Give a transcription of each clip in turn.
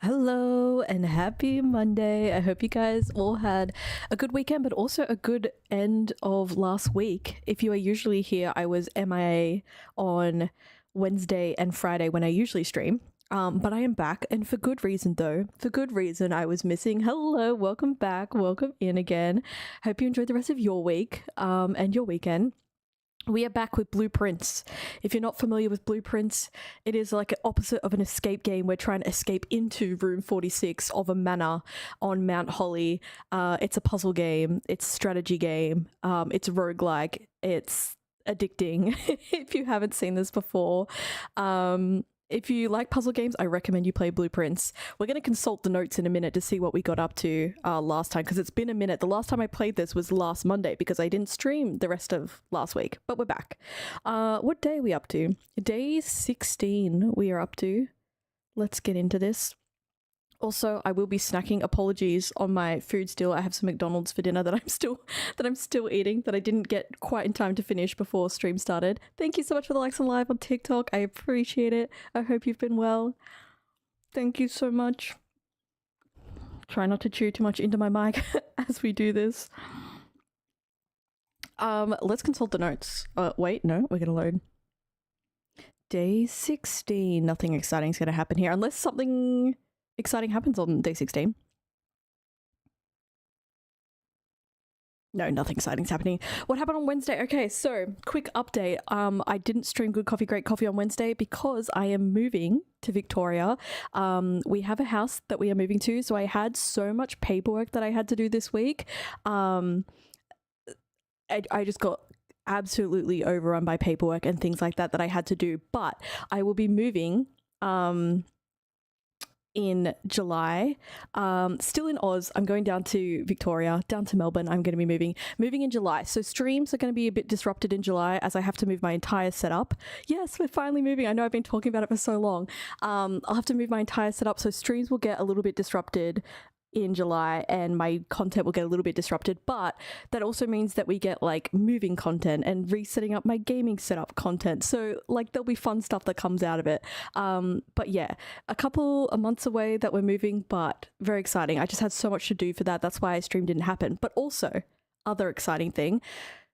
Hello and happy Monday. I hope you guys all had a good weekend, but also a good end of last week. If you are usually here, I was MIA on Wednesday and Friday when I usually stream. But I am back, and for good reason though. For good reason, I was missing. Hello, welcome back, welcome in again. Hope you enjoyed the rest of your week and your weekend. We are back with Blueprints. If you're not familiar with Blueprints, it is like an opposite of an escape game. We're trying to escape into room 46 of a manor on Mount Holly. It's a puzzle game. It's a strategy game. It's roguelike. It's addicting if you haven't seen this before. If you like puzzle games, I recommend you play Blueprints. We're going to consult the notes in a minute to see what we got up to last time, because it's been a minute. The last time I played this was last Monday because I didn't stream the rest of last week, but we're back. What day are we up to? Day 16 we are up to. Let's get into this. Also, I will be snacking. Apologies on my food still. I have some McDonald's for dinner that I'm still eating, that I didn't get quite in time to finish before stream started. Thank you so much for the likes and live on TikTok. I appreciate it. I hope you've been well. Thank you so much. Try not to chew too much into my mic as we do this. Let's consult the notes. Wait, no, we're gonna load. Day 16. Nothing exciting is gonna happen here unless something exciting happens on day 16. No, nothing exciting's happening. What happened on Wednesday? Okay, so quick update. I didn't stream Good Coffee, Great Coffee on Wednesday because I am moving to Victoria. We have a house that we are moving to, so I had so much paperwork that I had to do this week. I just got absolutely overrun by paperwork and things like that I had to do, but I will be moving in July, still in Oz. I'm going down to Victoria, down to Melbourne. I'm going to be moving in July. So streams are going to be a bit disrupted in July as I have to move my entire setup. Yes, we're finally moving. I know I've been talking about it for so long. I'll have to move my entire setup, so streams will get a little bit disrupted in July and my content will get a little bit disrupted, but that also means that we get like moving content and resetting up my gaming setup content, so like there'll be fun stuff that comes out of it. But yeah, a couple of months away that we're moving, but very exciting. I just had so much to do for that. That's why stream didn't happen. But also, other exciting thing,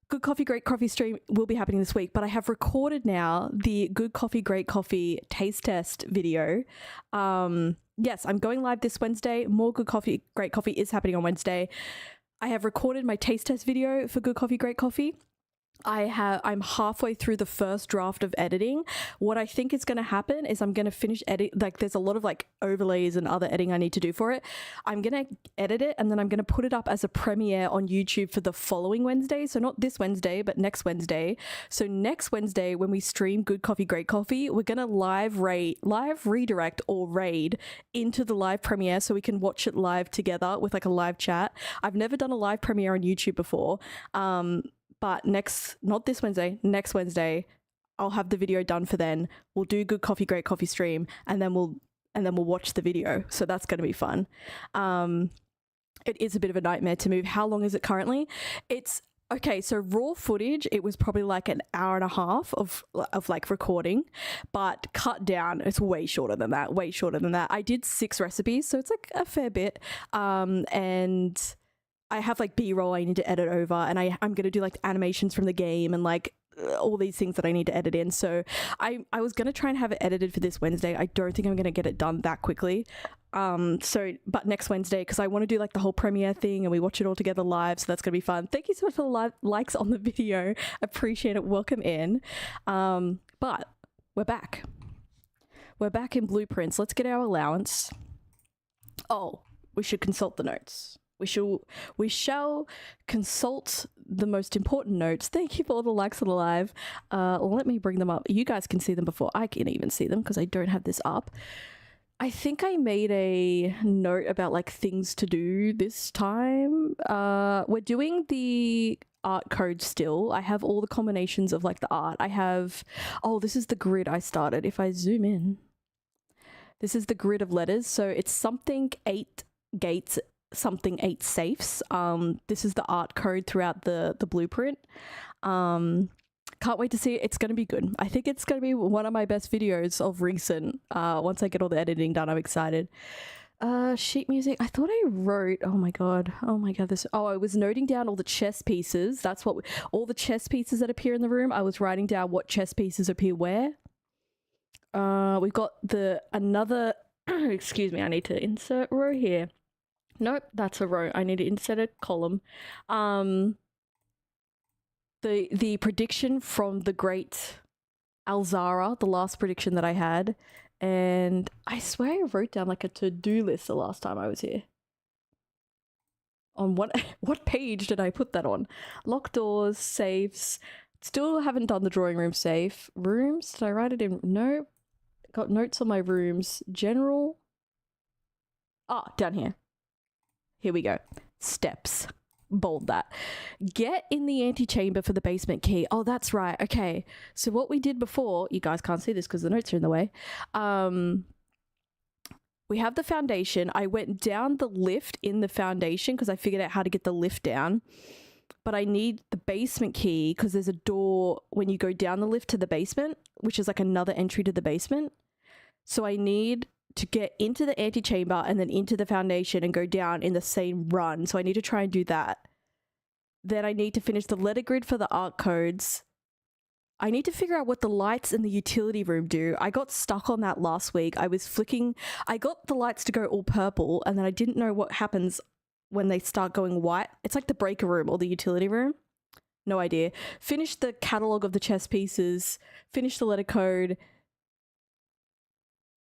Good Coffee, Great Coffee stream will be happening this week, but I have recorded now the Good Coffee, Great Coffee taste test video. Yes, I'm going live this Wednesday. More Good Coffee, Great Coffee is happening on Wednesday. I have recorded my taste test video for Good Coffee, Great Coffee. I'm halfway through the first draft of editing. What I think is going to happen is I'm going to finish edit. Like there's a lot of like overlays and other editing I need to do for it. I'm going to edit it and then I'm going to put it up as a premiere on YouTube for the following Wednesday. So not this Wednesday, but next Wednesday. So next Wednesday when we stream Good Coffee, Great Coffee, we're going to live redirect or raid into the live premiere so we can watch it live together with like a live chat. I've never done a live premiere on YouTube before. But not this Wednesday, next Wednesday, I'll have the video done for then. We'll do Good Coffee, Great Coffee stream, and then we'll watch the video. So that's going to be fun. It is a bit of a nightmare to move. How long is it currently? It's okay. So raw footage, it was probably like an hour and a half of like recording, but cut down, it's way shorter than that. Way shorter than that. I did 6 recipes, so it's like a fair bit. And I have like B-roll I need to edit over, and I'm going to do like animations from the game and like all these things that I need to edit in. So I was going to try and have it edited for this Wednesday. I don't think I'm going to get it done that quickly. But next Wednesday, because I want to do like the whole premiere thing and we watch it all together live. So that's going to be fun. Thank you so much for the likes on the video. Appreciate it. Welcome in. But we're back. We're back in Blueprints. Let's get our allowance. Oh, we should consult the notes. We shall consult the most important notes. Thank you for all the likes on the live. Let me bring them up. You guys can see them before I can even see them because I don't have this up. I think I made a note about like things to do this time. We're doing the art code still. I have all the combinations of like the art. I have, this is the grid I started. If I zoom in, this is the grid of letters. So it's something 8 gates, something 8 safes. This is the art code throughout the blueprint. Can't wait to see it. It's going to be good. I think it's going to be one of my best videos of recent. Once I get all the editing done, I'm excited. Sheet music. I thought I wrote. Oh my god. Oh my god. This. Oh, I was noting down all the chess pieces. That's what. All the chess pieces that appear in the room. I was writing down what chess pieces appear where. We've got another. Excuse me. I need to insert row here. Nope, that's a row. I need to insert a column. The prediction from the great Alzara, the last prediction that I had. And I swear I wrote down like a to-do list the last time I was here. On what page did I put that on? Locked doors, safes. Still haven't done the drawing room safe. Rooms, did I write it in? No. Got notes on my rooms. General. Down here. Here we go. Steps. Bold that. Get in the antechamber for the basement key. Oh, that's right. Okay. So what we did before, you guys can't see this because the notes are in the way. We have the foundation. I went down the lift in the foundation because I figured out how to get the lift down. But I need the basement key because there's a door when you go down the lift to the basement, which is like another entry to the basement. So I need to get into the antechamber and then into the foundation and go down in the same run. So I need to try and do that. Then I need to finish the letter grid for the art codes. I need to figure out what the lights in the utility room do. I got stuck on that last week. I got the lights to go all purple and then I didn't know what happens when they start going white. It's like the breaker room or the utility room. No idea. Finish the catalog of the chess pieces. Finish the letter code.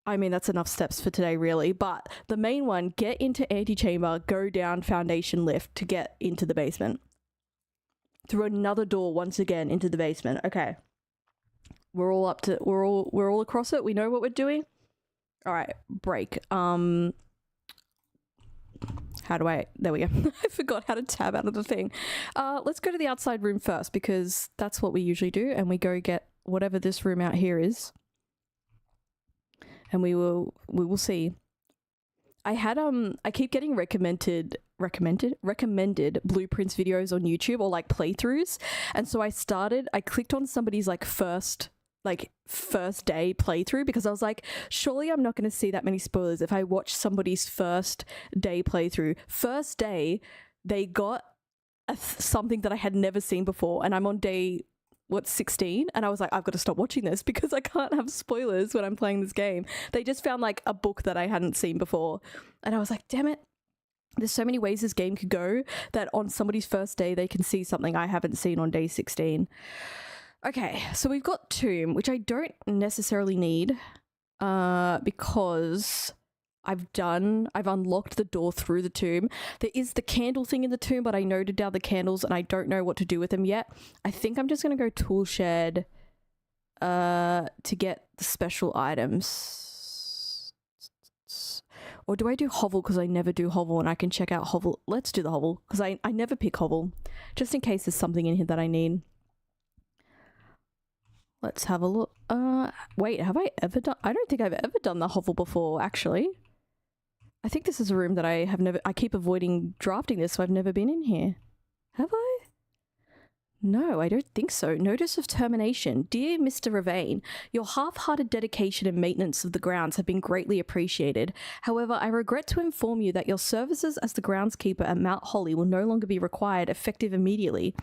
I mean, that's enough steps for today, really. But the main one, get into antechamber, go down foundation lift to get into the basement. Through another door once again into the basement. Okay. We're all across it. We know what we're doing. All right, break. How do there we go. I forgot how to tab out of the thing. Let's go to the outside room first because that's what we usually do. And we go get whatever this room out here is. And we will see. I keep getting recommended blueprints videos on YouTube or like playthroughs. And so I clicked on somebody's first day playthrough because I was like, surely I'm not going to see that many spoilers if I watch somebody's first day playthrough. First day, they got something that I had never seen before. And I'm on day 16, and I was like, I've got to stop watching this because I can't have spoilers when I'm playing this game. They just found like a book that I hadn't seen before, and I was like, damn it, there's so many ways this game could go that on somebody's first day they can see something I haven't seen on day 16. Okay, so we've got Tomb, which I don't necessarily need because I've unlocked the door through the tomb. There is the candle thing in the tomb, but I noted down the candles and I don't know what to do with them yet. I think I'm just going to go tool shed to get the special items. Or do I do hovel because I never do hovel and I can check out hovel? Let's do the hovel because I never pick hovel just in case there's something in here that I need. Let's have a look. Wait, have I ever done? I don't think I've ever done the hovel before, actually. I think this is a room that I keep avoiding drafting this, so I've never been in here. Have I? No, I don't think so. Notice of termination. Dear Mr. Ravain, your half-hearted dedication and maintenance of the grounds have been greatly appreciated. However, I regret to inform you that your services as the groundskeeper at Mount Holly will no longer be required, effective immediately.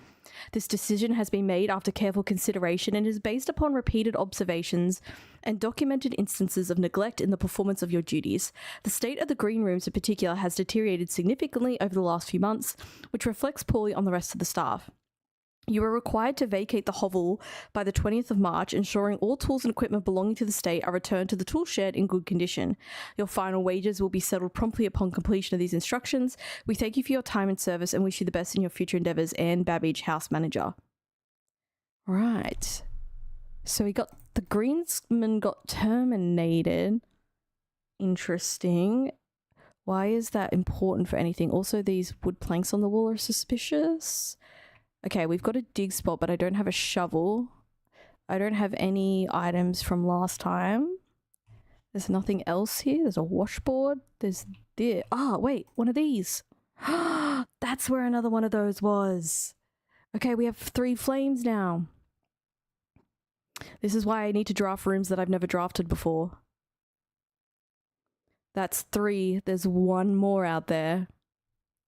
This decision has been made after careful consideration and is based upon repeated observations and documented instances of neglect in the performance of your duties. The state of the green rooms in particular has deteriorated significantly over the last few months, which reflects poorly on the rest of the staff. You are required to vacate the hovel by the 20th of March, ensuring all tools and equipment belonging to the state are returned to the tool shed in good condition. Your final wages will be settled promptly upon completion of these instructions. We thank you for your time and service and wish you the best in your future endeavours. Anne Babbage, House Manager. Right. So the greensman got terminated. Interesting. Why is that important for anything? Also, these wood planks on the wall are suspicious. Okay, we've got a dig spot, but I don't have a shovel. I don't have any items from last time. There's nothing else here. There's a washboard. There's this. Wait, one of these. That's where another one of those was. Okay, we have 3 flames now. This is why I need to draft rooms that I've never drafted before. That's 3. There's 1 more out there.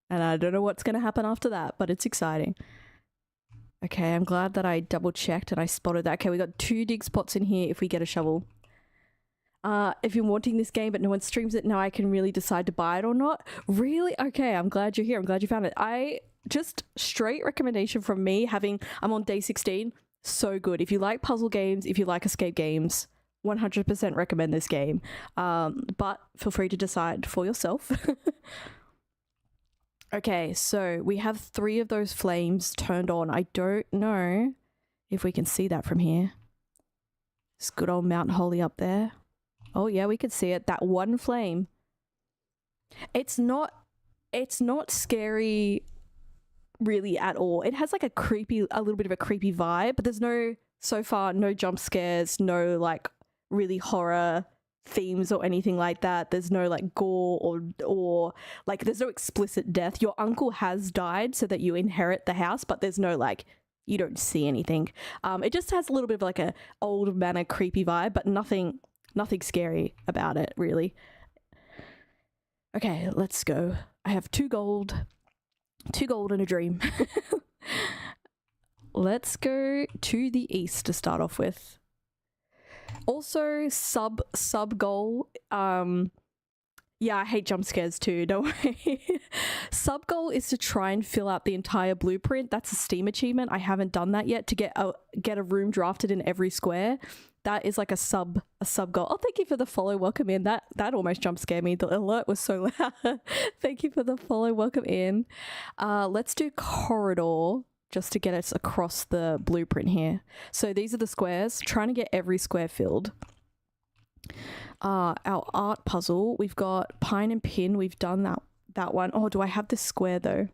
And I don't know what's going to happen after that, but it's exciting. Okay, I'm glad that I double checked and I spotted that. Okay, we got 2 dig spots in here if we get a shovel. If you're wanting this game but no one streams it, now I can really decide to buy it or not. Really? Okay, I'm glad you're here. I'm glad you found it. I just straight recommendation from me I'm on day 16. So good. If you like puzzle games, if you like escape games, 100% recommend this game. But feel free to decide for yourself. Okay, so we have 3 of those flames turned on. I don't know if we can see that from here. This good old Mount Holy up there. Oh yeah, we can see it. That 1 flame. It's not scary really at all. It has like a little bit of a creepy vibe, but there's so far no jump scares, no like really horror themes or anything like that. There's no like gore or like there's no explicit death. Your uncle has died so that you inherit the house, but there's no like you don't see anything. It just has a little bit of like a old manor creepy vibe, but nothing scary about it really. Okay, let's go. I have 2 gold and a dream. Let's go to the east to start off with. Also, sub goal. Yeah, I hate jump scares too, don't worry. Sub goal is to try and fill out the entire blueprint. That's a Steam achievement. I haven't done that yet to get a room drafted in every square. That is like a sub goal. Oh, thank you for the follow. Welcome in. That almost jump scared me. The alert was so loud. Thank you for the follow. Welcome in. Let's do corridor just to get us across the blueprint here. So these are the squares. Trying to get every square filled. Our art puzzle. We've got pine and pin. We've done that one. Oh, do I have this square though?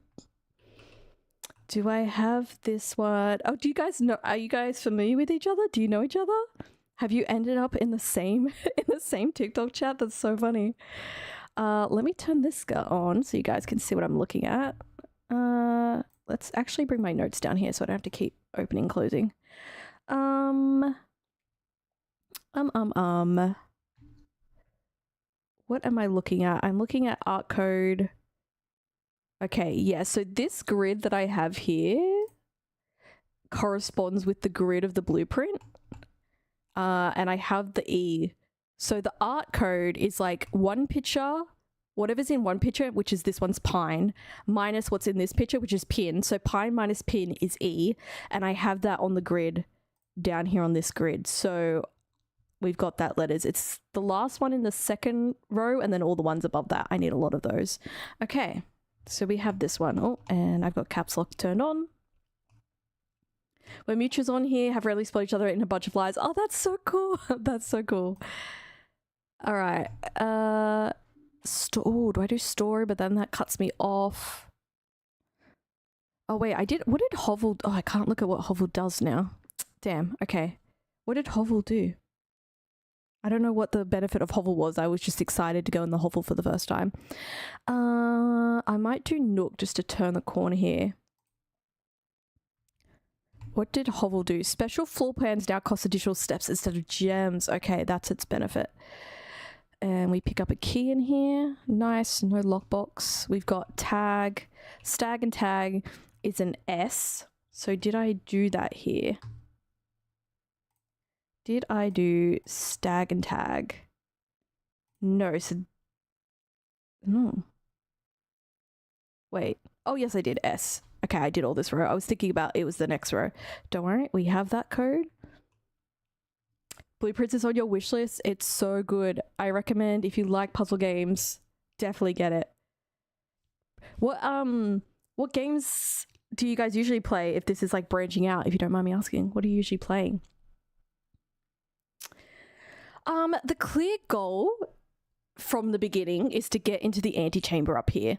Do I have this one? Oh, do you guys know? Are you guys familiar with each other? Do you know each other? Have you ended up in the same TikTok chat? That's so funny. Let me turn this guy on so you guys can see what I'm looking at. Let's actually bring my notes down here so I don't have to keep opening, closing. What am I looking at? I'm looking at art code. Okay, yeah, so this grid that I have here corresponds with the grid of the blueprint. And I have the E. So the art code is like 1 picture, whatever's in 1 picture, which is this one's pine, minus what's in this picture, which is pin. So pine minus pin is E. And I have that on the grid down here on this grid. So we've got that letters. It's the last one in the 2nd row and then all the ones above that. I need a lot of those. Okay. So we have this one. Oh, and I've got caps lock turned on. We're mutuals on here, have rarely spotted each other in a bunch of lies. Oh, that's so cool. That's so cool. All right. Oh, do I do story? But then that cuts me off. Oh, wait, what did Hovel, I can't look at what Hovel does now. Damn, okay. What did Hovel do? I don't know what the benefit of Hovel was. I was just excited to go in the Hovel for the first time. I might do Nook just to turn the corner here. What did Hovel do? Special floor plans now cost additional steps instead of gems. Okay, that's its benefit. And we pick up a key in here. Nice, no lockbox. We've got tag. Stag and tag is an S. So did I do that here? Did I do stag and tag? No, so... No. Wait. Oh, yes, I did S. Okay, I did all this row. I was thinking about it was the next row. Don't worry, we have that code. Blueprints is on your wish list. It's so good. I recommend if you like puzzle games, definitely get it. What games do you guys usually play if this is like branching out, if you don't mind me asking? What are you usually playing? The clear goal from the beginning is to get into the antechamber up here.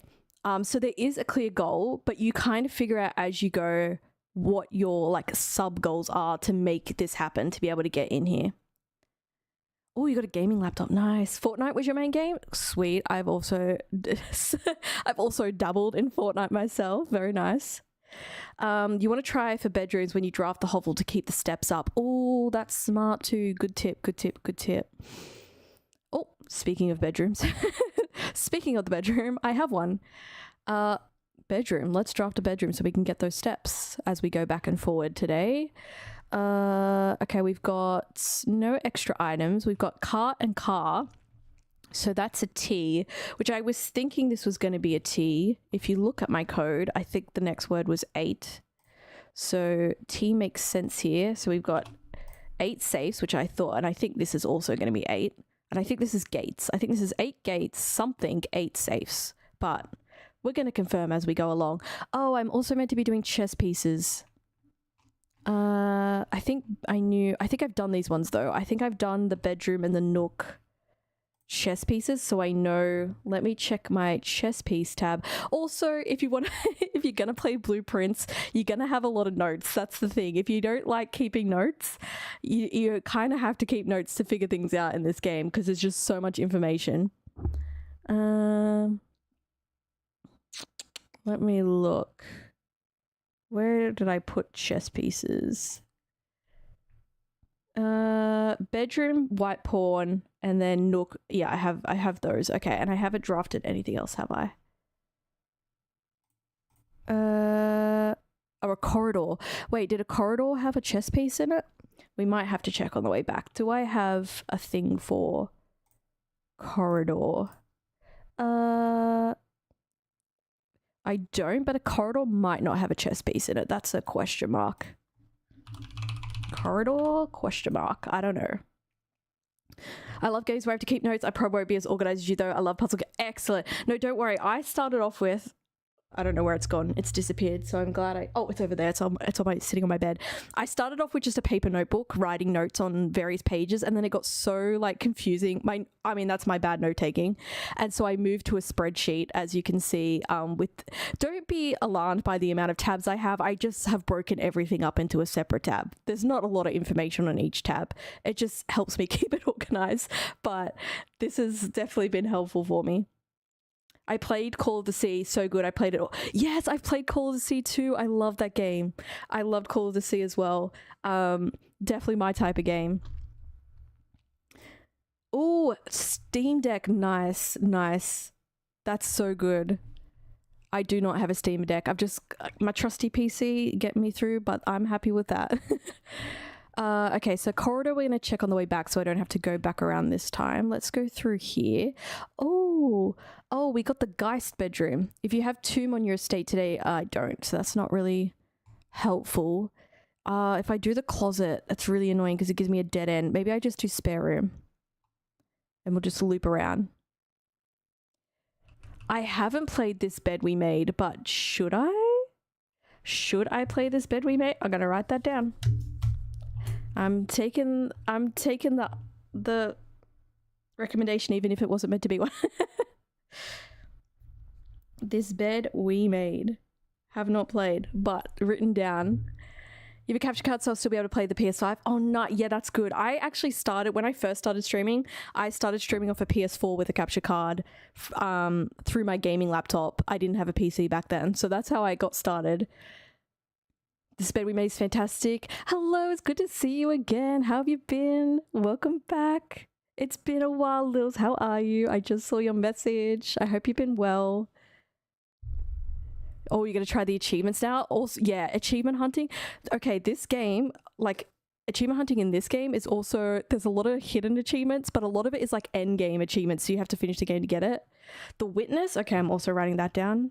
So there is a clear goal, but you kind of figure out as you go what your like sub goals are to make this happen, to be able to get in here. Oh, you got a gaming laptop. Nice. Fortnite was your main game? Sweet. I've also dabbled in Fortnite myself. Very nice. You want to try for bedrooms when you draft the hovel to keep the steps up. Oh, that's smart too. Good tip, good tip, good tip. Oh, speaking of bedrooms. Speaking of the bedroom, I have one. Bedroom. Let's draft a bedroom so we can get those steps as we go back and forward today. Okay, we've got no extra items. We've got cart and car. So that's a T, which I was thinking this was going to be a T. If you look at my code, I think the next word was 8. So T makes sense here. So we've got 8 safes, which I thought, and I think this is also going to be 8. And I think this is gates. I think this is 8 gates, something, 8 safes. But we're going to confirm as we go along. Oh, I'm also meant to be doing chess pieces. I think I've done these ones though. I think I've done the bedroom and the nook chess pieces, so I know. Let me check my chess piece tab. Also, if you want if you're gonna play blueprints, you're gonna have a lot of notes. That's the thing. If you don't like keeping notes, you kind of have to keep notes to figure things out in this game because there's just so much information. Let me look. Where did I put chess pieces? Bedroom, white pawn, and then nook. Yeah, I have those. Okay, and I haven't drafted anything else, have I? Oh, a corridor. Wait, did a corridor have a chess piece in it? We might have to check on the way back. Do I have a thing for corridor? I don't, but a corridor might not have a chess piece in it. That's a question mark. Corridor? Question mark. I don't know. I love games where I have to keep notes. I probably won't be as organized as you though. I love puzzle games. Excellent. No, don't worry. I started off with... I don't know where it's gone. It's disappeared. So I'm glad oh, it's over there. It's sitting on my bed. I started off with just a paper notebook, writing notes on various pages, and then it got so like confusing. I mean, that's my bad note taking. And so I moved to a spreadsheet, as you can see, don't be alarmed by the amount of tabs I have. I just have broken everything up into a separate tab. There's not a lot of information on each tab. It just helps me keep it organized. But this has definitely been helpful for me. I played Call of the Sea, so good. I played it all. Yes, I've played Call of the Sea too. I love that game. I loved Call of the Sea as well. Definitely my type of game. Oh, Steam Deck. Nice, nice. That's so good. I do not have a Steam Deck. I've just... my trusty PC getting me through, but I'm happy with that. Okay, so corridor we're going to check on the way back so I don't have to go back around this time. Let's go through here. Oh, we got the Geist bedroom. If you have Tomb on your estate today, I don't, so that's not really helpful. If I do the closet, that's really annoying because it gives me a dead end. Maybe I just do spare room and we'll just loop around. I haven't played this bed we made, but should I? Should I play this bed we made? I'm going to write that down. I'm taking the recommendation even if it wasn't meant to be one. This bed we made. Have not played, but written down. You have a capture card, so I'll still be able to play the PS5. Oh, no. Yeah, that's good. I actually started, when I first started streaming, I started streaming off a PS4 with a capture card through my gaming laptop. I didn't have a PC back then, so that's how I got started. This bed we made is fantastic. Hello, it's good to see you again. How have you been? Welcome back. It's been a while, Lils. How are you? I just saw your message. I hope you've been well. Oh, you're going to try the achievements now? Also, yeah, achievement hunting. Okay, this game, like, achievement hunting in this game is also, there's a lot of hidden achievements, but a lot of it is like end game achievements, so you have to finish the game to get it. The Witness, okay, I'm also writing that down.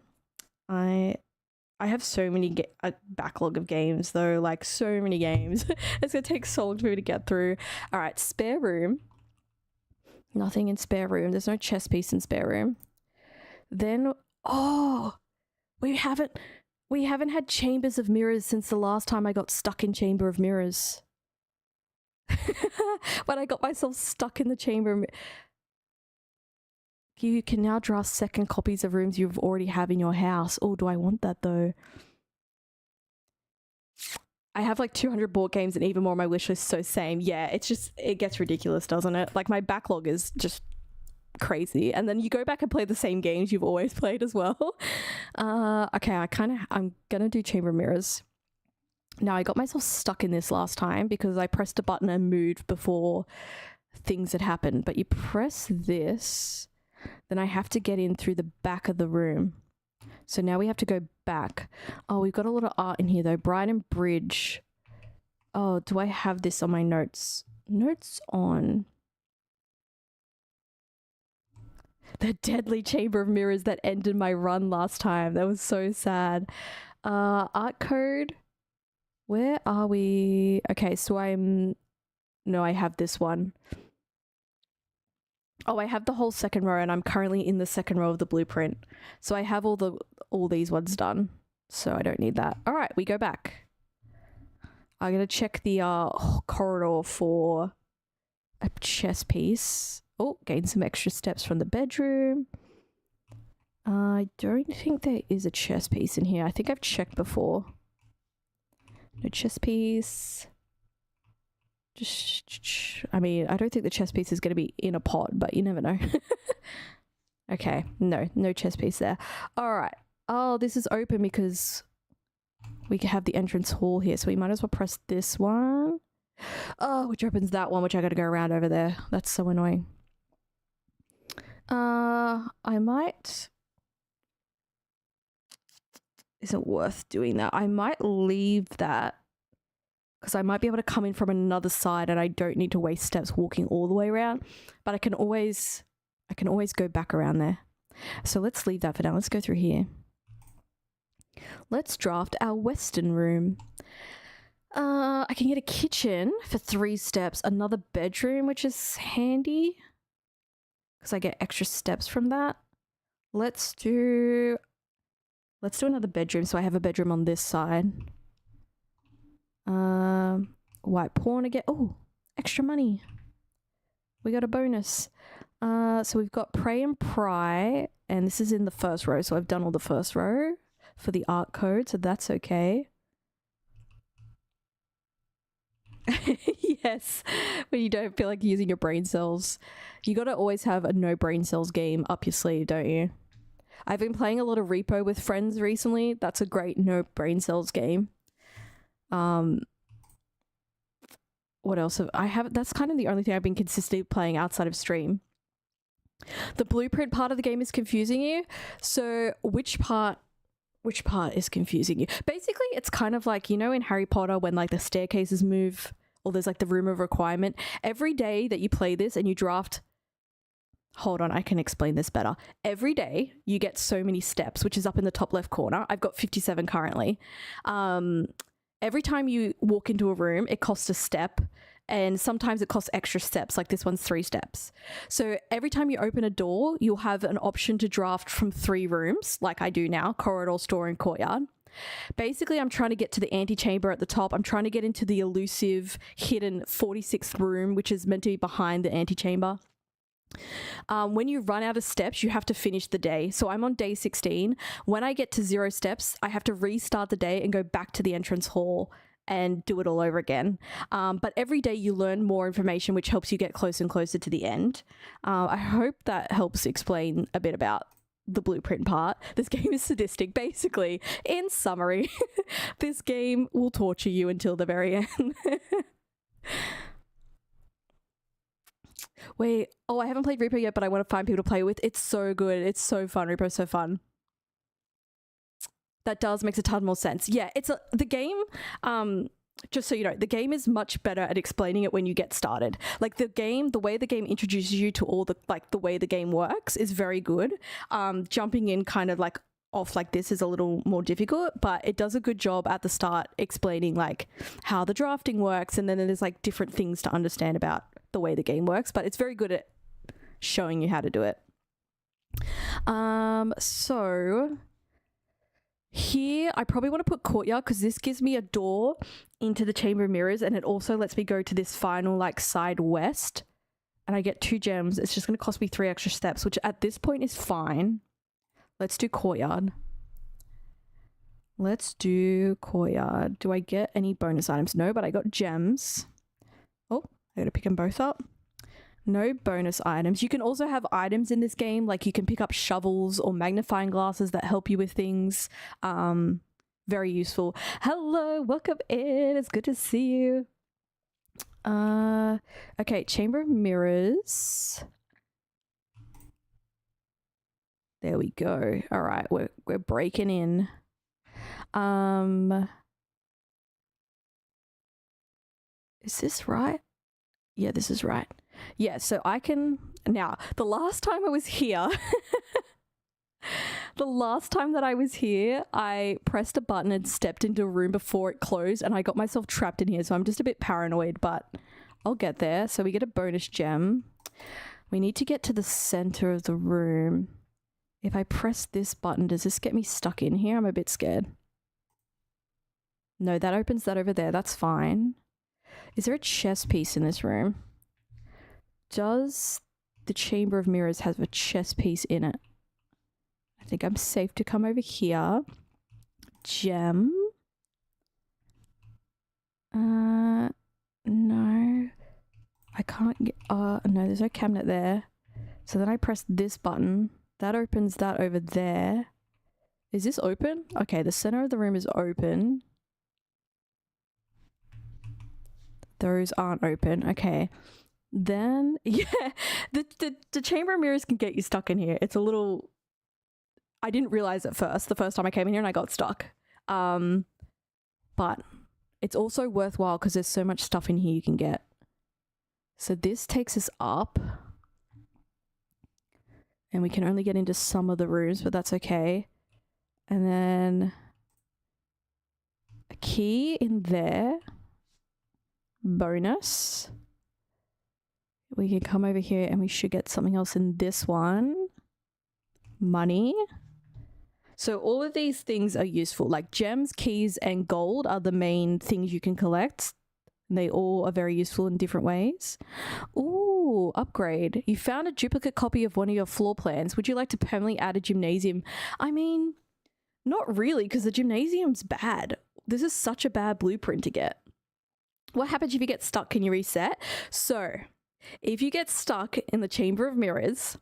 I have so many a backlog of games though, like so many games. It's gonna take so long for me to get through. All right, spare room. Nothing in spare room. There's no chess piece in spare room. Then, oh, we haven't had chambers of mirrors since the last time I got stuck in chamber of mirrors. When I got myself stuck in the chamber of You can now draft second copies of rooms you already have in your house. Oh, do I want that though? I have like 200 board games and even more on my wish list, so same. Yeah, it's just, it gets ridiculous, doesn't it? Like my backlog is just crazy. And then you go back and play the same games you've always played as well. Okay, I'm gonna do Chamber of Mirrors. Now I got myself stuck in this last time because I pressed a button and moved before things that happen. But you press this, then I have to get in through the back of the room. So now we have to go back. Oh, we've got a lot of art in here though. Brighton Bridge. Oh, do I have this on my notes? Notes on the deadly chamber of mirrors that ended my run last time. That was so sad. Art code. Where are we? Okay, so no, I have this one. Oh, I have the whole second row, and I'm currently in the second row of the blueprint. So I have all these ones done. So I don't need that. All right, we go back. I'm gonna check the corridor for a chess piece. Oh, gain some extra steps from the bedroom. I don't think there is a chess piece in here. I think I've checked before. No chess piece. I mean, I don't think the chess piece is going to be in a pot, but you never know. Okay, no chess piece there. All right. Oh, this is open because we have the entrance hall here, so we might as well press this one. Oh, which opens that one, which I got to go around over there. That's so annoying. I might... Isn't worth doing that. I might leave that because I might be able to come in from another side and I don't need to waste steps walking all the way around, but I can always go back around there. So let's leave that for now. Let's go through here. Let's draft our Western room. I can get a kitchen for 3 steps, another bedroom, which is handy because I get extra steps from that. Let's do another bedroom. So I have a bedroom on this side. White pawn again. Oh, extra money. We got a bonus. So we've got pray and pry, and this is in the first row. So I've done all the first row for the art code, so that's okay. Yes, when you don't feel like using your brain cells. You got to always have a no brain cells game up your sleeve, don't you? I've been playing a lot of Repo with friends recently. That's a great no brain cells game. What else that's kind of the only thing I've been consistently playing outside of stream. The blueprint part of the game is confusing you. So which part is confusing you? Basically, it's kind of like, you know, in Harry Potter when like the staircases move or there's like the room of requirement. Every day that you play this and you draft... Hold on, I can explain this better. Every day you get so many steps, which is up in the top left corner. I've got 57 currently. Every time you walk into a room, it costs a step, and sometimes it costs extra steps, like this one's 3 steps. So every time you open a door, you'll have an option to draft from 3 rooms, like I do now, corridor, store, and courtyard. Basically, I'm trying to get to the antechamber at the top. I'm trying to get into the elusive, hidden 46th room, which is meant to be behind the antechamber. When you run out of steps, you have to finish the day. So I'm on day 16. When I get to 0 steps, I have to restart the day and go back to the entrance hall and do it all over again. But every day you learn more information, which helps you get closer and closer to the end. I hope that helps explain a bit about the blueprint part. This game is sadistic. Basically, in summary, this game will torture you until the very end. Wait, oh, I haven't played Repo yet, but I want to find people to play with. It's so good. It's so fun. Repo's so fun. That makes a ton more sense. Yeah, the game, just so you know, the game is much better at explaining it when you get started. Like the way the game introduces you to all the way the game works is very good. Jumping in kind of like off like this is a little more difficult, but it does a good job at the start explaining like how the drafting works, and then there's like different things to understand about the way the game works, but it's very good at showing you how to do it. So here I probably want to put courtyard because this gives me a door into the chamber of mirrors, and it also lets me go to this final like side west, and I get 2 gems. It's just going to cost me 3 extra steps, which at this point is fine. Let's do courtyard. Do I get any bonus items? No, but I got gems. Oh, I gotta pick them both up. No bonus items. You can also have items in this game, like you can pick up shovels or magnifying glasses that help you with things. Very useful. Hello, welcome in. It's good to see you. Okay, Chamber of Mirrors. There we go. All right, we're breaking in. Is this right? Yeah, this is right. Yeah, so I can now. The last time I was here, the last time that I was here, I pressed a button and stepped into a room before it closed, and I got myself trapped in here. So I'm just a bit paranoid, but I'll get there. So we get a bonus gem. We need to get to the center of the room. If I press this button, does this get me stuck in here? I'm a bit scared. No, that opens that over there. That's fine. Is there a chess piece in this room? Does the Chamber of Mirrors have a chess piece in it? I think I'm safe to come over here. Gem. No. I can't get... no, there's no cabinet there. So then I press this button. That opens that over there. Is this open? Okay, the center of the room is open. Those aren't open. Okay. Then, yeah, the Chamber of Mirrors can get you stuck in here. It's a little... I didn't realize at first, the first time I came in here and I got stuck. But it's also worthwhile because there's so much stuff in here you can get. So this takes us up. And we can only get into some of the rooms, but that's okay. And then a key in there. Bonus. We can come over here and we should get something else in this one. Money. So all of these things are useful. Like gems, keys, and gold are the main things you can collect. And they all are very useful in different ways. Ooh, upgrade. You found a duplicate copy of one of your floor plans. Would you like to permanently add a gymnasium? I mean, not really, because the gymnasium's bad. This is such a bad blueprint to get. What happens if you get stuck? Can you reset? So, if you get stuck in the Chamber of Mirrors,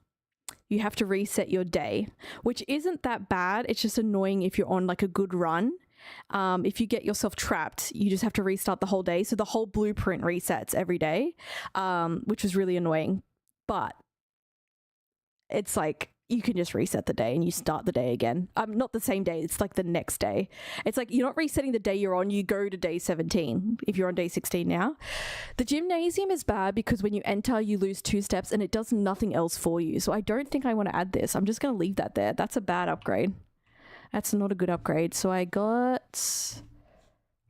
you have to reset your day, which isn't that bad. It's just annoying if you're on like a good run. If you get yourself trapped, you just have to restart the whole day. So the whole blueprint resets every day, which is really annoying. But it's like you can just reset the day and you start the day again. Not the same day. It's like the next day. It's like you're not resetting the day you're on. You go to day 17 if you're on day 16 now. The gymnasium is bad because when you enter, you lose 2 steps and it does nothing else for you. So I don't think I want to add this. I'm just going to leave that there. That's a bad upgrade. That's not a good upgrade. So I got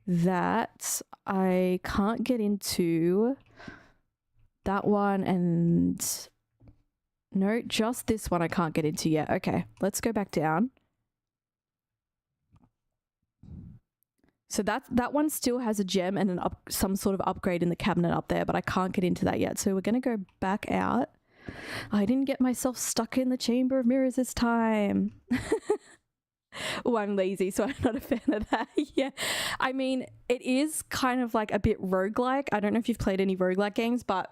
that. I can't get into that one and no, just this one I can't get into yet. Okay, let's go back down. So that one still has a gem and some sort of upgrade in the cabinet up there, but I can't get into that yet. So we're going to go back out. I didn't get myself stuck in the Chamber of Mirrors this time. Oh, I'm lazy, so I'm not a fan of that. Yeah. I mean, it is kind of like a bit roguelike. I don't know if you've played any roguelike games, but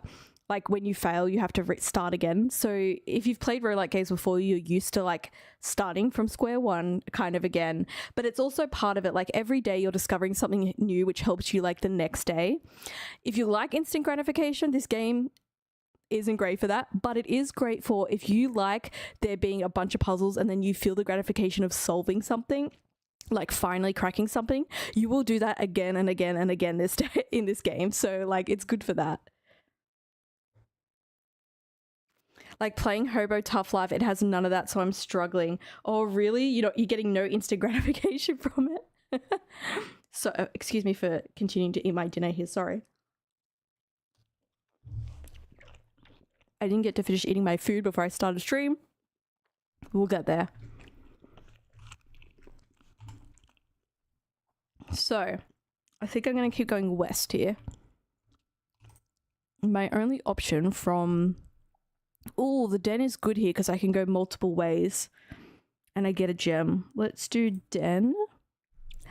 like when you fail, you have to start again. So if you've played roguelike games before, you're used to like starting from square one kind of again. But it's also part of it. Like every day you're discovering something new, which helps you like the next day. If you like instant gratification, this game isn't great for that, but it is great for if you like there being a bunch of puzzles and then you feel the gratification of solving something, like finally cracking something. You will do that again and again and again this day in this game. So like it's good for that. Like playing Hobo Tough Life, it has none of that, so I'm struggling. Oh really? You're getting no instant gratification from it? So excuse me for continuing to eat my dinner here, sorry. I didn't get to finish eating my food before I started stream. We'll get there. So, I think I'm going to keep going west here. My only option from... Oh, the den is good here because I can go multiple ways. And I get a gem. Let's do den.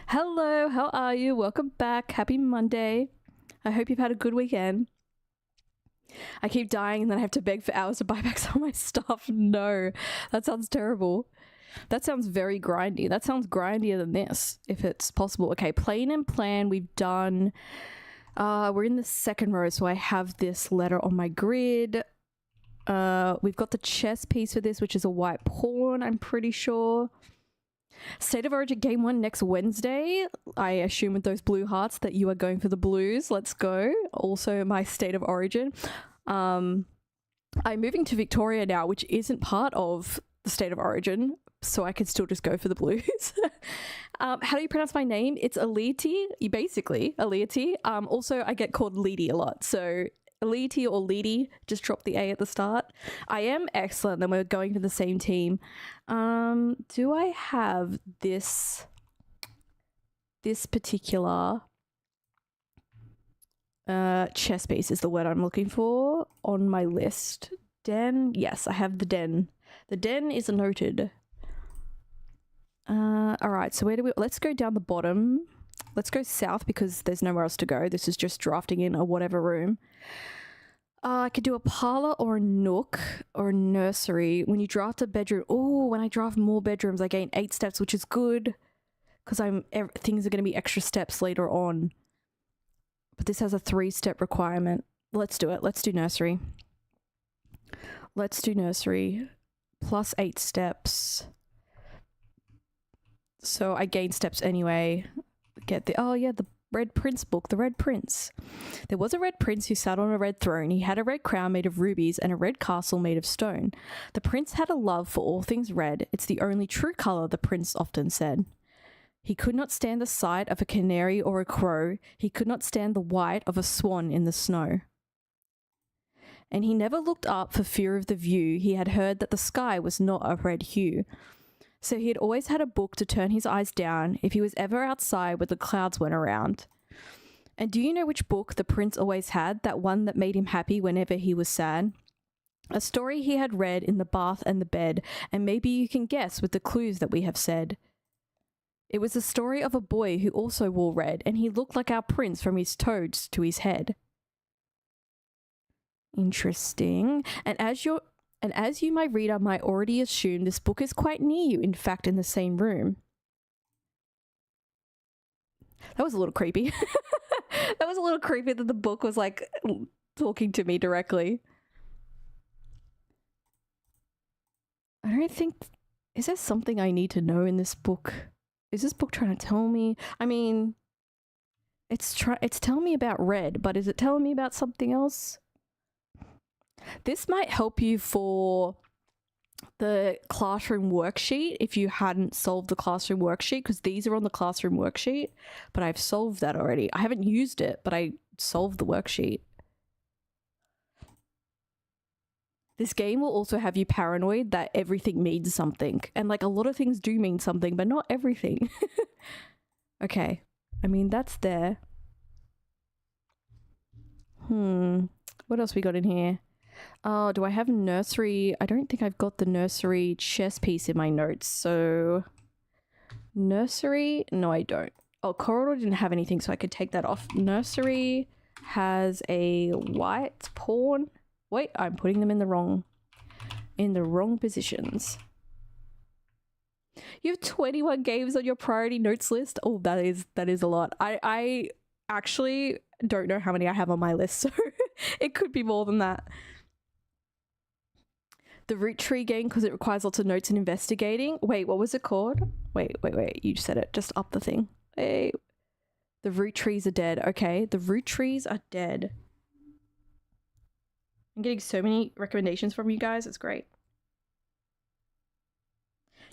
Hello, how are you? Welcome back. Happy Monday. I hope you've had a good weekend. I keep dying and then I have to beg for hours to buy back some of my stuff. No, that sounds terrible. That sounds very grindy. That sounds grindier than this, if it's possible. Okay, plane and plan we've done. We're in the second row, so I have this letter on my grid. We've got the chess piece for this, which is a white pawn, I'm pretty sure. State of Origin Game 1 next Wednesday. I assume with those blue hearts that you are going for the blues. Let's go. Also, my State of Origin. I'm moving to Victoria now, which isn't part of the State of Origin, so I can still just go for the blues. How do you pronounce my name? It's aleaty, basically, aleaty. Also, I get called Leedy a lot, so aleaty or Leedy, just drop the A at the start. I am excellent, then we're going to the same team. Do I have this particular chess piece is the word I'm looking for on my list. Den, yes, I have the den. The den is noted. All right, so let's go down the bottom. Let's go south because there's nowhere else to go. This is just drafting in a whatever room. I could do a parlor or a nook or a nursery. When you draft a bedroom, when I draft more bedrooms, I gain 8 steps, which is good because things are going to be extra steps later on. But this has a 3-step requirement. Let's do it. Let's do nursery. Let's do nursery. Plus 8 steps. So I gain steps anyway. Get the Red Prince book, the Red Prince. There was a red prince who sat on a red throne. He had a red crown made of rubies and a red castle made of stone. The prince had a love for all things red. It's the only true color, the prince often said. He could not stand the sight of a canary or a crow. He could not stand the white of a swan in the snow. And he never looked up for fear of the view. He had heard that the sky was not a red hue. So he had always had a book to turn his eyes down if he was ever outside where the clouds went around. And do you know which book the prince always had, that one that made him happy whenever he was sad? A story he had read in the bath and the bed, and maybe you can guess with the clues that we have said. It was the story of a boy who also wore red, and he looked like our prince from his toes to his head. Interesting. And as you, my reader, might already assume, this book is quite near you, in fact, in the same room. That was a little creepy. That was a little creepy that the book was like talking to me directly. I don't think... Is there something I need to know in this book? Is this book trying to tell me? I mean, it's telling me about red, but is it telling me about something else? This might help you for the classroom worksheet if you hadn't solved the classroom worksheet, because these are on the classroom worksheet, but I've solved that already. I haven't used it, but I solved the worksheet. This game will also have you paranoid that everything means something. And like a lot of things do mean something, but not everything. Okay. I mean, that's there. What else we got in here? Oh, do I have nursery? I don't think I've got the nursery chess piece in my notes. So nursery? No, I don't. Oh, corridor didn't have anything, so I could take that off. Nursery has a white pawn. Wait, I'm putting them in the wrong positions. You have 21 games on your priority notes list. Oh, that is a lot. I actually don't know how many I have on my list, so it could be more than that. The root tree game, because it requires lots of notes and investigating. Wait, what was it called? Wait. You said it. Just up the thing. Hey. The root trees are dead. Okay, the root trees are dead. I'm getting so many recommendations from you guys. It's great.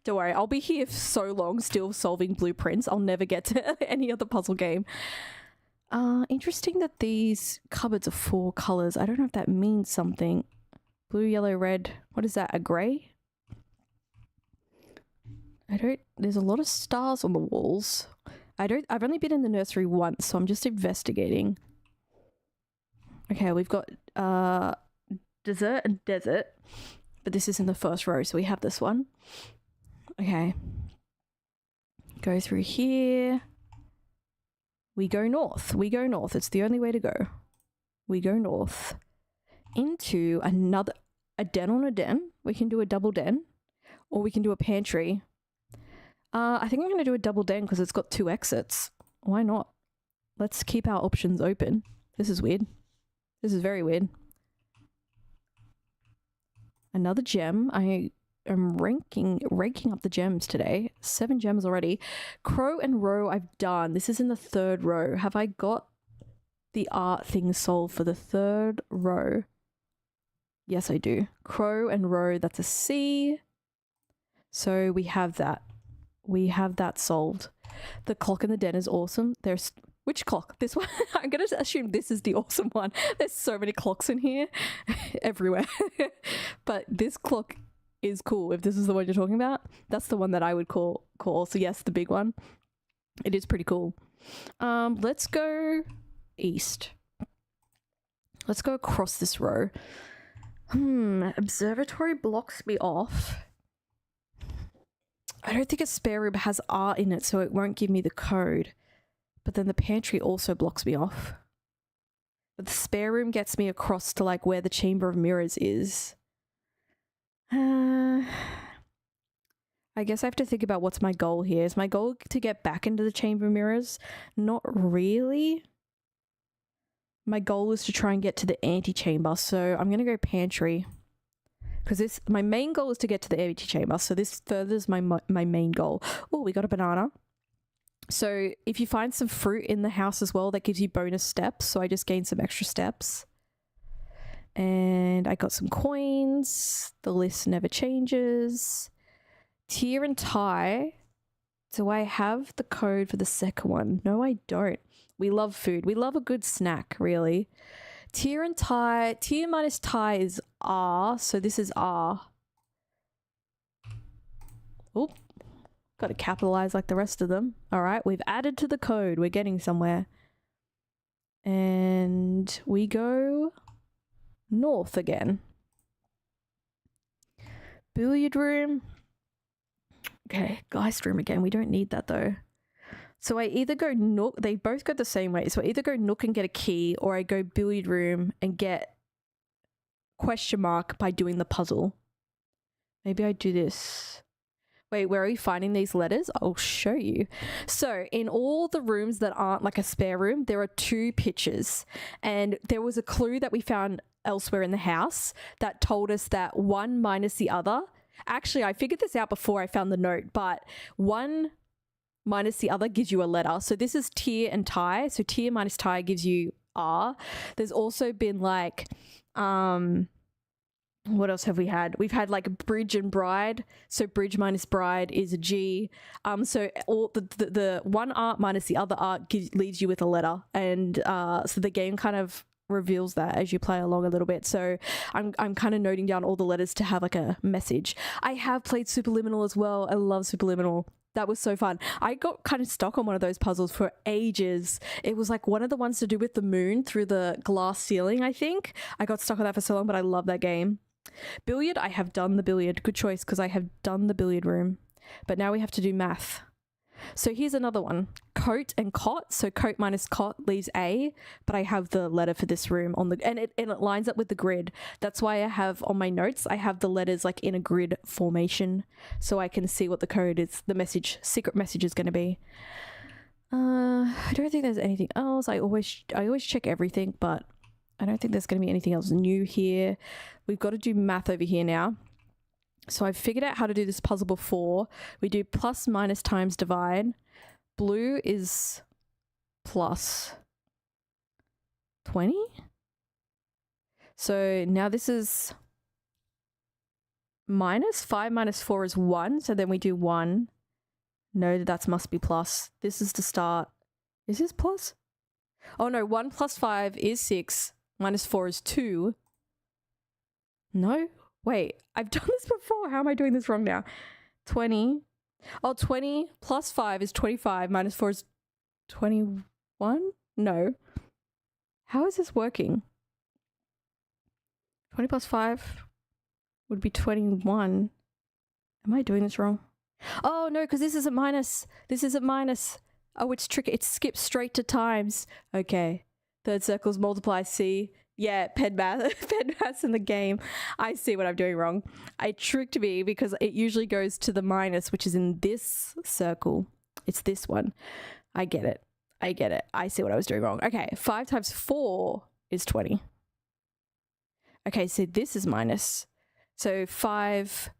Don't worry, I'll be here so long still solving blueprints. I'll never get to any other puzzle game. Interesting that these cupboards are 4 colors. I don't know if that means something. Blue, yellow, red. What is that? A gray? There's a lot of stars on the walls. I've only been in the nursery once, so I'm just investigating. Okay, we've got dessert and desert, but this is in the first row, so we have this one. Okay. Go through here. We go north. It's the only way to go. We go north into a den on a den. We can do a double den, or we can do a pantry. I think I'm going to do a double den because it's got 2 exits. Why not? let's keep our options open. This is weird. This is very weird. Another gem. I am raking up the gems today. 7 gems already. Crow and row I've done. This is in the 3rd row. Have I got the art thing solved for the 3rd row? Yes, I do. Crow and row, that's a C. So we have that. We have that solved. The clock in the den is awesome. There's... Which clock? This one? I'm going to assume this is the awesome one. There's so many clocks in here. Everywhere. But this clock is cool. If this is the one you're talking about, that's the one that I would call. So yes, the big one. It is pretty cool. Let's go east. Let's go across this row. Observatory blocks me off. I don't think a spare room has art in it, so it won't give me the code. But then the pantry also blocks me off. But the spare room gets me across to like where the Chamber of Mirrors is. I guess I have to think about what's my goal here. Is my goal to get back into the Chamber of Mirrors? Not really. My goal is to try and get to the antechamber, so I'm going to go pantry. Because my main goal is to get to the antechamber, so this furthers my main goal. Oh, we got a banana. So if you find some fruit in the house as well, that gives you bonus steps. So I just gained some extra steps. And I got some coins. The list never changes. Tier and tie. Do I have the code for the second one? No, I don't. We love food. We love a good snack, really. Tier and tie. Tier minus tie is R. So this is R. Oop. Got to capitalize like the rest of them. All right, we've added to the code. We're getting somewhere. And we go north again. Billiard room. Okay, geist room again. We don't need that though. So I either go nook. They both go the same way. So I either go nook and get a key, or I go billiard room and get question mark by doing the puzzle. Maybe I do this. Wait, where are you finding these letters? I'll show you. So in all the rooms that aren't like a spare room, there are 2 pictures. And there was a clue that we found elsewhere in the house that told us that one minus the other. Actually, I figured this out before I found the note, but one minus the other gives you a letter. So this is tier and tie. So tier minus tie gives you R. There's also been like... what else have we had? We've had like bridge and bride. So bridge minus bride is a G. So all the one art minus the other art leaves you with a letter. And so the game kind of reveals that as you play along a little bit. So I'm kind of noting down all the letters to have like a message. I have played Superliminal as well. I love Superliminal. That was so fun. I got kind of stuck on one of those puzzles for ages. It was like one of the ones to do with the moon through the glass ceiling, I think. I got stuck on that for so long, but I love that game. Billiard, I have done the billiard. Good choice, because I have done the billiard room. But now we have to do math. So here's another one. Coat and cot. So coat minus cot leaves A, but I have the letter for this room on the... And it lines up with the grid. That's why I have on my notes, I have the letters like in a grid formation, so I can see what the code is, the message, secret message is going to be. I don't think there's anything else. I always check everything, but I don't think there's going to be anything else new here. We've got to do math over here now. So I've figured out how to do this puzzle before. We do plus, minus, times, divide. Blue is plus 20. So now this is minus. 5 minus 4 is 1. So then we do 1. No, that must be plus. This is to start. Is this plus? Oh no, 1 plus 5 is 6. Minus 4 is 2. No? Wait, I've done this before. How am I doing this wrong now? 20. Oh, 20 plus 5 is 25. Minus 4 is 21? No. How is this working? 20 plus 5 would be 21. Am I doing this wrong? Oh, no, because this isn't minus. This isn't minus. Oh, it's tricky. It skips straight to times. Okay. Third circles multiply. C. Yeah, pen maths in the game. I see what I'm doing wrong. It tricked me because it usually goes to the minus, which is in this circle. It's this one. I get it. I get it. I see what I was doing wrong. Okay, 5 times 4 is 20. Okay, so this is minus. So 5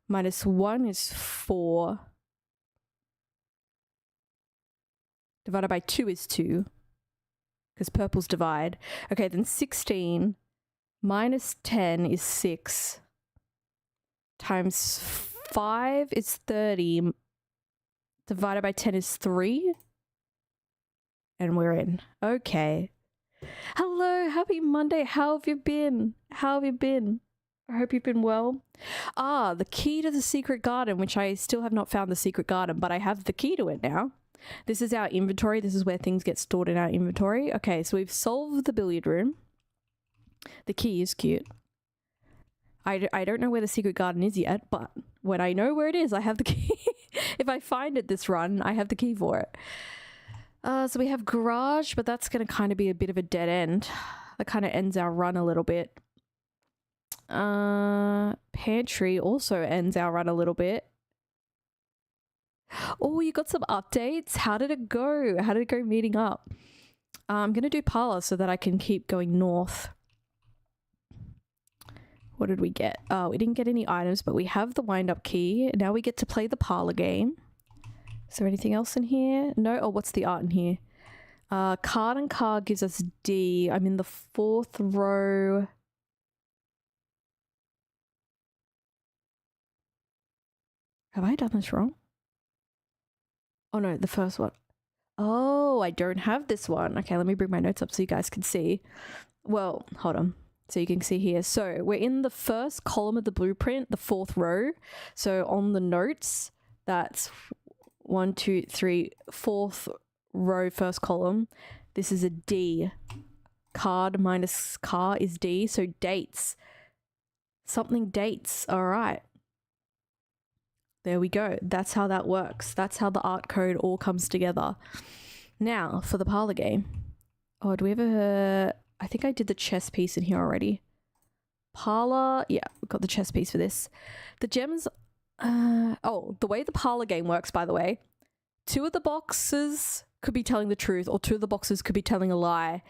minus 1 is 4. Divided by 2 is 2. Because purples divide. Okay, then 16 minus 10 is 6. Times 5 is 30. Divided by 10 is 3. And we're in. Okay. Hello, happy Monday. How have you been? How have you been? I hope you've been well. Ah, the key to the secret garden, which I still have not found the secret garden, but I have the key to it now. This is our inventory. This is where things get stored in our inventory. Okay, so we've solved the billiard room. The key is cute. I don't know where the secret garden is yet, but when I know where it is, I have the key. If I find it this run, I have the key for it. So we have garage, but that's going to kind of be a bit of a dead end. That kind of ends our run a little bit. Pantry also ends our run a little bit. Oh, you got some updates? How did it go? How did it go meeting up? I'm going to do parlor so that I can keep going north. What did we get? We didn't get any items, but we have the wind-up key. Now we get to play the parlor game. Is there anything else in here? No? Oh, what's the art in here? Card and card gives us D. I'm in the 4th row. Have I done this wrong? Oh no, the first one. Oh, I don't have this one. Okay, let me bring my notes up so you guys can see. Well, hold on. So you can see here. So we're in the first column of the blueprint, the 4th row. So on the notes, that's 1, 2, 3, 4th row, first column. This is a D. Card minus car is D. So dates. Something dates. All right. There we go. That's how that works. That's how the art code all comes together. Now for the parlor game. Oh, do we have a... I think I did the chess piece in here already. Parlor. Yeah, we've got the chess piece for this. The gems... oh, the way the parlor game works, by the way. 2 of the boxes could be telling the truth, or 2 of the boxes could be telling a lie.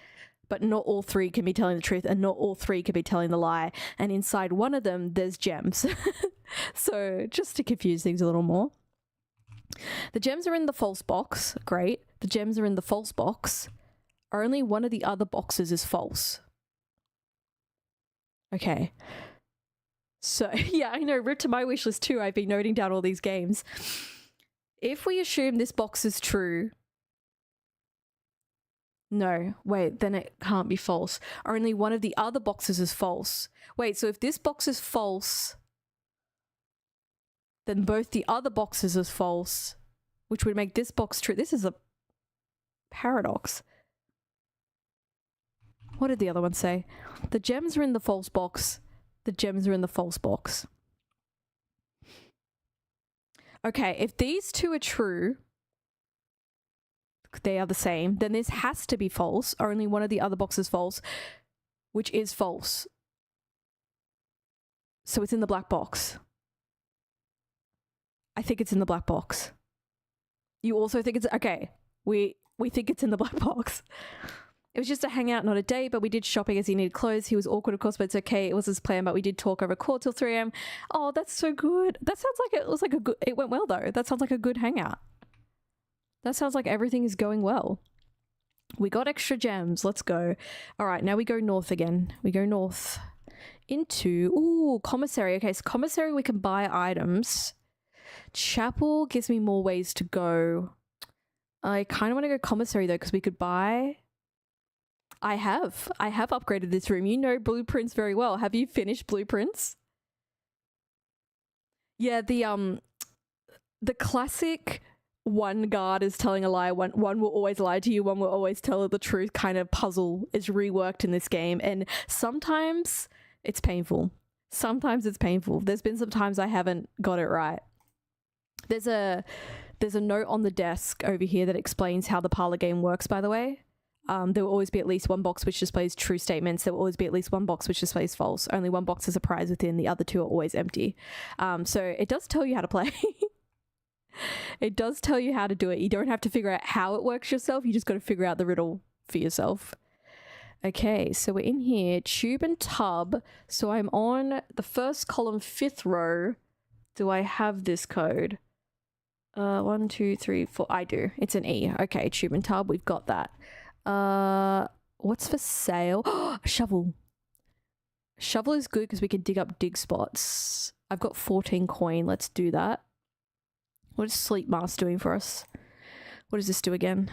But not all 3 can be telling the truth, and not all 3 can be telling the lie. And inside one of them, there's gems. So just to confuse things a little more. The gems are in the false box. Great. The gems are in the false box. Only one of the other boxes is false. Okay. So, yeah, I know. Rip to my wish list too. I've been noting down all these games. If we assume this box is true... No, wait, then it can't be false. Only one of the other boxes is false. Wait, so if this box is false, then both the other boxes is false, which would make this box true. This is a paradox. What did the other one say? The gems are in the false box. The gems are in the false box. Okay, if these 2 are true... they are the same, then this has to be false. Only one of the other boxes false, which is false. So it's in the black box. I think it's in the black box. You also think it's... Okay, we think it's in the black box. It was just a hangout, not a date, but we did shopping as he needed clothes. He was awkward, of course, but it's okay. It was his plan, but we did talk over a call till 3 a.m. Oh, that's so good. That sounds like it was like a good... It went well, though. That sounds like a good hangout. That sounds like everything is going well. We got extra gems. Let's go. All right, now we go north again. We go north into... Ooh, commissary. Okay, so commissary, we can buy items. Chapel gives me more ways to go. I kind of want to go commissary, though, because we could buy... I have upgraded this room. You know blueprints very well. Have you finished blueprints? Yeah, the classic... one guard is telling a lie, one will always lie to you, one will always tell the truth kind of puzzle is reworked in this game, and sometimes it's painful. Sometimes it's painful. There's been some times I haven't got it right. There's a note on the desk over here that explains how the parlor game works, by the way. There will always be at least one box which displays true statements. There will always be at least one box which displays false. Only one box is a prize within, the other 2 are always empty. So it does tell you how to play. It does tell you how to do it. You don't have to figure out how it works yourself. You just got to figure out the riddle for yourself. Okay, so we're in here, tube and tub. So I'm on the first column, 5th row. Do I have this code? 1, 2, 3, 4. I do. It's an E. Okay, tube and tub. We've got that. What's for sale? A shovel. Shovel is good because we can dig up dig spots. I've got 14 coin. Let's do that. What is sleep mask doing for us? What does this do again?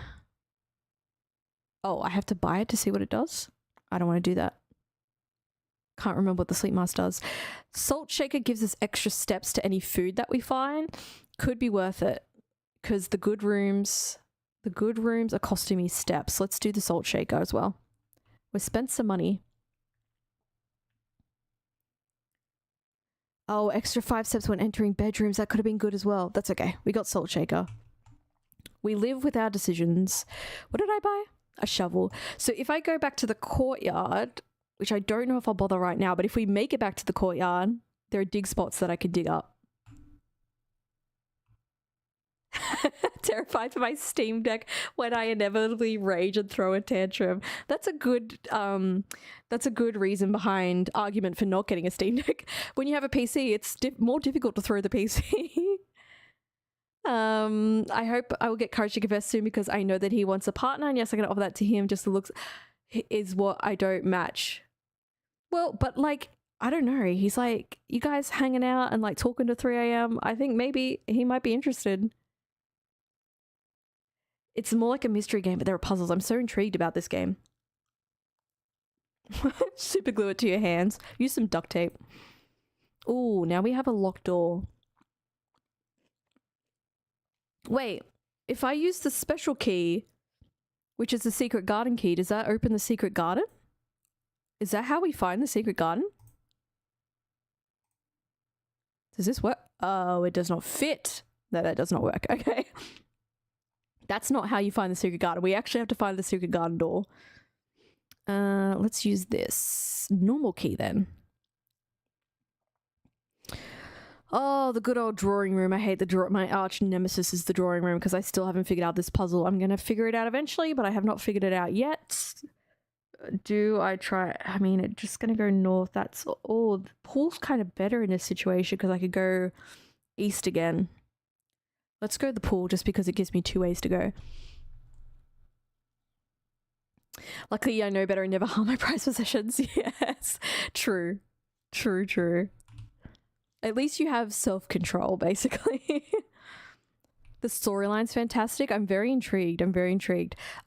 Oh, I have to buy it to see what it does? I don't want to do that. Can't remember what the sleep mask does. Salt shaker gives us extra steps to any food that we find. Could be worth it because the good rooms are costing me steps. Let's do the salt shaker as well. We spent some money. Oh, extra 5 steps when entering bedrooms. That could have been good as well. That's okay. We got salt shaker. We live with our decisions. What did I buy? A shovel. So if I go back to the courtyard, which I don't know if I'll bother right now, but if we make it back to the courtyard, there are dig spots that I could dig up. Terrified for my Steam Deck when I inevitably rage and throw a tantrum. That's a good reason behind argument for not getting a Steam Deck. When you have a PC, it's more difficult to throw the PC. I hope I will get courage to confess soon because I know that he wants a partner, and yes, I can offer that to him. Just the looks is what I don't match. Well, but like, I don't know. He's like, you guys hanging out and like talking to 3 a.m. I think maybe he might be interested. It's more like a mystery game, but there are puzzles. I'm so intrigued about this game. Super glue it to your hands. Use some duct tape. Oh, now we have a locked door. Wait, if I use the special key, which is the secret garden key, does that open the secret garden? Is that how we find the secret garden? Does this work? Oh, it does not fit. No, that does not work. Okay. That's not how you find the secret garden. We actually have to find the secret garden door. Let's use this normal key then. Oh, the good old drawing room. I hate my arch nemesis is the drawing room because I still haven't figured out this puzzle. I'm going to figure it out eventually, but I have not figured it out yet. Do I try? I mean, it's just going to go north. That's all. The pool's kind of better in this situation because I could go east again. Let's go to the pool just because it gives me 2 ways to go. Luckily, I know better and never harm my prized possessions. Yes, true. True, true. At least you have self-control, basically. The storyline's fantastic. I'm very intrigued.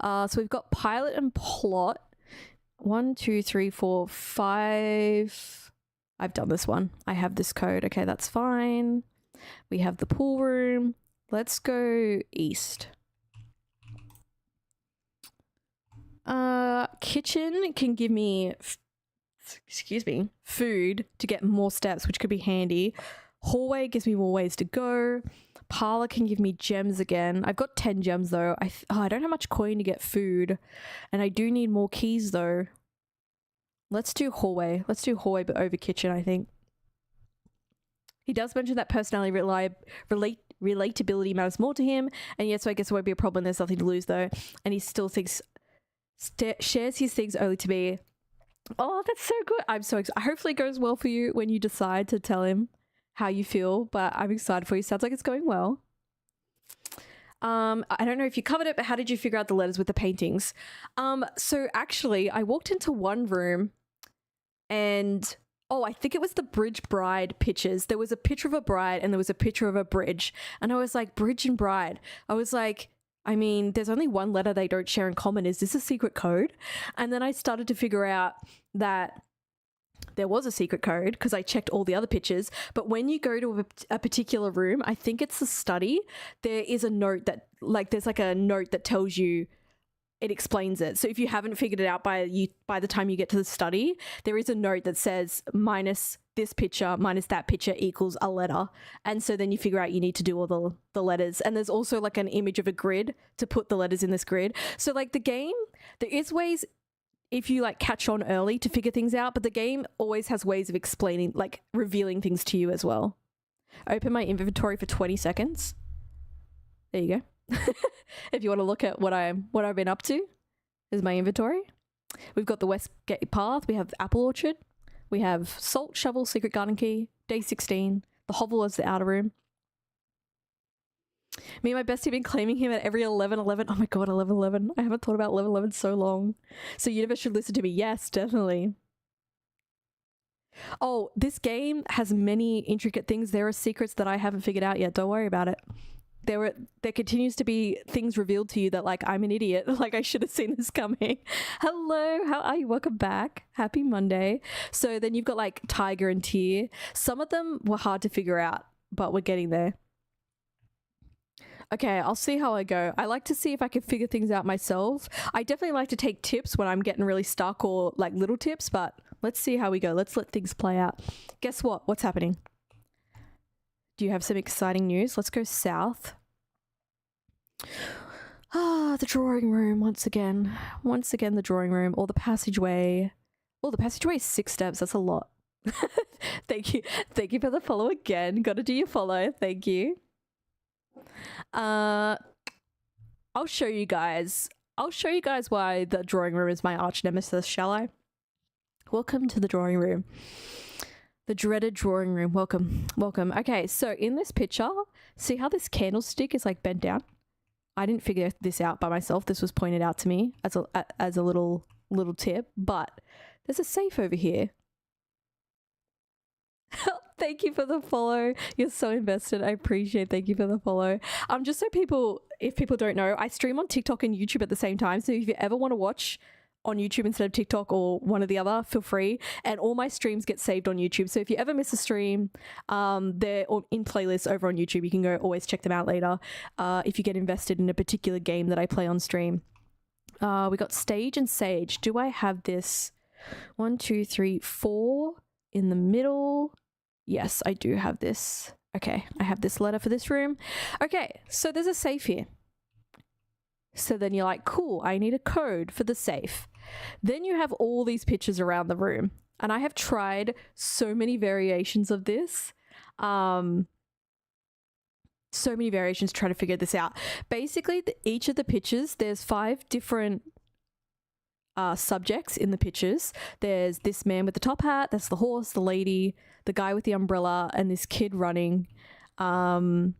So we've got pilot and plot. 1, 2, 3, 4, 5. I've done this one. I have this code. Okay, that's fine. We have the pool room. Let's go east. Kitchen can give me, food to get more steps, which could be handy. Hallway gives me more ways to go. Parlor can give me gems again. I've got 10 gems though. I don't have much coin to get food, and I do need more keys though. Let's do hallway. Let's do hallway, but over kitchen, I think. He does mention that personality relatability matters more to him, and yes, so I guess it won't be a problem. There's nothing to lose though, and he still shares his things only to me. Oh, that's so good. I'm so excited. Hopefully it goes well for you when you decide to tell him how you feel, but I'm excited for you. Sounds like it's going well. I don't know if you covered it, but how did you figure out the letters with the paintings? So actually I walked into one room and I think it was the bridge bride pictures. There was a picture of a bride and there was a picture of a bridge. And I was like, bridge and bride. I was like, I mean, there's only one letter they don't share in common. Is this a secret code? And then I started to figure out that there was a secret code because I checked all the other pictures. But when you go to a particular room, I think it's the study, there is a note that, like, there's like a note that tells you, it explains it. So if you haven't figured it out by the time you get to the study, there is a note that says minus this picture minus that picture equals a letter. And so then you figure out you need to do all the letters. And there's also like an image of a grid to put the letters in this grid. So like the game, there is ways if you like catch on early to figure things out, but the game always has ways of explaining, like revealing things to you as well. Open my inventory for 20 seconds. There you go. If you want to look at what I've been up to, is my inventory. We've got the Westgate Path. We have Apple Orchard. We have Salt Shovel, Secret Garden Key, Day 16. The Hovel is the outer room. Me and my bestie have been claiming him at every 11:11. Oh my god, 11:11. I haven't thought about 11:11 so long. So Universe should listen to me. Yes, definitely. Oh, this game has many intricate things. There are secrets that I haven't figured out yet. Don't worry about it. There continues to be things revealed to you that, like, I'm an idiot. Like, I should have seen this coming. Hello, how are you? Welcome back. Happy Monday. So then you've got like Tiger and Tear. Some of them were hard to figure out, but we're getting there. Okay, I'll see how I go. I like to see if I can figure things out myself. I definitely like to take tips when I'm getting really stuck, or like little tips, but let's see how we go. Let's let things play out. Guess what? What's happening? Do you have some exciting news? Let's go south. Ah, the drawing room once again. Once again, the drawing room, or the passageway. Oh, the passageway is 6 steps. That's a lot. Thank you. Thank you for the follow again. Got to do your follow. Thank you. I'll show you guys. I'll show you guys why the drawing room is my arch nemesis, shall I? Welcome to the drawing room. The dreaded drawing room. Welcome. Welcome. Okay, so in this picture, see how this candlestick is like bent down? I didn't figure this out by myself. This was pointed out to me as a little tip, but there's a safe over here. Thank you for the follow. You're so invested. I appreciate it. Thank you for the follow. Just so if people don't know, I stream on TikTok and YouTube at the same time. So if you ever want to watch on YouTube instead of TikTok or one or the other, feel free. And all my streams get saved on YouTube. So if you ever miss a stream, they're in playlists over on YouTube. You can go always check them out later. If you get invested in a particular game that I play on stream. We got Stage and Sage. Do I have this? 1, 2, 3, 4 in the middle. Yes, I do have this. Okay, I have this letter for this room. Okay, so there's a safe here. So then you're like, cool, I need a code for the safe. Then you have all these pictures around the room. And I have tried so many variations of this. So many variations to try to figure this out. Basically, each of the pictures, there's 5 different subjects in the pictures. There's this man with the top hat, that's the horse, the lady, the guy with the umbrella, and this kid running. And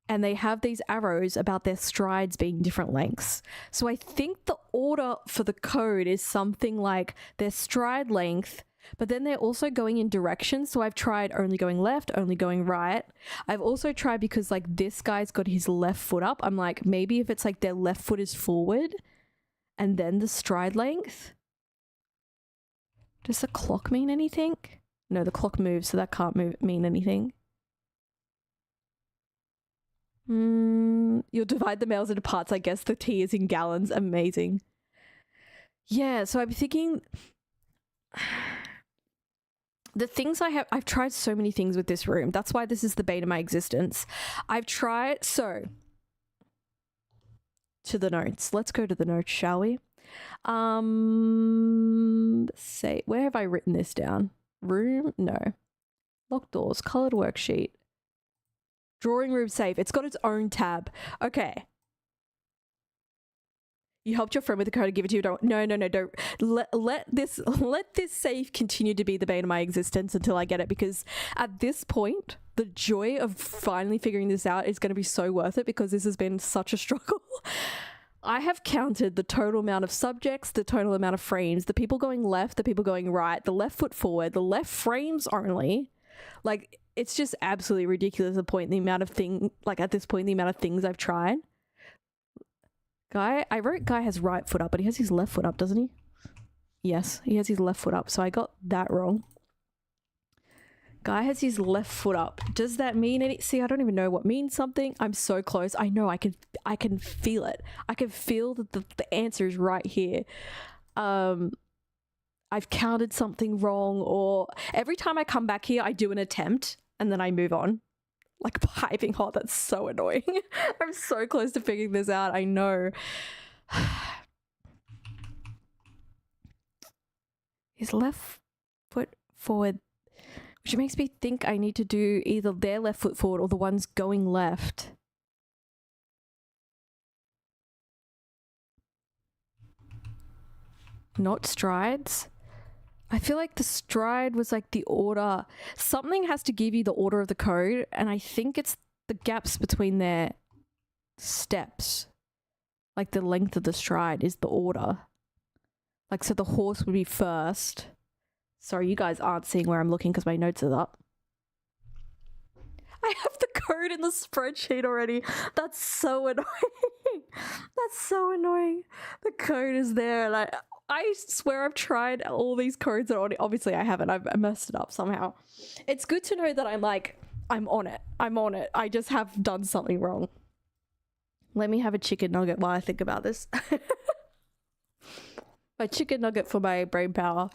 they have these arrows about their strides being different lengths. So I think the order for the code is something like their stride length, but then they're also going in directions. So I've tried only going left, only going right. I've also tried, because like this guy's got his left foot up, I'm like, maybe if it's like their left foot is forward and then the stride length. Does the clock mean anything? No, the clock moves, so that can't mean anything. You'll divide the males into parts. I guess the tea is in gallons. Amazing. Yeah, so I'm thinking the things I've tried so many things with this room. That's why this is the bane of my existence. I've tried, so to the notes. Let's go to the notes, shall we? Say, where have I written this down? Room? No. Locked doors, colored worksheet. Drawing room safe. It's got its own tab. Okay. You helped your friend with the code to give it to you. Don't. No. Don't let this safe continue to be the bane of my existence until I get it, because at this point, the joy of finally figuring this out is going to be so worth it, because this has been such a struggle. I have counted the total amount of subjects, the total amount of frames, the people going left, the people going right, the left foot forward, the left frames only. Like, it's just absolutely ridiculous at this amount of things I've tried. I wrote guy has right foot up, but he has his left foot up, doesn't he? Yes, he has his left foot up, so I got that wrong. Guy has his left foot up. Does that mean any? See, I don't even know what means something. I'm so close. I know. I can feel it. I can feel that the answer is right here. I've counted something wrong, or every time I come back here, I do an attempt and then I move on. Like piping hot. That's so annoying. I'm so close to figuring this out. I know. His left foot forward, which makes me think I need to do either their left foot forward or the ones going left. Not strides? I feel like the stride was like the order. Something has to give you the order of the code, and I think it's the gaps between their steps. Like the length of the stride is the order. Like, so the horse would be first. Sorry, you guys aren't seeing where I'm looking because my notes are up. I have the code in the spreadsheet already. That's so annoying. That's so annoying. The code is there, and I swear I've tried all these codes already. Obviously I haven't. I messed it up somehow. It's good to know that I'm on it. I'm on it. I just have done something wrong. Let me have a chicken nugget while I think about this. My chicken nugget for my brain power.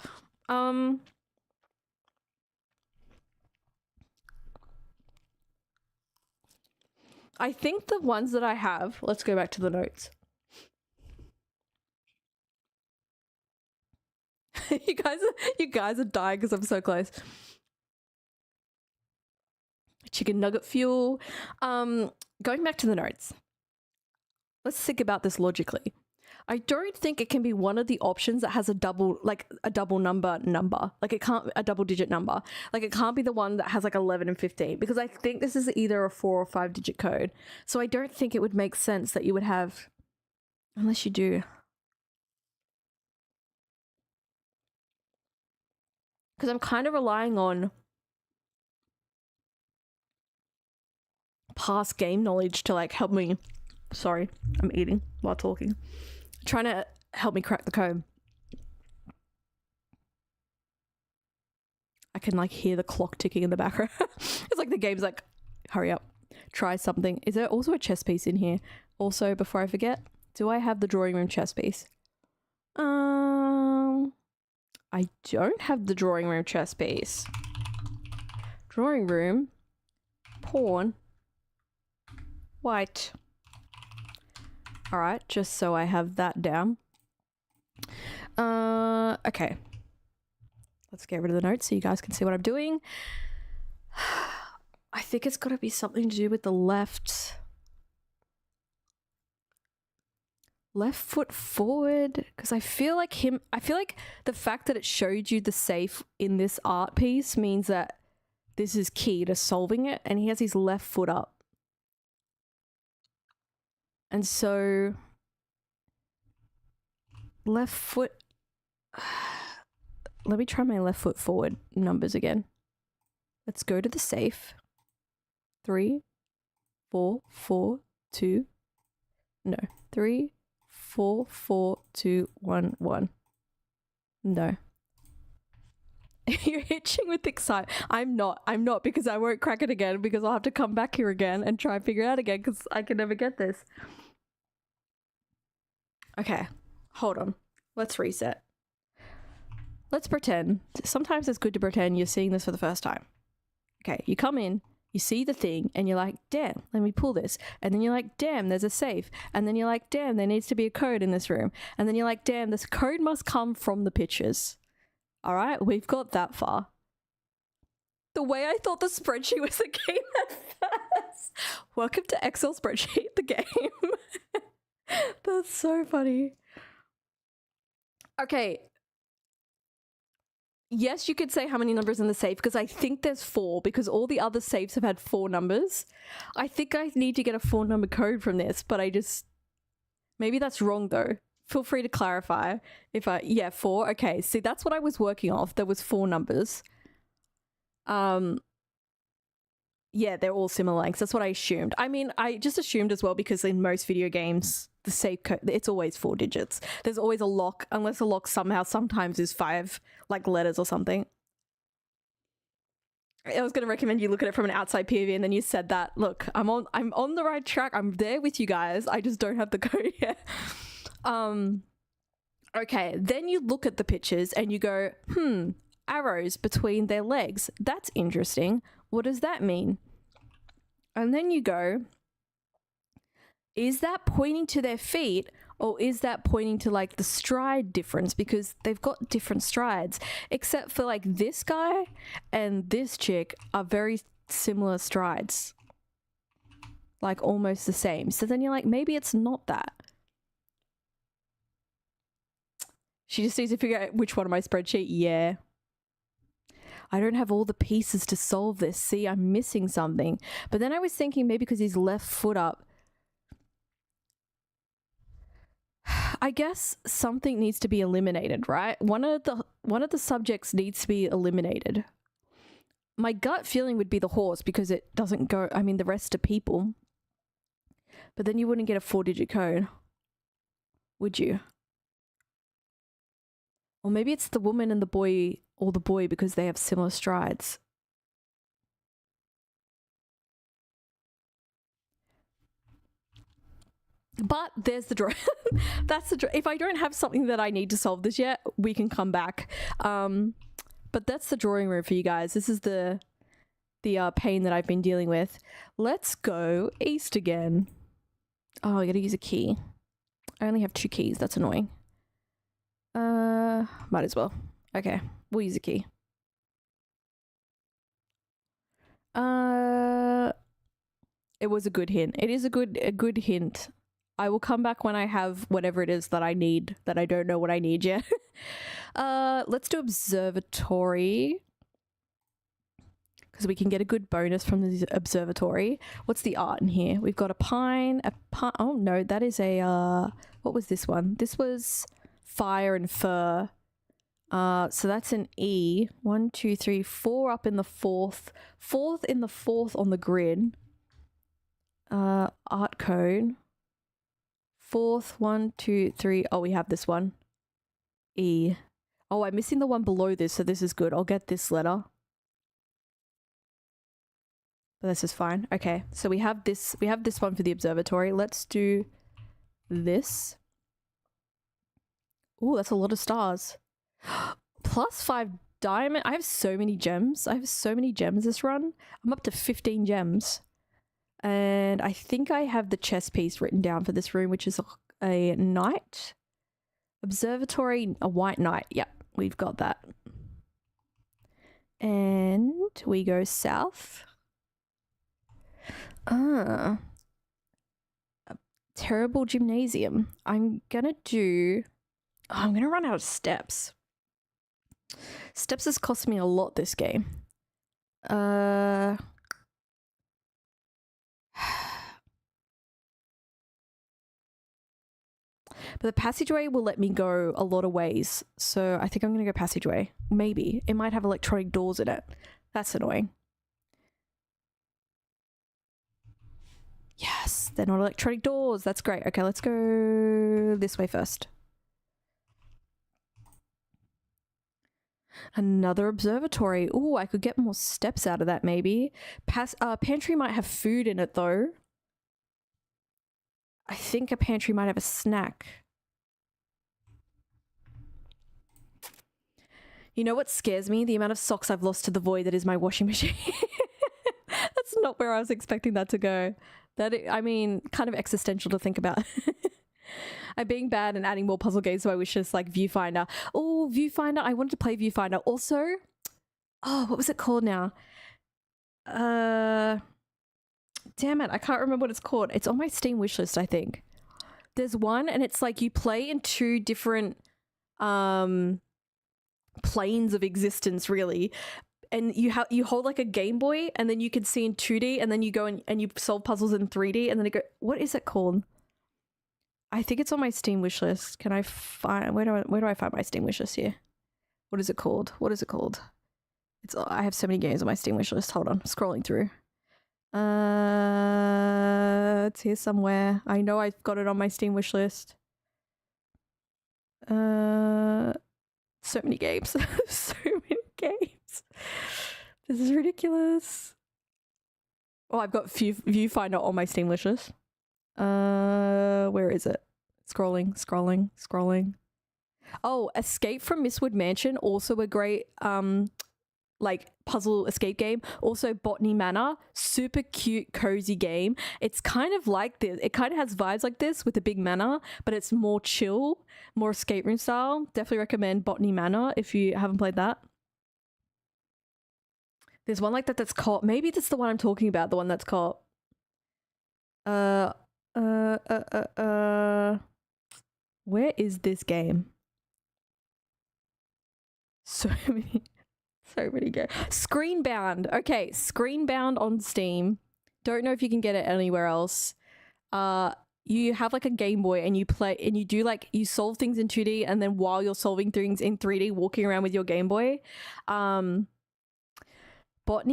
I think the ones that I have, let's go back to the notes. you guys are dying because I'm so close. Chicken nugget fuel. Going back to the notes. Let's think about this logically. I don't think it can be one of the options that has a double number. Like it can't, a double digit number. Like it can't be the one that has like 11 and 15, because I think this is either a 4 or 5 digit code. So I don't think it would make sense that you would have, unless you do. Because I'm kind of relying on past game knowledge to like help me. Sorry, I'm eating while talking. Trying to help me crack the code. I can like hear the clock ticking in the background. It's like the game's like, hurry up, try something. Is there also a chess piece in here? Also, before I forget, do I have the drawing room chess piece? I don't have the drawing room chess piece. Drawing room, pawn, white. All right, just so I have that down. Okay. Let's get rid of the notes so you guys can see what I'm doing. I think it's got to be something to do with the left foot forward, because I feel like the fact that it showed you the safe in this art piece means that this is key to solving it, and he has his left foot up. And so left foot, let me try my left foot forward numbers again. Let's go to the safe. 3, 4, 4, 2. No, 3, 4, 4, 2, 1, 1. No. You're itching with excitement. I'm not, because I won't crack it again, because I'll have to come back here again and try and figure it out again, because I can never get this. Okay, hold on. Let's reset. Let's pretend. Sometimes it's good to pretend you're seeing this for the first time. Okay, you come in, you see the thing, and you're like, damn, let me pull this. And then you're like, damn, there's a safe. And then you're like, damn, there needs to be a code in this room. And then you're like, damn, this code must come from the pictures. All right, we've got that far. The way I thought the spreadsheet was a game at first. Welcome to Excel spreadsheet, the game. That's so funny. Okay. Yes, you could say how many numbers in the safe, because I think there's 4, because all the other safes have had 4 numbers. I think I need to get a 4-number code from this, but maybe that's wrong though. Feel free to clarify yeah, 4. Okay, see, that's what I was working off. There was 4 numbers. Yeah, they're all similar lengths. That's what I assumed. I mean, I just assumed as well, because in most video games, the safe code, it's always 4 digits. There's always a lock, unless a lock sometimes is 5, like letters or something. I was going to recommend you look at it from an outside POV, and then you said that. Look, I'm on the right track. I'm there with you guys. I just don't have the code yet. Okay, then you look at the pictures and you go, arrows between their legs. That's interesting. What does that mean? And then you go, is that pointing to their feet, or is that pointing to like the stride difference? Because they've got different strides, except for like this guy and this chick are very similar strides, like almost the same. So then you're like, maybe it's not that. She just needs to figure out which one on my spreadsheet. Yeah. I don't have all the pieces to solve this. See, I'm missing something. But then I was thinking maybe because he's left foot up. I guess something needs to be eliminated, right? One of the subjects needs to be eliminated. My gut feeling would be the horse because it doesn't go, I mean, the rest are people. But then you wouldn't get a 4-digit code, would you? Or maybe it's the woman and the boy, or the boy because they have similar strides. But there's the draw. That's the draw. If I don't have something that I need to solve this yet, we can come back. But that's the drawing room for you guys. This is the pain that I've been dealing with. Let's go east again. Oh, I gotta use a key. I only have 2 keys. That's annoying. Might as well. Okay, we'll use a key. It was a good hint. It is a good hint. I will come back when I have whatever it is that I need, that I don't know what I need yet. Let's do observatory. Because we can get a good bonus from the observatory. What's the art in here? We've got a pine, oh no, that is a, what was this one? This was fire and fur. So that's an E. 1, 2, 3, 4 up in the 4th. 4th in the 4th on the grid. Art code. 4th, 1, 2, 3. Oh, we have this one. E. Oh, I'm missing the one below this, so this is good. I'll get this letter. But this is fine. Okay, so we have this one for the observatory. Let's do this. Ooh, that's a lot of stars. +5 diamond. I have so many gems. I have so many gems this run. I'm up to 15 gems. And I think I have the chess piece written down for this room, which is a knight. Observatory, a white knight. Yep, we've got that. And we go south. A terrible gymnasium. I'm gonna run out of steps. Steps has cost me a lot this game. But the passageway will let me go a lot of ways. So I think I'm going to go passageway. Maybe. It might have electronic doors in it. That's annoying. Yes, they're not electronic doors. That's great. Okay, let's go this way first. Another observatory. Ooh, I could get more steps out of that maybe. Pantry might have food in it though. I think a pantry might have a snack. You know what scares me? The amount of socks I've lost to the void that is my washing machine. That's not where I was expecting that to go. I mean, kind of existential to think about. I'm being bad and adding more puzzle games to my wish list, like Viewfinder. Oh, Viewfinder. I wanted to play Viewfinder. Also, oh, what was it called now? Damn it. I can't remember what it's called. It's on my Steam wishlist, I think. There's one and it's like you play in 2 different planes of existence, really. And you hold like a Game Boy and then you can see in 2D and then you go and you solve puzzles in 3D and then it go, what is it called? I think it's on my Steam wishlist. Can I find, where do I find my Steam wishlist here? What is it called? What is it called? I have so many games on my Steam wishlist. Hold on, scrolling through. It's here somewhere. I know I've got it on my Steam wishlist. So many games. So many games. This is ridiculous. Oh, I've got Viewfinder on my Steam wishlist. Where is it? Scrolling. Oh, Escape from Mistwood Mansion, also a great like puzzle escape game. Also Botany Manor, super cute cozy game. It's kind of like this. It kind of has vibes like this with a big manor, but it's more chill, more escape room style. Definitely recommend Botany Manor if you haven't played that. There's one like that that's called, maybe that's the one I'm talking about, the one that's called where is this game? So many games. Screenbound. Okay, Screenbound on Steam. Don't know if you can get it anywhere else. You have like a Game Boy and you play and you do like you solve things in 2D and then while you're solving things in 3D, walking around with your Game Boy. Botany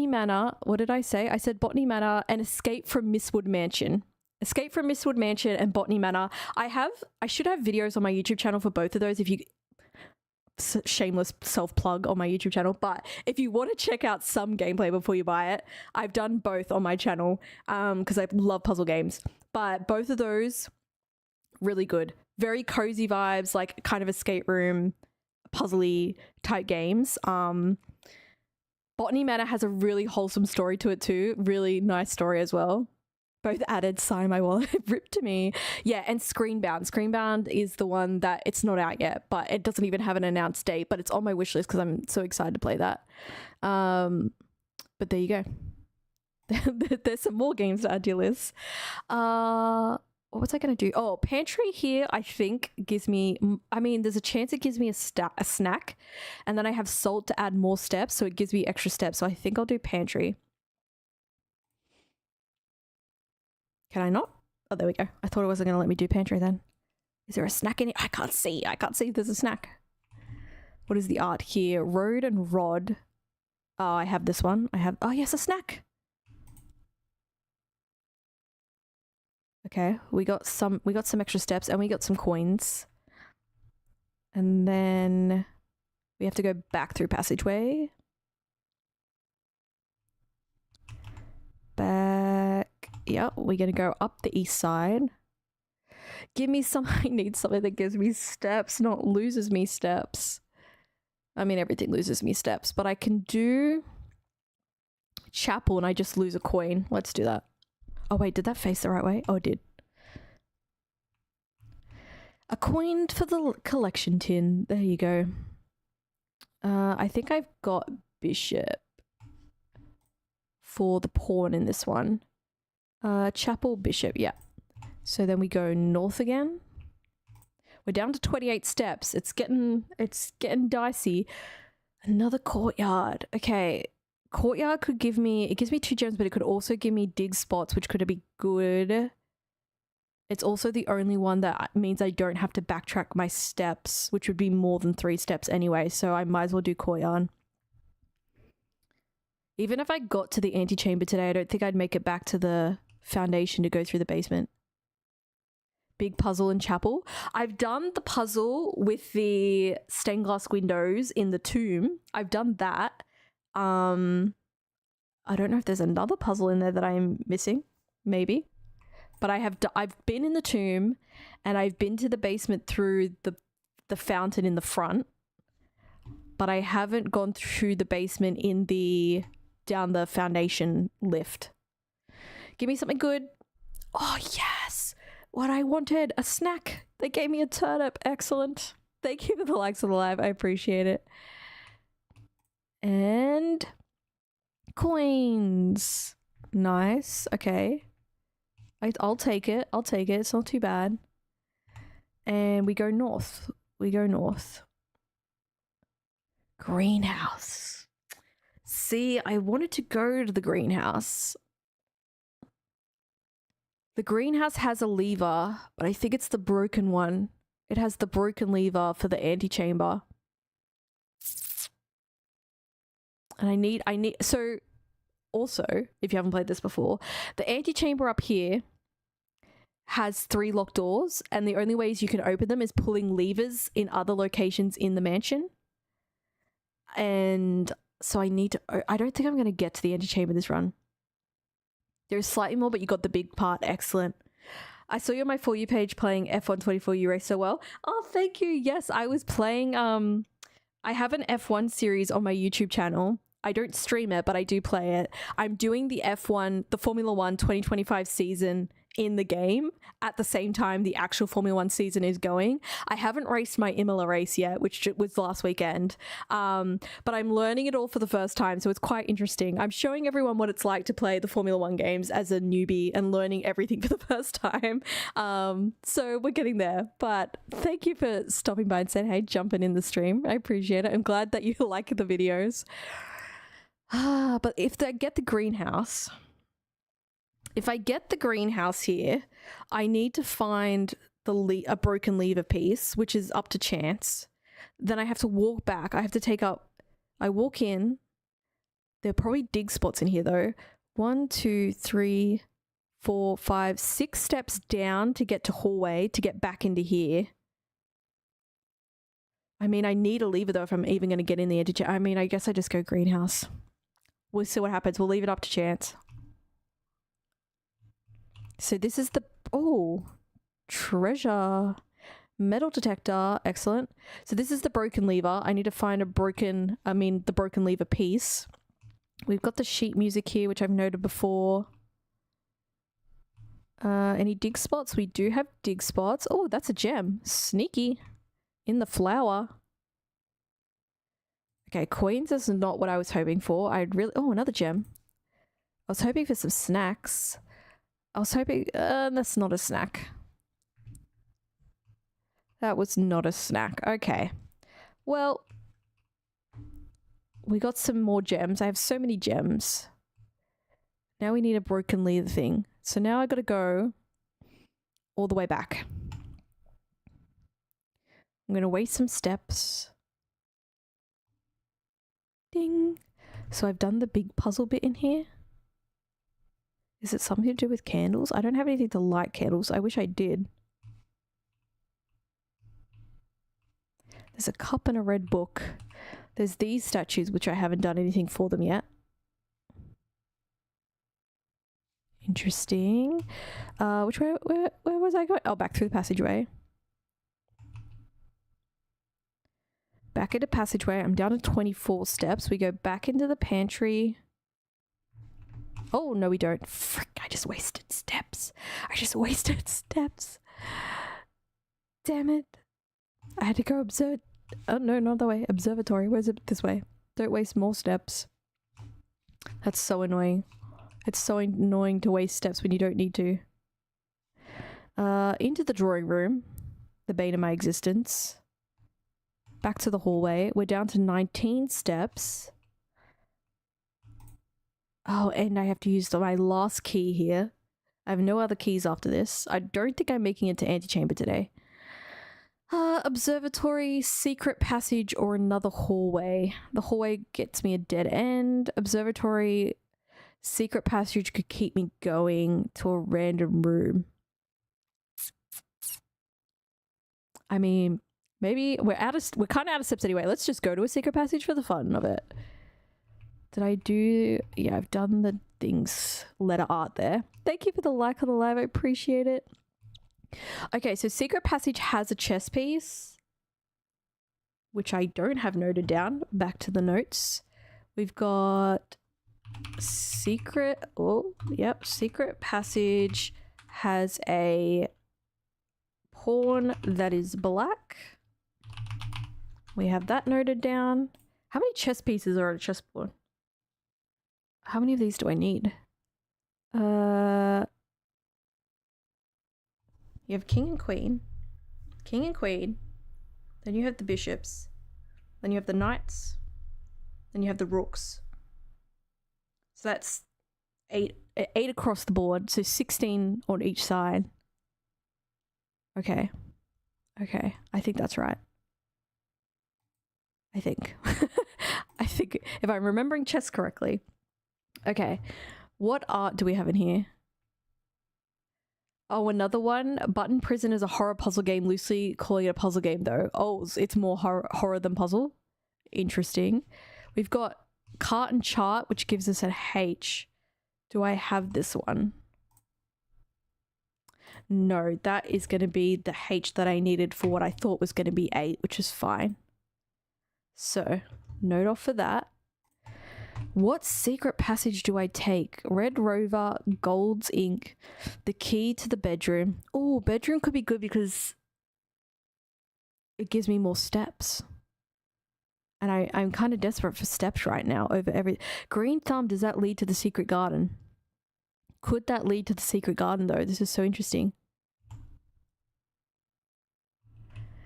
Manor. What did I say? I said Botany Manor and Escape from Mistwood Mansion. Escape from Mistwood Mansion and Botany Manor. I should have videos on my YouTube channel for both of those. If you shameless self-plug on my YouTube channel, but if you want to check out some gameplay before you buy it, I've done both on my channel because I love puzzle games. But both of those really good, very cozy vibes, like kind of escape room puzzly type games. Botany Manor has a really wholesome story to it too, really nice story as well. Both added sign my wallet ripped to me. Yeah, and Screenbound is the one that it's not out yet, but it doesn't even have an announced date, but it's on my wish list because I'm so excited to play that. But there you go. There's some more games to add to your list. What was I going to do? Oh, Pantry here I think gives me, I mean, there's a chance it gives me a snack, and then I have Salt to add more steps, so it gives me extra steps. So I think I'll do Pantry. Can I not? Oh, there we go. I thought it wasn't going to let me do Pantry then. Is there a snack in it? I can't see if there's a snack. What is the art here? Road and Rod. Oh, I have this one. Oh yes, a snack. Okay, we got some extra steps and we got some coins. And then we have to go back through passageway. Back. Yeah, we're gonna go up the east side. Give me some. I need something that gives me steps, not loses me steps. I mean, everything loses me steps, but I can do chapel and I just lose a coin. Let's do that. Oh wait, did that face the right way? Oh, it did. A coin for the collection tin. There you go. I think I've got bishop for the pawn in this one. Chapel, bishop, yeah. So then we go north again. We're down to 28 steps. It's getting dicey. Another courtyard. Okay. Courtyard could give me, it gives me 2 gems, but it could also give me dig spots, which could be good. It's also the only one that means I don't have to backtrack my steps, which would be more than 3 steps anyway. So I might as well do courtyard. Even if I got to the antechamber today, I don't think I'd make it back to the foundation to go through the basement. Big puzzle in chapel. I've done the puzzle with the stained glass windows in the tomb. I've done that. I don't know if there's another puzzle in there that I'm missing. Maybe. But I've been in the tomb and I've been to the basement through the fountain in the front. But I haven't gone through the basement down the foundation lift. Give me something good. Oh, yes. What I wanted. A snack. They gave me a turnip. Excellent. Thank you for the likes of the live. I appreciate it. And coins. Nice. Okay. I'll take it. It's not too bad. And we go north. Greenhouse. See, I wanted to go to the greenhouse. The greenhouse has a lever, but I think it's the broken one. It has the broken lever for the antechamber. And I need, so also, if you haven't played this before, the antechamber up here has 3 locked doors, and the only ways you can open them is pulling levers in other locations in the mansion. And so I don't think I'm going to get to the antechamber this run. There's slightly more, but you got the big part. Excellent. I saw you on my For You page playing F124. You race so well. Oh, thank you. Yes, I was playing, I have an F1 series on my YouTube channel. I don't stream it, but I do play it. I'm doing the F1, the Formula 1 2025 season in the game at the same time the actual Formula One season is going. I haven't raced my Imola race yet, which was last weekend, but I'm learning it all for the first time, so it's quite interesting. I'm showing everyone what it's like to play the Formula One games as a newbie and learning everything for the first time. So we're getting there, but thank you for stopping by and saying hey, jumping in the stream. I appreciate it. I'm glad that you like the videos. But if I get the greenhouse... If I get the greenhouse here, I need to find a broken lever piece, which is up to chance. Then I have to walk back. I have to take up... I walk in. There are probably dig spots in here, though. 1, 2, 3, 4, 5, 6 steps down to get to hallway to get back into here. I mean, I need a lever, though, if I'm even going to get in the edge. I mean, I guess I just go greenhouse. We'll see what happens. We'll leave it up to chance. So this is the... Oh, treasure. Metal detector. Excellent. So this is the broken lever. I need to find the broken lever piece. We've got the sheet music here, which I've noted before. Any dig spots? We do have dig spots. Oh, that's a gem. Sneaky. In the flower. Okay, coins is not what I was hoping for. Oh, another gem. I was hoping for some snacks. I was hoping... that's not a snack. That was not a snack. Okay. Well, we got some more gems. I have so many gems. Now we need a broken lever thing. So now I got to go all the way back. I'm going to waste some steps. Ding. So I've done the big puzzle bit in here. Is it something to do with candles? I don't have anything to light candles. I wish I did. There's a cup and a red book. There's these statues, which I haven't done anything for them yet. Interesting. Which way? Where was I going? Oh, back through the passageway. Back into passageway. I'm down to 24 steps. We go back into the pantry. Oh, no, we don't. Frick, I just wasted steps. Damn it. I had to go observe. Oh, no, not the way. Observatory. Where's it? This way. Don't waste more steps. That's so annoying. It's so annoying to waste steps when you don't need to. Into the drawing room. The bane of my existence. Back to the hallway. We're down to 19 steps. Oh, and I have to use my last key here. I have no other keys after this. I don't think I'm making it to antechamber today. Observatory, secret passage, or another hallway. The hallway gets me a dead end. Observatory, secret passage could keep me going to a random room. I mean, maybe we're kind of out of steps anyway. Let's just go to a secret passage for the fun of it. Did I do... Yeah, I've done the things. Letter art there. Thank you for the like on the live. I appreciate it. Okay, so secret passage has a chess piece, which I don't have noted down. Back to the notes. We've got secret... Oh, yep. Secret passage has a pawn that is black. We have that noted down. How many chess pieces are on a chessboard? How many of these do I need? You have king and queen. King and queen. Then you have the bishops. Then you have the knights. Then you have the rooks. So that's 8 across the board. So 16 on each side. Okay. Okay. I think that's right. I think. I think if I'm remembering chess correctly. Okay. What art do we have in here? Oh, another one. Button Prison is a horror puzzle game, loosely calling it a puzzle game though. Oh, it's more horror than puzzle. Interesting. We've got Cart and Chart, which gives us an H. Do I have this one? No, that is going to be the H that I needed for what I thought was going to be 8, which is fine. So, note off for that. What secret passage do I take? Red Rover, Gold's Ink, the key to the bedroom. Oh, bedroom could be good because it gives me more steps. And I'm kind of desperate for steps right now over every... Green Thumb, does that lead to the secret garden? Could that lead to the secret garden though? This is so interesting.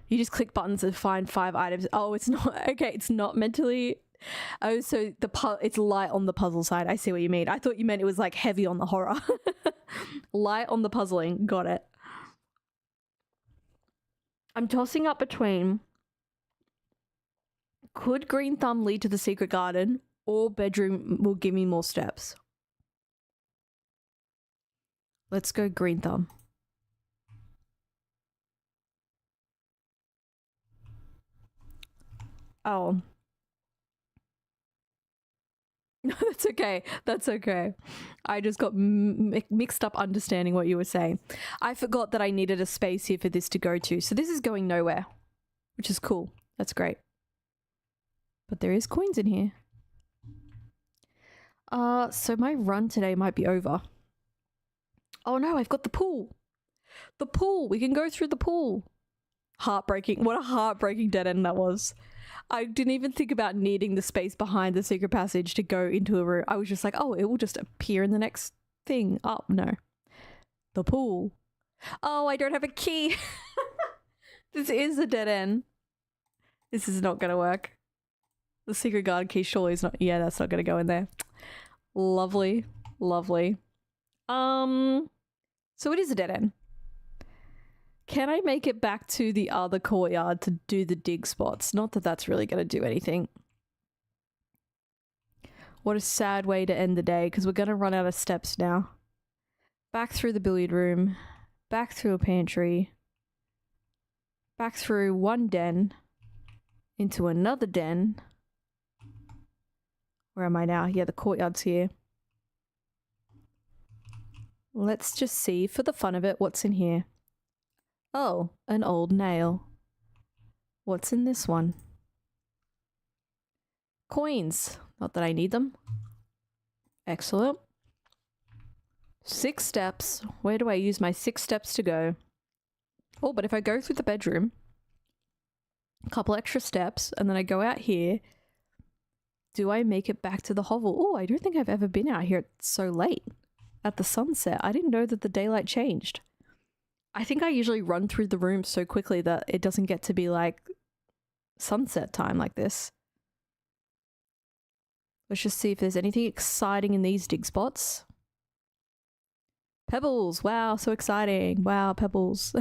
You just click buttons and find 5 items. Oh, it's not... Okay, it's not mentally... Oh, so it's light on the puzzle side. I see what you mean. I thought you meant it was like heavy on the horror. Light on the puzzling. Got it. I'm tossing up between... Could Green Thumb lead to the secret garden, or bedroom will give me more steps? Let's go Green Thumb. Oh. No, that's okay. That's okay. I just got mixed up understanding what you were saying. I forgot that I needed a space here for this to go to. So this is going nowhere, which is cool. That's great. But there is coins in here. So my run today might be over. Oh no, I've got the pool. The pool. We can go through the pool. Heartbreaking. What a heartbreaking dead end that was. I didn't even think about needing the space behind the secret passage to go into a room. I was just like, oh, it will just appear in the next thing. Oh, no. The pool. Oh, I don't have a key. This is a dead end. This is not going to work. The secret guard key surely is not... Yeah, that's not going to go in there. Lovely. Lovely. So it is a dead end. Can I make it back to the other courtyard to do the dig spots? Not that that's really going to do anything. What a sad way to end the day, because we're going to run out of steps now. Back through the billiard room. Back through a pantry. Back through one den. Into another den. Where am I now? Yeah, the courtyard's here. Let's just see, for the fun of it, what's in here. Oh, an old nail. What's in this one? Coins. Not that I need them. Excellent. 6 steps. Where do I use my 6 steps to go? Oh, but if I go through the bedroom, a couple extra steps, and then I go out here, do I make it back to the hovel? Oh, I don't think I've ever been out here so late at the sunset. I didn't know that the daylight changed. I think I usually run through the room so quickly that it doesn't get to be like sunset time like this. Let's just see if there's anything exciting in these dig spots. Pebbles! Wow, so exciting. Wow, pebbles.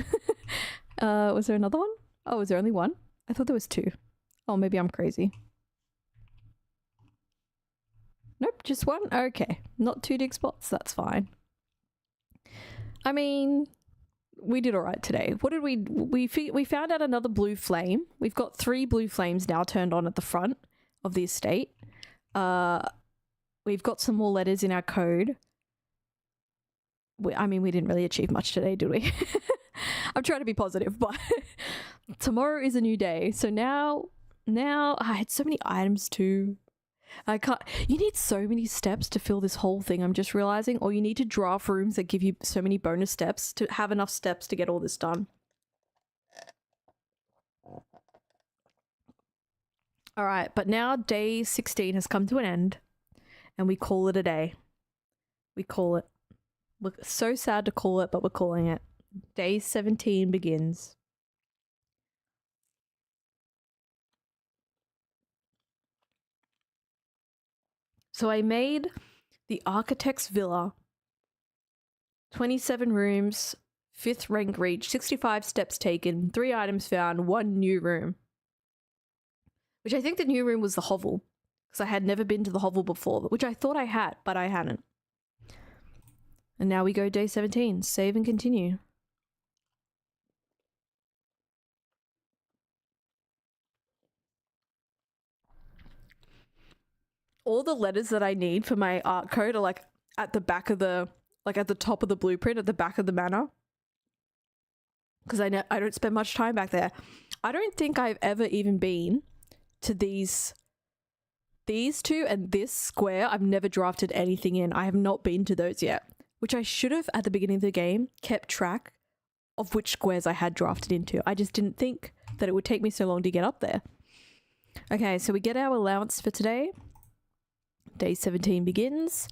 Was there another one? Oh, was there only one? I thought there was 2. Oh, maybe I'm crazy. Nope, just 1? Okay. Not 2 dig spots, that's fine. I mean... We did all right today. What did we found out another blue flame. We've got 3 blue flames now turned on at the front of the estate. We've got some more letters in our code. I mean, we didn't really achieve much today, did we? I'm trying to be positive, but tomorrow is a new day. So now I had so many items too. I can't... You need so many steps to fill this whole thing, I'm just realizing. Or you need to draft rooms that give you so many bonus steps to have enough steps to get all this done. Alright, but now day 16 has come to an end. And we call it a day. We call it. We're so sad to call it, but we're calling it. Day 17 begins. So I made the architect's villa, 27 rooms, 5th rank reached, 65 steps taken, 3 items found, 1 new room. Which I think the new room was the hovel, because I had never been to the hovel before, which I thought I had, but I hadn't. And now we go day 17, save and continue. All the letters that I need for my art code are like at the back of the, like at the top of the blueprint, at the back of the manor. Because I don't spend much time back there. I don't think I've ever even been to these these two and this square, I've never drafted anything in. I have not been to those yet, which I should have at the beginning of the game kept track of which squares I had drafted into. I just didn't think that it would take me so long to get up there. Okay, so we get our allowance for today. Day 17 begins.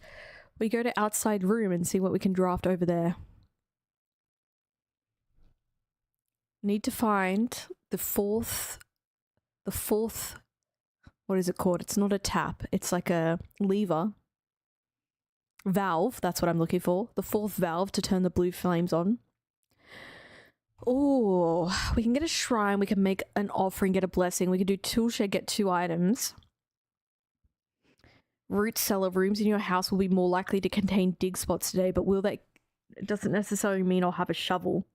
We go to outside room and see what we can draft over there. Need to find the fourth, what is it called? It's not a tap. It's like a lever. Valve, that's what I'm looking for. The fourth valve to turn the blue flames on. Oh, we can get a shrine. We can make an offering, get a blessing. We can do tool shed, get 2 items. Root cellar rooms in your house will be more likely to contain dig spots today, but will they? It doesn't necessarily mean I'll have a shovel.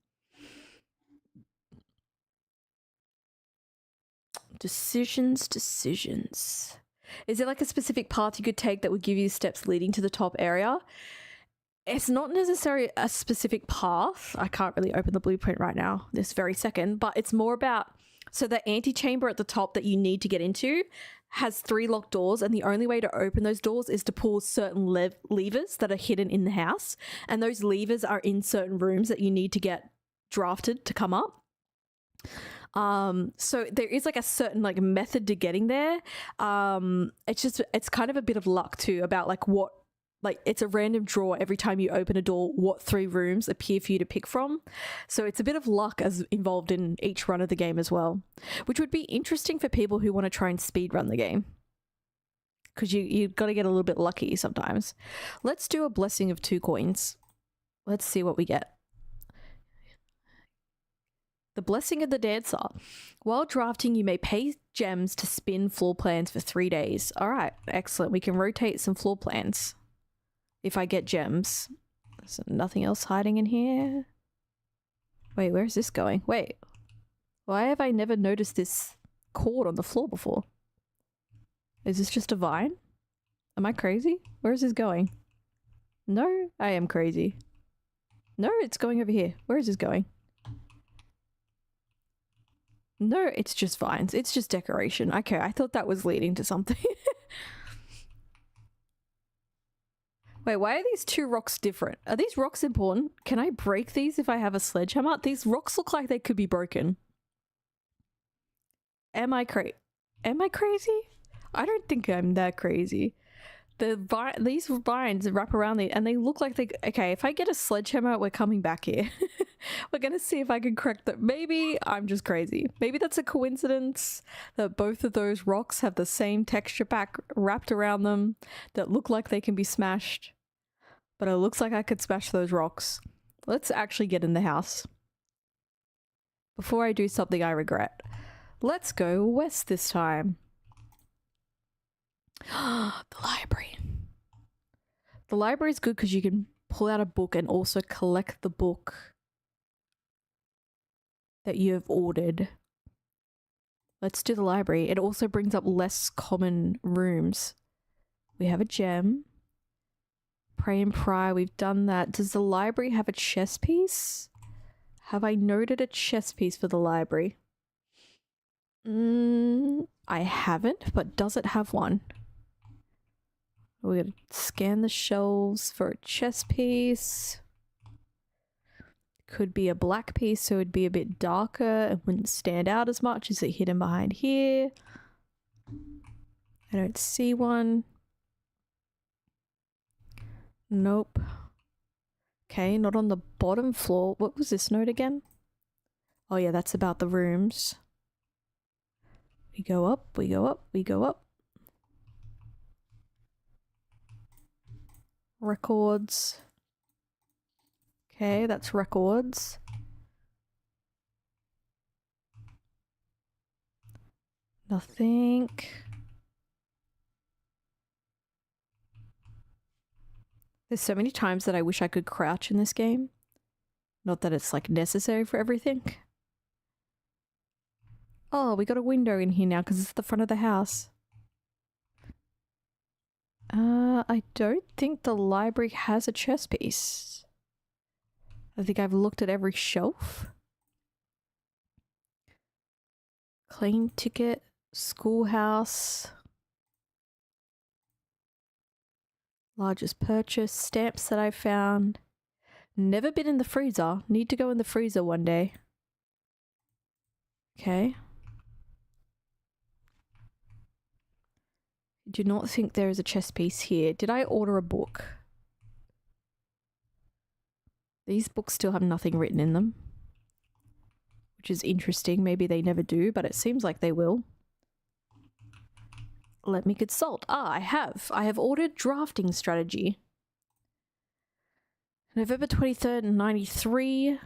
Decisions. Is there like a specific path you could take that would give you steps leading to the top area? It's not necessarily a specific path. I can't really open the blueprint right now, this very second, but it's more about, so the antechamber at the top that you need to get into has 3 locked doors, and the only way to open those doors is to pull certain levers that are hidden in the house, and those levers are in certain rooms that you need to get drafted to come up. So there is like a certain like method to getting there. It's kind of a bit of luck too about like what, like it's a random draw every time you open a door, what 3 rooms appear for you to pick from. So it's a bit of luck as involved in each run of the game as well, which would be interesting for people who want to try and speed run the game, because you've got to get a little bit lucky sometimes. Let's do a blessing of 2 coins. Let's see what we get. The Blessing of the Dancer. While drafting, you may pay gems to spin floor plans for 3 days. All right, excellent. We can rotate some floor plans if I get gems. There's nothing else hiding in here. Wait, where is this going? Wait, why have I never noticed this cord on the floor before? Is this just a vine? Am I crazy? Where is this going? No, I am crazy. No, it's going over here. Where is this going? No, it's just vines. It's just decoration. Okay, I thought that was leading to something. Wait, why are these 2 rocks different? Are these rocks important? Can I break these if I have a sledgehammer? These rocks look like they could be broken. Am I crazy? I don't think I'm that crazy. These vines wrap around these and they look like they... Okay, if I get a sledgehammer, we're coming back here. We're going to see if I can correct that. Maybe I'm just crazy. Maybe that's a coincidence that both of those rocks have the same texture pack wrapped around them that look like they can be smashed. But it looks like I could smash those rocks. Let's actually get in the house before I do something I regret. Let's go west this time. The library. The library is good because you can pull out a book and also collect the book that you have ordered. Let's do the library. It also brings up less common rooms. We have a gem. Pray and pry, we've done that. Does the library have a chess piece? Have I noted a chess piece for the library? I haven't, but does it have one? We're going to scan the shelves for a chess piece. Could be a black piece, so it'd be a bit darker and wouldn't stand out as much. Is it hidden behind here? I don't see one. Nope. Okay, not on the bottom floor. What was this note again? Oh yeah, that's about the rooms. We go up, we go up, we go up. Records. Okay, that's records. Nothing. There's so many times that I wish I could crouch in this game. Not that it's like necessary for everything. Oh, we got a window in here now because it's the front of the house. I don't think the library has a chess piece. I think I've looked at every shelf. Claim ticket, schoolhouse. Largest purchase, stamps that I found. Never been in the freezer. Need to go in the freezer one day. Okay. Do not think there is a chess piece here. Did I order a book? These books still have nothing written in them, which is interesting. Maybe they never do, but it seems like they will. Let me consult. I have ordered Drafting Strategy. November 23rd, 93.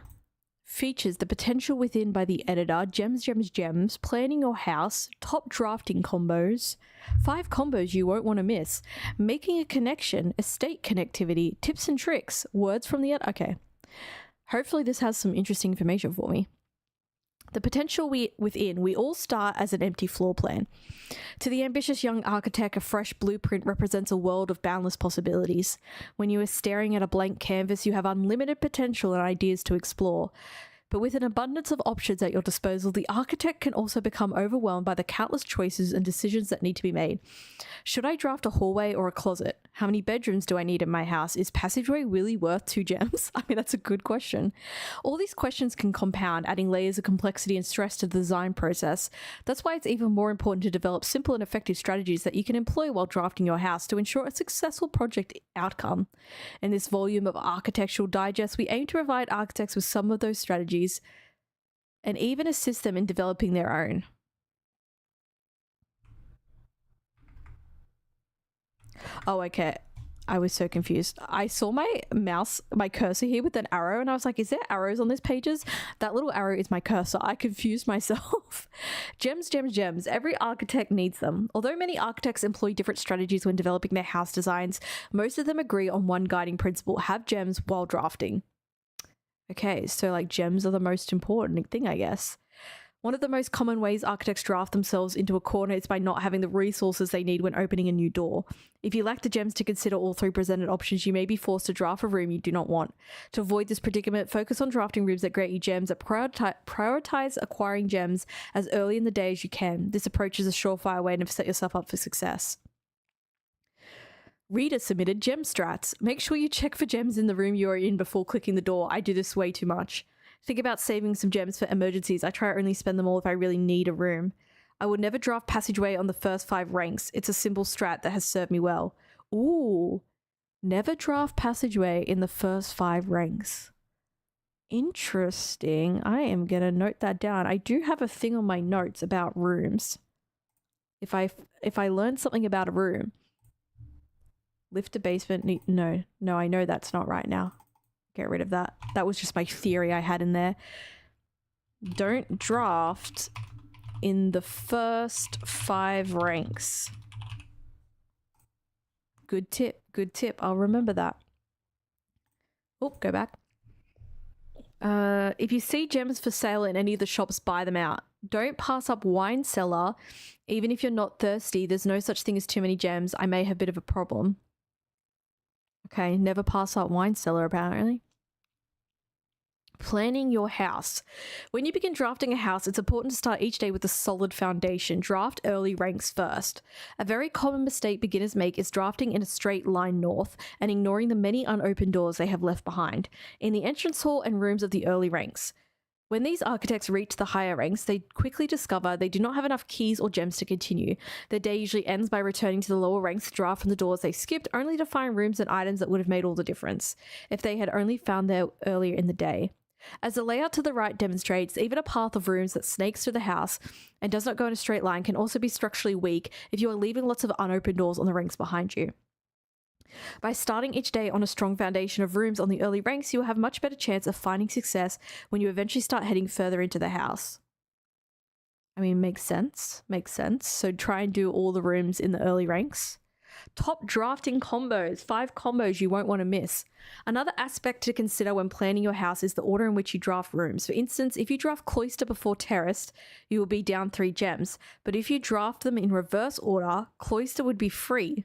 Features the potential within by the editor. Gems. Planning your house. Top drafting combos. 5 combos you won't want to miss. Making a connection. Estate connectivity. Tips and tricks. Words from the editor. Okay. Hopefully this has some interesting information for me. The potential within. We all start as an empty floor plan. To the ambitious young architect, a fresh blueprint represents a world of boundless possibilities. When you are staring at a blank canvas, you have unlimited potential and ideas to explore. But with an abundance of options at your disposal, the architect can also become overwhelmed by the countless choices and decisions that need to be made. Should I draft a hallway or a closet? How many bedrooms do I need in my house? Is passageway really worth 2 gems? I mean, that's a good question. All these questions can compound, adding layers of complexity and stress to the design process. That's why it's even more important to develop simple and effective strategies that you can employ while drafting your house to ensure a successful project outcome. In this volume of Architectural Digest, we aim to provide architects with some of those strategies and even assist them in developing their own. Oh, okay. I was so confused. I saw my cursor here with an arrow, and I was like, is there arrows on these pages? That little arrow is my cursor. I confused myself. Gems. Every architect needs them. Although many architects employ different strategies when developing their house designs, most of them agree on one guiding principle: have gems while drafting. Okay, so like gems are the most important thing, I guess. One of the most common ways architects draft themselves into a corner is by not having the resources they need when opening a new door. If you lack the gems to consider all 3 presented options, you may be forced to draft a room you do not want. To avoid this predicament, focus on drafting rooms that grant you gems, that prioritize acquiring gems as early in the day as you can. This approach is a surefire way to set yourself up for success. Reader submitted gem strats. Make sure you check for gems in the room you are in before clicking the door. I do this way too much. Think about saving some gems for emergencies. I try to only spend them all if I really need a room. I would never draft passageway on the first 5 ranks. It's a simple strat that has served me well. Ooh, never draft passageway in the first 5 ranks. Interesting. I am going to note that down. I do have a thing on my notes about rooms. If I learn something about a room, lift a basement. No, I know that's not right now. Get rid of that. That was just my theory I had in there. Don't draft in the first 5 ranks. Good tip. I'll remember that. Oh, go back. If you see gems for sale in any of the shops, buy them out. Don't pass up wine cellar. Even if you're not thirsty, there's no such thing as too many gems. I may have a bit of a problem. Okay, never pass up wine cellar apparently. Planning your house. When you begin drafting a house, it's important to start each day with a solid foundation. Draft early ranks first. A very common mistake beginners make is drafting in a straight line north and ignoring the many unopened doors they have left behind in the entrance hall and rooms of the early ranks. When these architects reach the higher ranks, they quickly discover they do not have enough keys or gems to continue. Their day usually ends by returning to the lower ranks to draft from the doors they skipped, only to find rooms and items that would have made all the difference if they had only found them earlier in the day. As the layout to the right demonstrates, even a path of rooms that snakes through the house and does not go in a straight line can also be structurally weak if you are leaving lots of unopened doors on the ranks behind you. By starting each day on a strong foundation of rooms on the early ranks, you will have a much better chance of finding success when you eventually start heading further into the house. I mean, makes sense. So try and do all the rooms in the early ranks. Top drafting combos, 5 combos you won't want to miss. Another aspect to consider when planning your house is the order in which you draft rooms. For instance, if you draft cloister before terrace, you will be down 3 gems. But if you draft them in reverse order, cloister would be free.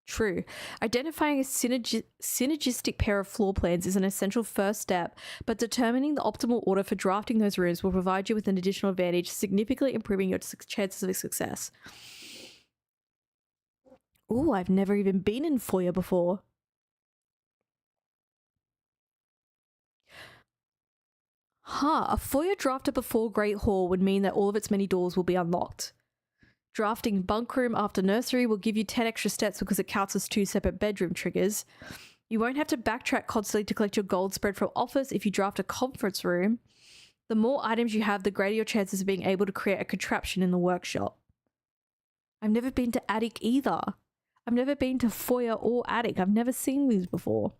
True. Identifying a synergistic pair of floor plans is an essential first step, but determining the optimal order for drafting those rooms will provide you with an additional advantage, significantly improving your chances of success. Oh, I've never even been in foyer before. A foyer drafted before Great Hall would mean that all of its many doors will be unlocked. Drafting bunk room after nursery will give you 10 extra steps because it counts as 2 separate bedroom triggers. You won't have to backtrack constantly to collect your gold spread from office if you draft a conference room. The more items you have, the greater your chances of being able to create a contraption in the workshop. I've never been to attic either. I've never been to foyer or attic. I've never seen these before.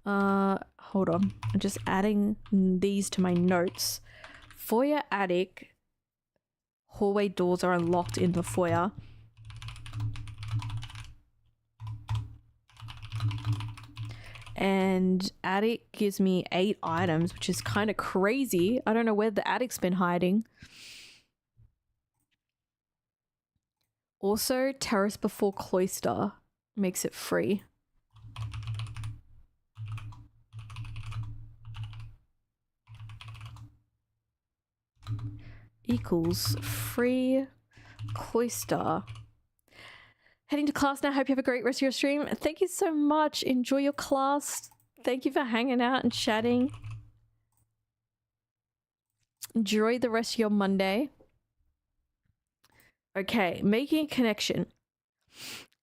Hold on. I'm just adding these to my notes. Foyer, attic. Hallway doors are unlocked in the foyer. And attic gives me 8 items, which is kind of crazy. I don't know where the attic's been hiding. Also, terrace before cloister makes it free. Equals free cloister. Heading to class now. Hope you have a great rest of your stream. Thank you so much. Enjoy your class. Thank you for hanging out and chatting. Enjoy the rest of your Monday. Okay, making a connection.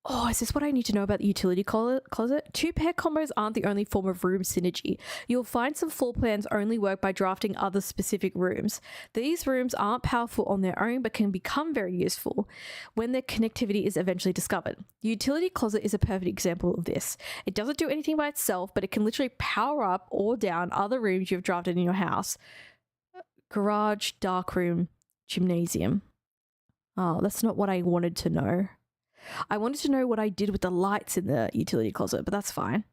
Oh, is this what I need to know about the utility closet? 2-pair combos aren't the only form of room synergy. You'll find some floor plans only work by drafting other specific rooms. These rooms aren't powerful on their own, but can become very useful when their connectivity is eventually discovered. The utility closet is a perfect example of this. It doesn't do anything by itself, but it can literally power up or down other rooms you've drafted in your house. Garage, dark room, gymnasium. Oh, that's not what I wanted to know. I wanted to know what I did with the lights in the utility closet, but that's fine.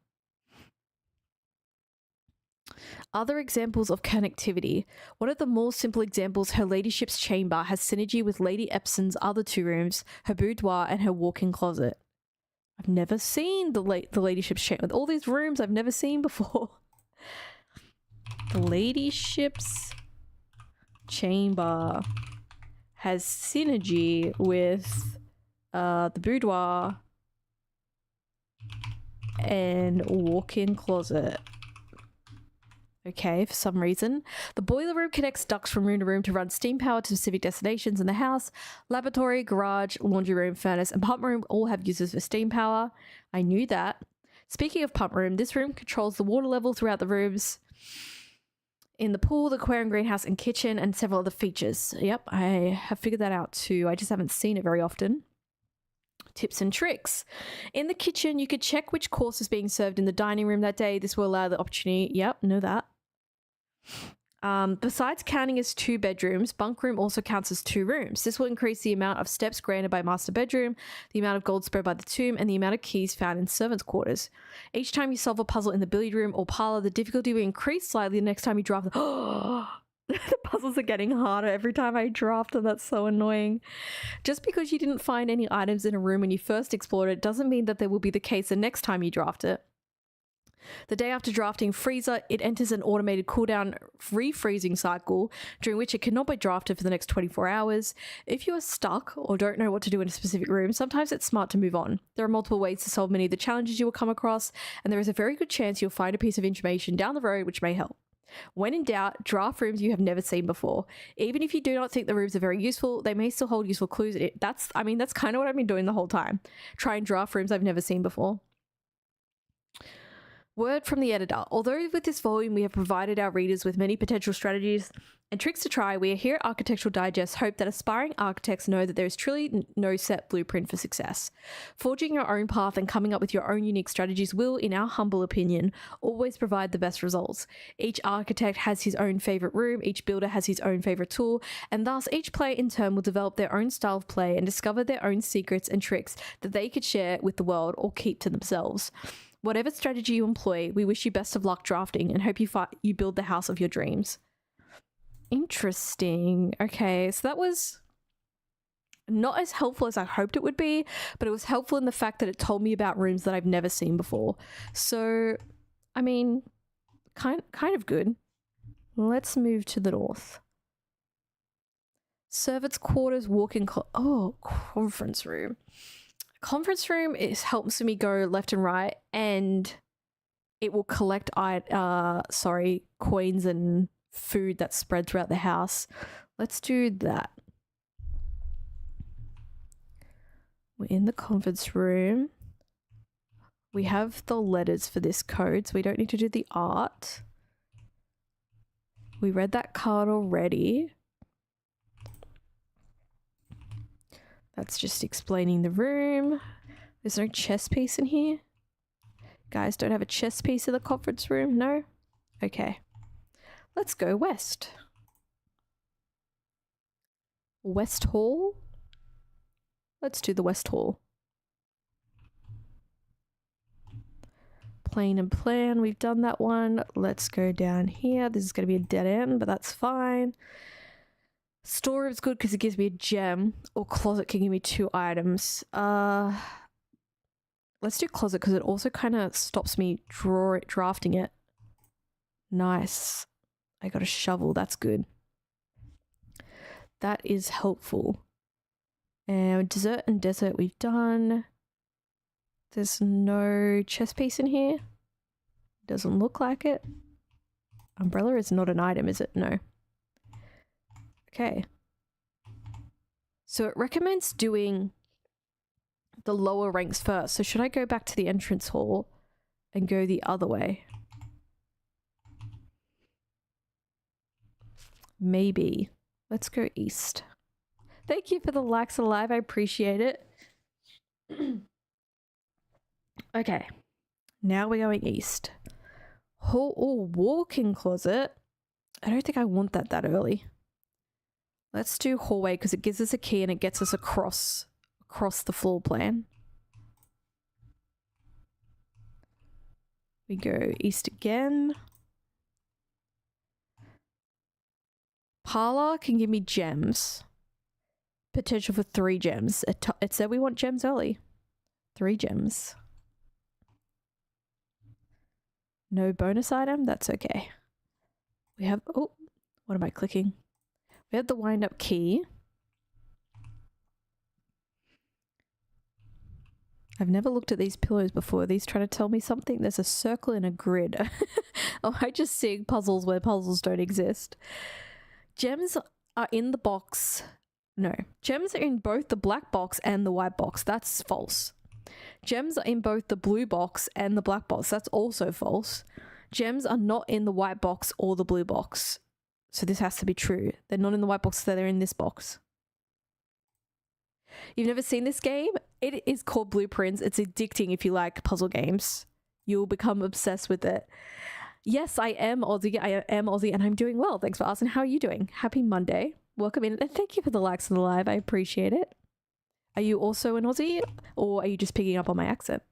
Other examples of connectivity. One of the more simple examples, her ladyship's chamber has synergy with Lady Epson's other 2 rooms, her boudoir and her walk-in closet. I've never seen the ladyship's chamber. All these rooms I've never seen before. The ladyship's chamber has synergy with the boudoir and walk-in closet. Okay, for some reason. The boiler room connects ducts from room to room to run steam power to specific destinations in the house. Laboratory, garage, laundry room, furnace, and pump room all have uses for steam power. I knew that. Speaking of pump room, this room controls the water level throughout the rooms. In the pool, the aquarium, greenhouse, and kitchen, and several other features. Yep, I have figured that out too. I just haven't seen it very often. Tips and tricks. In the kitchen, you could check which course is being served in the dining room that day. This will allow the opportunity. Yep, know that. Besides counting as 2 bedrooms, bunk room also counts as 2 rooms. This will increase the amount of steps granted by master bedroom, the amount of gold spread by the tomb, and the amount of keys found in servants' quarters. Each time you solve a puzzle in the billiard room or parlor, the difficulty will increase slightly the next time you draft. The puzzles are getting harder every time I draft, and that's so annoying. Just because you didn't find any items in a room when you first explored it doesn't mean that there will be the case the next time you draft it. The day after drafting freezer, it enters an automated cooldown refreezing cycle, during which it cannot be drafted for the next 24 hours. If you are stuck or don't know what to do in a specific room, sometimes it's smart to move on. There are multiple ways to solve many of the challenges you will come across, and there is a very good chance you'll find a piece of information down the road which may help. When in doubt, draft rooms you have never seen before. Even if you do not think the rooms are very useful, they may still hold useful clues. That's kind of what I've been doing the whole time. Trying draft rooms I've never seen before. Word from the editor. Although with this volume we have provided our readers with many potential strategies and tricks to try, we here at Architectural Digest hope that aspiring architects know that there is truly no set blueprint for success. Forging your own path and coming up with your own unique strategies will, in our humble opinion, always provide the best results. Each architect has his own favourite room, each builder has his own favourite tool, and thus each player in turn will develop their own style of play and discover their own secrets and tricks that they could share with the world or keep to themselves. Whatever strategy you employ, we wish you best of luck drafting and hope you build the house of your dreams. Interesting. Okay, so that was not as helpful as I hoped it would be, but it was helpful in the fact that it told me about rooms that I've never seen before. So, I mean, kind of good. Let's move to the north. Servants' quarters, walk-in conference room. Conference room helps me go left and right, and it will collect coins and food that's spread throughout the house. Let's do that. We're in the conference room. We have the letters for this code, so we don't need to do the art. We read that card already. That's just explaining the room. There's no chess piece in here. Guys, don't have a chess piece in the conference room? No? Okay. Let's go west. West Hall? Let's do the West Hall. Plane and plan, we've done that one. Let's go down here. This is going to be a dead end, but that's fine. Storeroom's good because it gives me a gem, or closet can give me 2 items. Let's do closet because it also kind of stops me drafting it. Nice. I got a shovel, that's good. That is helpful. And dessert and desert we've done. There's no chess piece in here. Doesn't look like it. Umbrella is not an item, is it? No. Okay. So it recommends doing the lower ranks first. So should I go back to the entrance hall and go the other way? Maybe. Let's go east. Thank you for the likes alive. I appreciate it. Okay. Now we're going east. Hall or walk-in closet. I don't think I want that early. Let's do hallway because it gives us a key and it gets us across the floor plan. We go east again. Parlor can give me gems. Potential for 3 gems. It said we want gems early. 3 gems. No bonus item? That's okay. We have... Oh, what am I clicking? We have the wind-up key. I've never looked at these pillows before. Are these trying to tell me something? There's a circle and a grid. Oh, I just seeing puzzles where puzzles don't exist. Gems are in the box. No. Gems are in both the black box and the white box. That's false. Gems are in both the blue box and the black box. That's also false. Gems are not in the white box or the blue box. So this has to be true. They're not in the white box, so they're in this box. You've never seen this game? It is called Blueprints. It's addicting if you like puzzle games. You'll become obsessed with it. Yes, I am Aussie. I am Aussie and I'm doing well. Thanks for asking. How are you doing? Happy Monday. Welcome in and thank you for the likes on the live. I appreciate it. Are you also an Aussie or are you just picking up on my accent?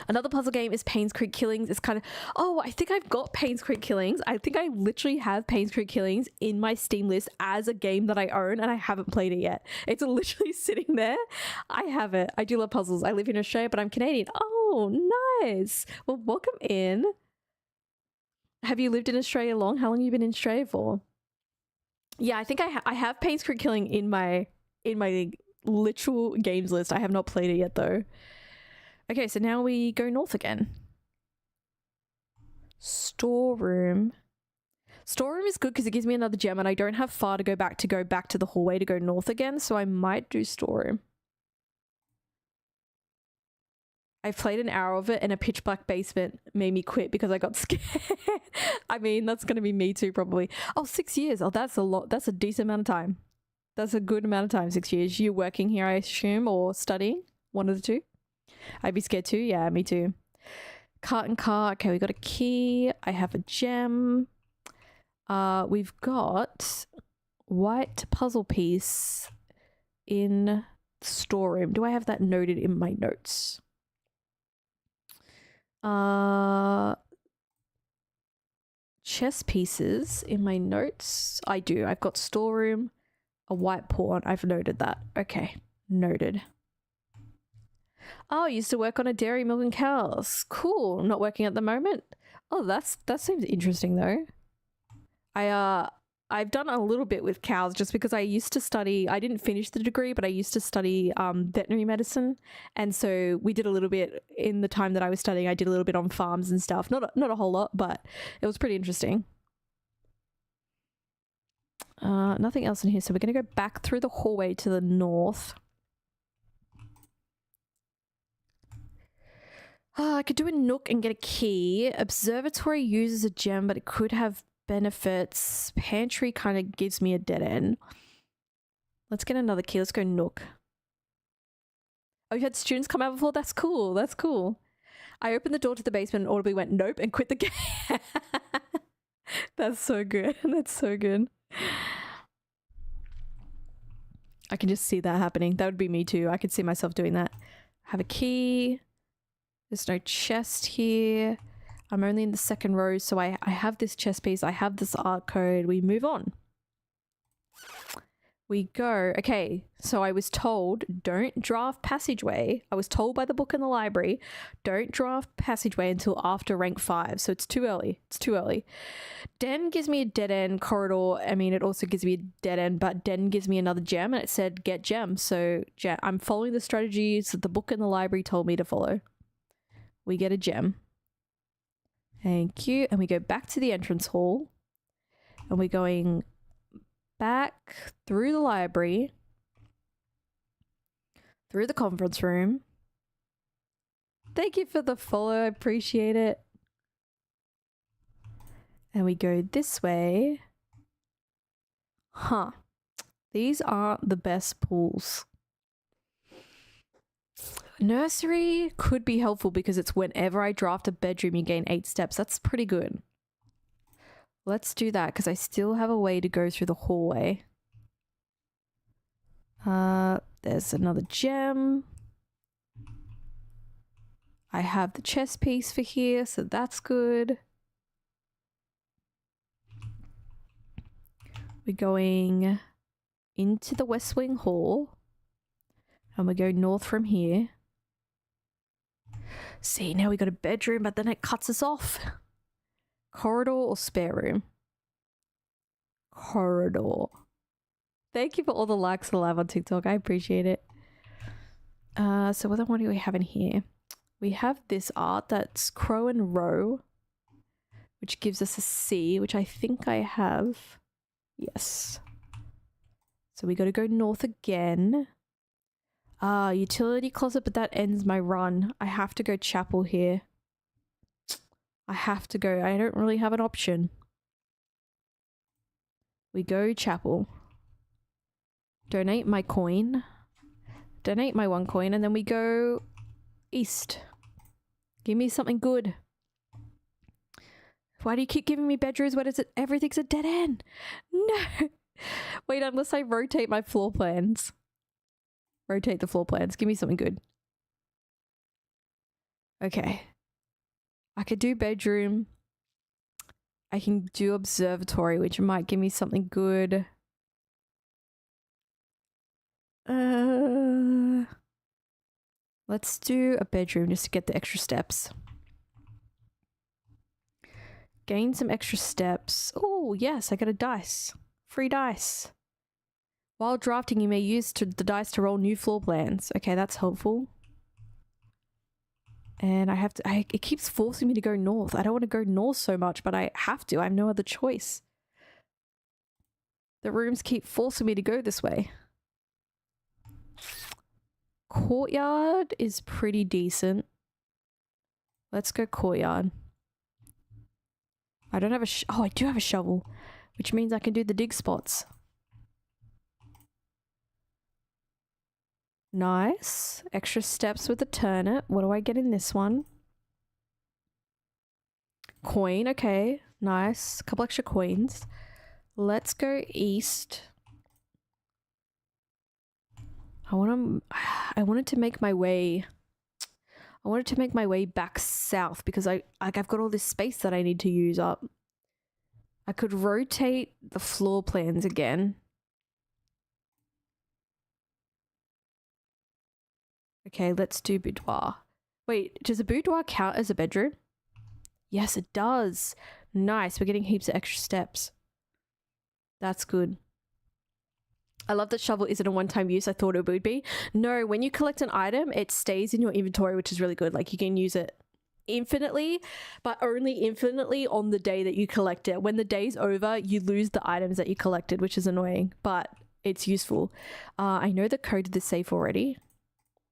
Another puzzle game is Payne's Creek Killings. It's kind of... Oh, I think I've got Payne's Creek Killings. I think I literally have Payne's Creek Killings in my Steam list as a game that I own and I haven't played it yet. It's literally sitting there. I have it. I do love puzzles. I live in Australia, but I'm Canadian. Oh, nice. Well, welcome in. Have you lived in Australia long? How long have you been in Australia for? Yeah, I think I have Payne's Creek Killing in my literal games list. I have not played it yet though. Okay, so now we go north again. Storeroom. Storeroom is good because it gives me another gem and I don't have far to go back to the hallway to go north again, so I might do storeroom. I played an hour of it and a pitch black basement made me quit because I got scared. I mean, that's going to be me too probably. Oh, 6 years. Oh, that's a lot. That's a decent amount of time. That's a good amount of time, 6 years. You're working here, I assume, or studying? One of the two? I'd be scared too. Yeah, me too. Cart and car. Okay, we got a key. I have a gem. We've got white puzzle piece in storeroom. Do I have that noted in my notes? Chess pieces in my notes. I do. I've got storeroom, a white pawn. I've noted that. Okay, noted. Oh, I used to work on a dairy, milk and cows. Cool. Not working at the moment. Oh, that seems interesting though. I I've done a little bit with cows just because I used to study, I didn't finish the degree, but I used to study veterinary medicine. And so we did a little bit in the time that I was studying. I did a little bit on farms and stuff. Not a whole lot, but it was pretty interesting. Nothing else in here. So we're going to go back through the hallway to the north. I could do a nook and get a key. Observatory uses a gem, but it could have benefits. Pantry kind of gives me a dead end. Let's get another key. Let's go nook. Oh, you had students come out before? That's cool. That's cool. I opened the door to the basement and audibly went nope and quit the game. That's so good. That's so good. I can just see that happening. That would be me too. I could see myself doing that. Have a key. There's no chest here. I'm only in the second row, so I have this chest piece. I have this art code. We move on. We go. Okay, so I was told don't draft passageway. I was told by the book in the library, don't draft passageway until after rank 5. So it's too early. It's too early. Den gives me a dead end corridor. I mean, it also gives me a dead end, but Den gives me another gem and it said get gem. So I'm following the strategies that the book in the library told me to follow. We get a gem. Thank you. And we go back to the entrance hall. And we're going back through the library. Through the conference room. Thank you for the follow. I appreciate it. And we go this way. Huh. These aren't the best pools. Nursery could be helpful because it's whenever I draft a bedroom, you gain 8 steps. That's pretty good. Let's do that because I still have a way to go through the hallway. There's another gem. I have the chess piece for here, so that's good. We're going into the West Wing Hall. And we go north from here. See, now we got a bedroom, but then it cuts us off. Corridor or spare room? Corridor. Thank you for all the likes and live on TikTok. I appreciate it. So what do we have in here? We have this art that's Crow and Row, which gives us a C, which I think I have. Yes. So we got to go north again. Utility closet, but that ends my run. I have to go chapel here. I have to go. I don't really have an option. We go chapel. Donate my coin. Donate my 1 coin, and then we go east. Give me something good. Why do you keep giving me bedrooms? What is it? Everything's a dead end. No. Wait, unless I rotate my floor plans. Rotate the floor plans. Give me something good. Okay. I could do bedroom. I can do observatory, which might give me something good. Let's do a bedroom just to get the extra steps. Gain some extra steps. Oh, yes, I got a dice. Free dice. While drafting, you may use the dice to roll new floor plans. Okay, that's helpful. And I have to... it keeps forcing me to go north. I don't want to go north so much, but I have to. I have no other choice. The rooms keep forcing me to go this way. Courtyard is pretty decent. Let's go courtyard. I don't have a... oh, I do have a shovel, which means I can do the dig spots. Nice. Extra steps with the turnip. What do I get in this one? Coin. Okay. Nice. A couple extra coins. Let's go east. I wanted to make my way... I wanted to make my way back south because I've got all this space that I need to use up. I could rotate the floor plans again. Okay, let's do boudoir. Wait, does a boudoir count as a bedroom? Yes, it does. Nice, we're getting heaps of extra steps. That's good. I love that shovel isn't a one-time use. I thought it would be. No, when you collect an item, it stays in your inventory, which is really good. Like you can use it infinitely, but only infinitely on the day that you collect it. When the day's over, you lose the items that you collected, which is annoying, but it's useful. I know the code to the safe already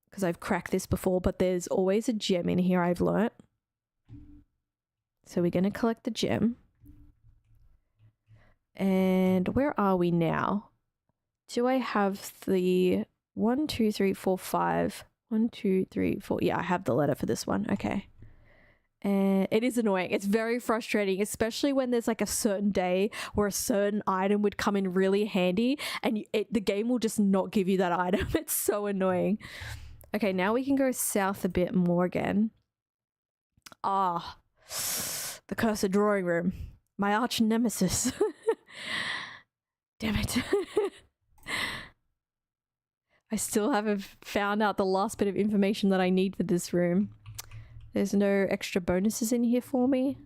because I've cracked this before, but there's always a gem in here, I've learnt. So we're going to collect the gem. And where are we now? Do I have the 1, 2, 3, 4, 5? 1, 2, 3, 4. Yeah, I have the letter for this one. Okay. And it is annoying. It's very frustrating, especially when there's like a certain day where a certain item would come in really handy and the game will just not give you that item. It's so annoying. Okay, now we can go south a bit more again. Ah, the cursed drawing room. My arch nemesis. Damn it. I still haven't found out the last bit of information that I need for this room. There's no extra bonuses in here for me.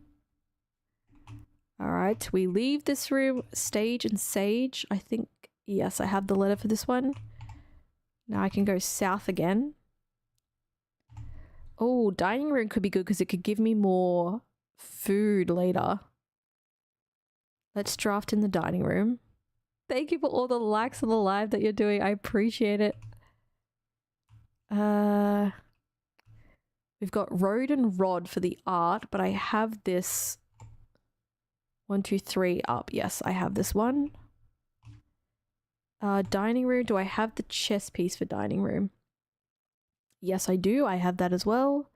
Alright, we leave this room. Stage and Sage. I think, yes, I have the letter for this one. Now I can go south again. Oh, dining room could be good because it could give me more food later. Let's draft in the dining room. Thank you for all the likes on the live that you're doing. I appreciate it. We've got Road and Rod for the art, but I have this 1, 2, 3 up. Yes, I have this one. Dining room. Do I have the chess piece for dining room? Yes, I do. I have that as well.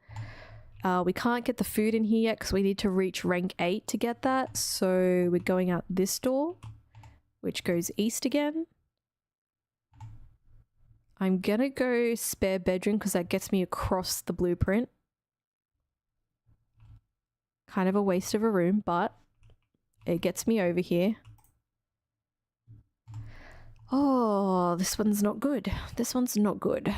We can't get the food in here yet because we need to reach rank 8 to get that. So we're going out this door, which goes east again. I'm gonna go spare bedroom because that gets me across the blueprint. Kind of a waste of a room, but it gets me over here. Oh, this one's not good. This one's not good.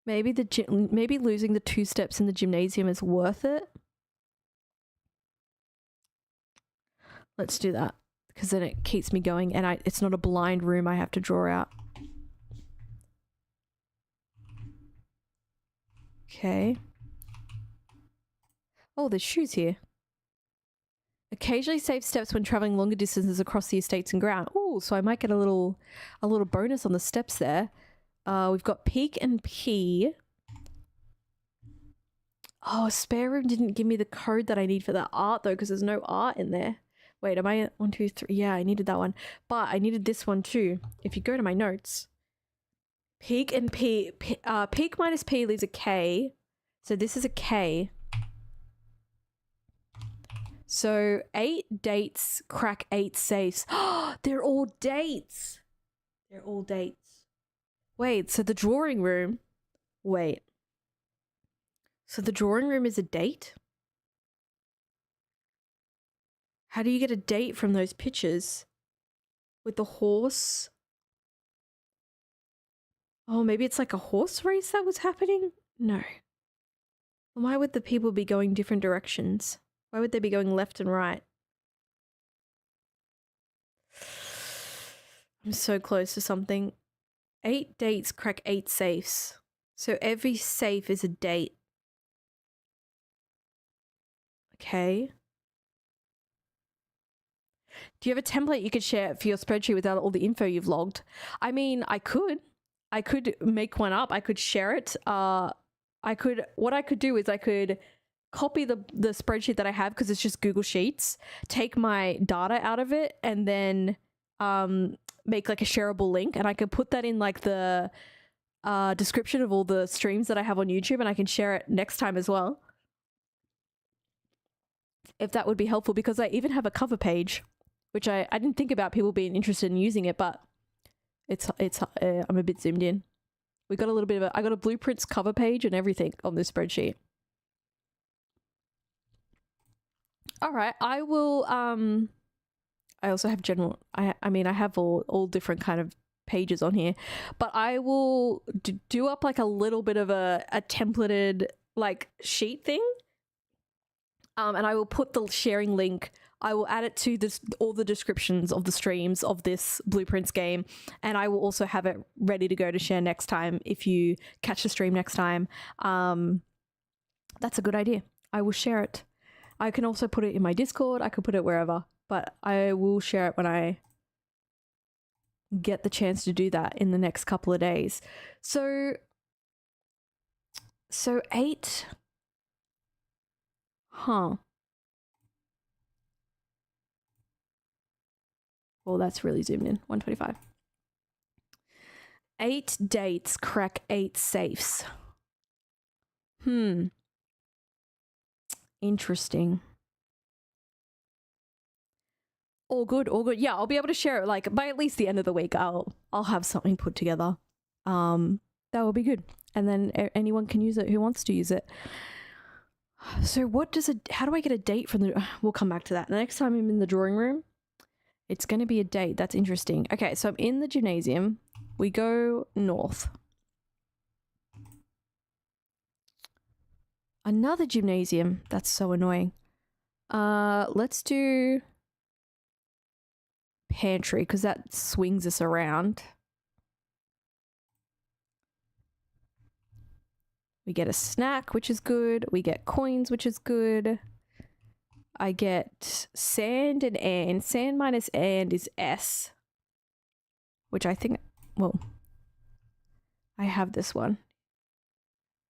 Maybe maybe losing the 2 steps in the gymnasium is worth it. Let's do that because then it keeps me going and it's not a blind room I have to draw out. Okay. Oh, there's shoes here. Occasionally save steps when traveling longer distances across the estates and ground. Oh, so I might get a little bonus on the steps there. We've got Peek and Pee. Oh, spare room didn't give me the code that I need for that art though, because there's no art in there. Wait, am I at 1, 2, 3? Yeah, I needed that one. But I needed this one too. If you go to my notes. Peek and P. Peek minus P leaves a K. So this is a K. So 8 dates crack 8 safes. They're all dates. They're all dates. Wait, so the drawing room. Wait. So the drawing room is a date? How do you get a date from those pictures? With the horse? Oh, maybe it's like a horse race that was happening? No. Why would the people be going different directions? Why would they be going left and right? I'm so close to something. 8 dates crack 8 safes. So every safe is a date. Okay. Do you have a template you could share for your spreadsheet without all the info you've logged? I mean, I could make one up. I could share it. What I could do is I could copy the spreadsheet that I have because it's just Google Sheets, take my data out of it, and then make like a shareable link, and I could put that in like the description of all the streams that I have on YouTube, and I can share it next time as well. If that would be helpful, because I even have a cover page, which I didn't think about people being interested in using it, but it's I'm a bit zoomed in. We got a little bit of I got a blueprints cover page and everything on this spreadsheet. All right, I will I also have general I mean I have all different kind of pages on here, but I will do up like a little bit of a templated like sheet thing. And I will put the sharing link. I will add it to all the descriptions of the streams of this Blueprints game, and I will also have it ready to go to share next time if you catch the stream next time. That's a good idea. I will share it. I can also put it in my Discord. I could put it wherever, but I will share it when I get the chance to do that in the next couple of days. So 8. Huh. Well, that's really zoomed in. 125. 8 dates crack 8 safes. Interesting. All good, all good. Yeah, I'll be able to share it like by at least the end of the week. I'll have something put together. That will be good. And then anyone can use it who wants to use it. So how do I get a date from we'll come back to that. The next time I'm in the drawing room, it's going to be a date. That's interesting. Okay, so I'm in the gymnasium. We go north. Another gymnasium. That's so annoying. Let's do pantry because that swings us around. We get a snack, which is good. We get coins, which is good. I get sand and sand minus and is S, which I think, well, I have this one.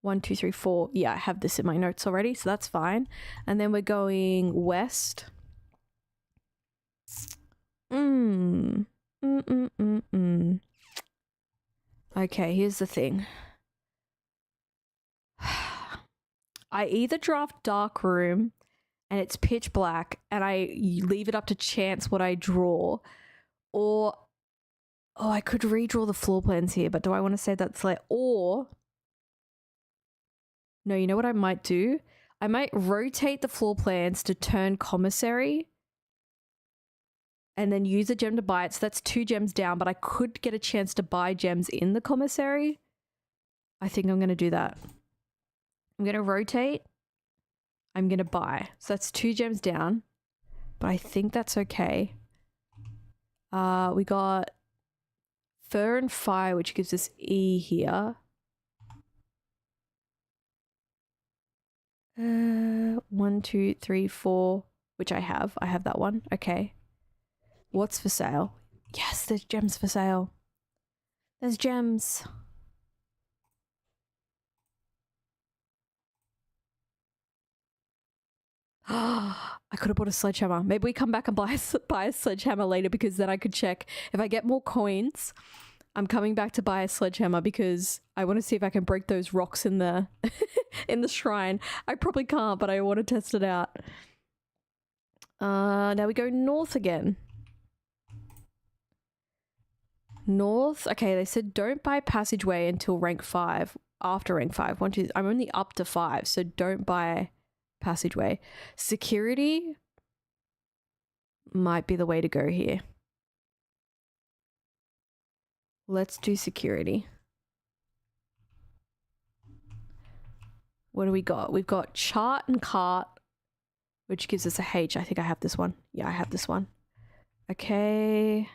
1, 2, 3, 4. Yeah, I have this in my notes already, so that's fine. And then we're going west. Okay, here's the thing. I either draft dark room and it's pitch black and I leave it up to chance what I draw, or I could redraw the floor plans here, but do I want to say that's like, or no, you know what I might do? I might rotate the floor plans to turn commissary and then use a gem to buy it. So that's 2 gems down, but I could get a chance to buy gems in the commissary. I think I'm going to do that. I'm going to rotate. I'm going to buy. So that's 2 gems down, but I think that's okay. We got fur and fire, which gives us E here. 1, 2, 3, 4, which I have. I have that one. Okay. What's for sale? Yes, there's gems for sale. There's gems. I could have bought a sledgehammer. Maybe we come back and buy a sledgehammer later, because then I could check if I get more coins. I'm coming back to buy a sledgehammer because I want to see if I can break those rocks in the in the shrine. I probably can't, but I want to test it out. Now we go north again. North. Okay, they said don't buy passageway until rank 5. After rank 5. I'm only up to 5, so don't buy passageway. Security might be the way to go here. Let's do security. What do we got? We've got chart and cart, which gives us a H. I think I have this one. Yeah, I have this one. Okay.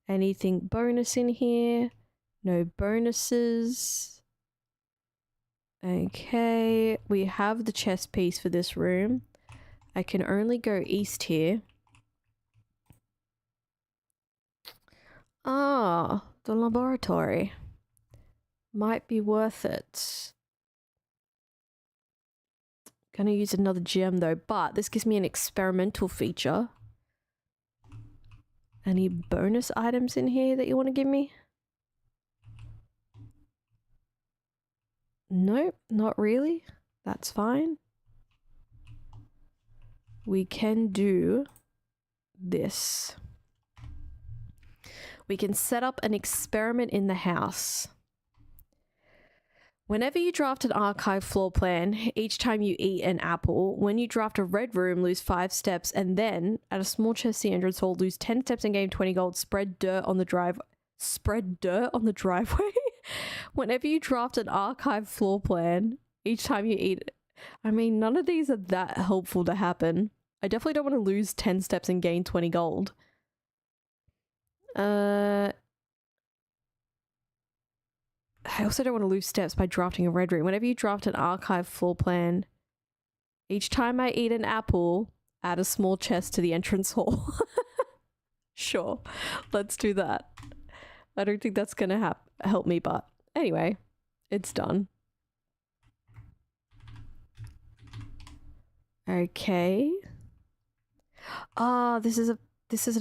Anything bonus in here? No bonuses. Okay. We have the chess piece for this room. I can only go east here. Ah, the laboratory. Might be worth it. Gonna use another gem though, but this gives me an experimental feature. Any bonus items in here that you want to give me? Nope, not really. That's fine. We can do this. We can set up an experiment in the house. Whenever you draft an archive floor plan, each time you eat an apple, when you draft a red room, lose 5 steps, and then at a small chest the entrance hall, lose 10 steps and gain 20 gold. Spread dirt on the driveway. Whenever you draft an archive floor plan, Each time you eat. I mean, none of these are that helpful to happen. I definitely don't want to lose 10 steps and gain 20 gold. I also don't want to lose steps by drafting a red room. Whenever you draft an archive floor plan, each time I eat an apple, add a small chest to the entrance hall. Sure, let's do that. I don't think that's gonna help me, but anyway, it's done. Okay. Ah, this is an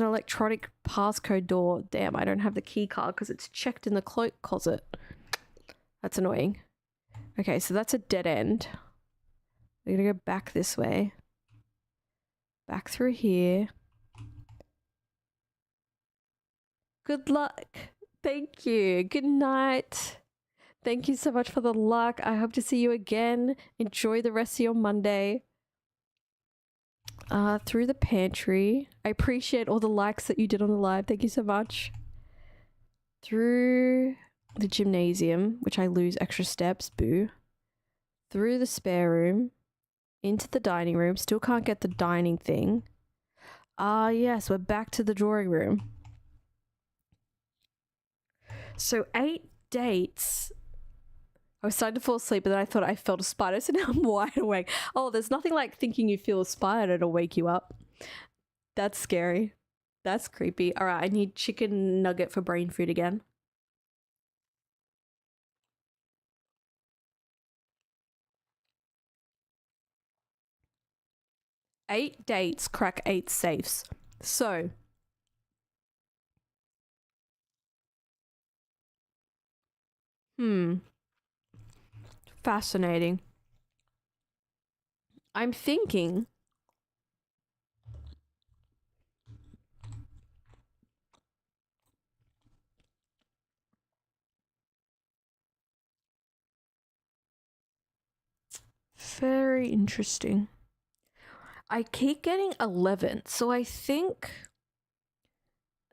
electronic passcode door. Damn, I don't have the key card because it's checked in the cloak closet. That's annoying. Okay, so that's a dead end. We're gonna go back this way. Back through here. Good luck. Thank you. Good night. Thank you so much for the luck. I hope to see you again. Enjoy the rest of your Monday. Through the pantry. I appreciate all the likes that you did on the live. Thank you so much. Through the gymnasium, which I lose extra steps. Boo. Through the spare room. Into the dining room. Still can't get the dining thing. Yes, we're back to the drawing room. So 8 dates. I was starting to fall asleep, but then I thought I felt a spider, so now I'm wide awake. Oh, there's nothing like thinking you feel a spider to wake you up. That's scary. That's creepy. All right, I need chicken nugget for brain food again. Eight dates, crack 8 safes. So... Fascinating. I'm thinking... Very interesting. I keep getting 11, so I think...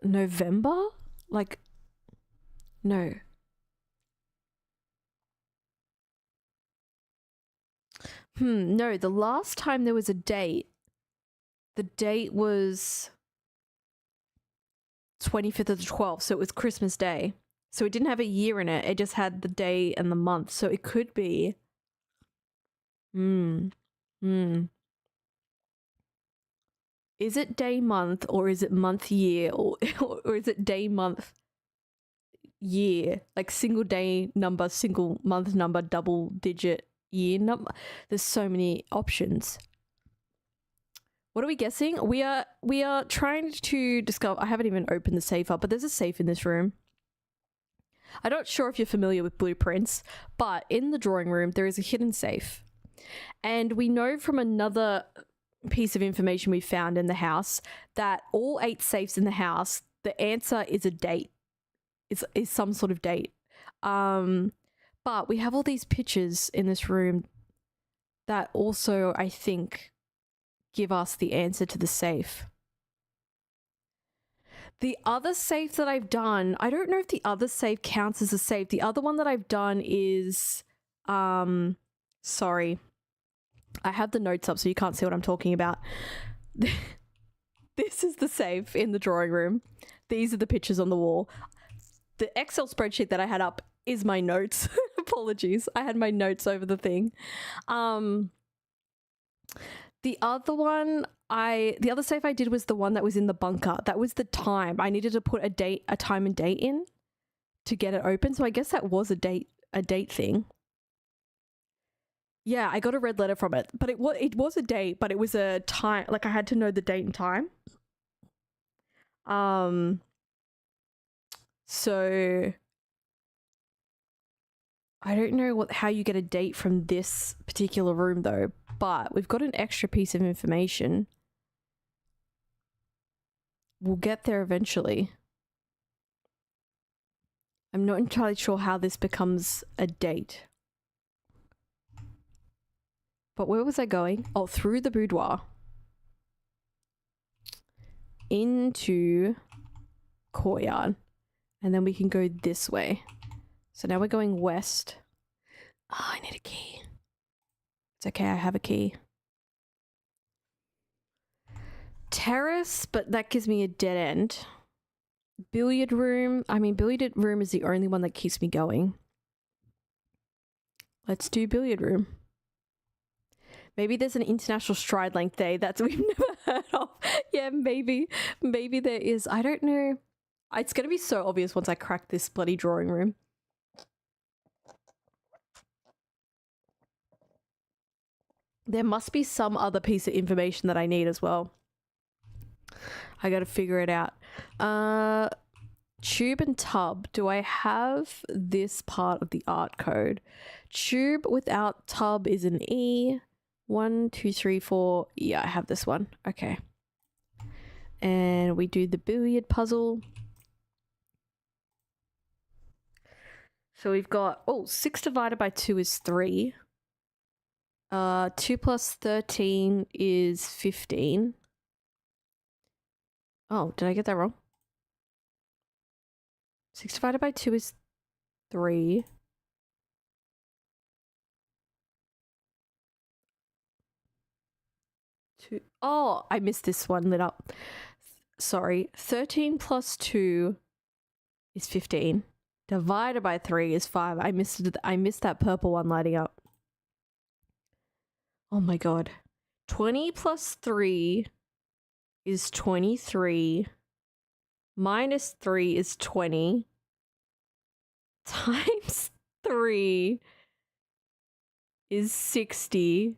November? Like... No. No, the last time there was a date, the date was 25th of the 12th, so it was Christmas Day. So it didn't have a year in it, it just had the day and the month, so it could be... Is it day month, or is it month year, or is it day month year? Like single day number, single month number, double digit year number. There's so many options. What are we guessing? We are trying to discover... I haven't even opened the safe up, but there's a safe in this room. I'm not sure if you're familiar with blueprints, but in the drawing room there is a hidden safe. And we know from another piece of information we found in the house that all 8 safes in the house, the answer is a date. Is some sort of date. But we have all these pictures in this room that also, I think, give us the answer to the safe. The other safe that I've done, I don't know if the other safe counts as a safe. The other one that I've done is, sorry, I have the notes up so you can't see what I'm talking about. This is the safe in the drawing room. These are the pictures on the wall. The Excel spreadsheet that I had up is my notes. Apologies. I had my notes over the thing. The other safe I did was the one that was in the bunker. That was the time. I needed to put a time and date in to get it open. So I guess that was a date thing. Yeah, I got a red letter from it, but it was a date, but it was a time. Like I had to know the date and time. So I don't know how you get a date from this particular room though, but we've got an extra piece of information. We'll get there eventually. I'm not entirely sure how this becomes a date. But where was I going? Oh, through the boudoir. Into courtyard. And then we can go this way. So now we're going west. Oh, I need a key. It's okay, I have a key. Terrace, but that gives me a dead end. Billiard room. I mean, billiard room is the only one that keeps me going. Let's do billiard room. Maybe there's an International Stride Length Day that we've never heard of. Yeah, maybe. Maybe there is. I don't know. It's going to be so obvious once I crack this bloody drawing room. There must be some other piece of information that I need as well. I got to figure it out. Tube and tub. Do I have this part of the art code? Tube without tub is an E. 1, 2, 3, 4. Yeah, I have this one. Okay. And we do the billiard puzzle. So we've got, 6 divided by 2 is 3. 2 plus 13 is 15. Oh, did I get that wrong? 6 divided by 2 is 3. Oh, I missed this one lit up. Sorry. 13 plus 2 is 15. Divided by 3 is 5. I missed that purple one lighting up. Oh my god. 20 plus 3 is 23. Minus 3 is 20. Times 3 is 60.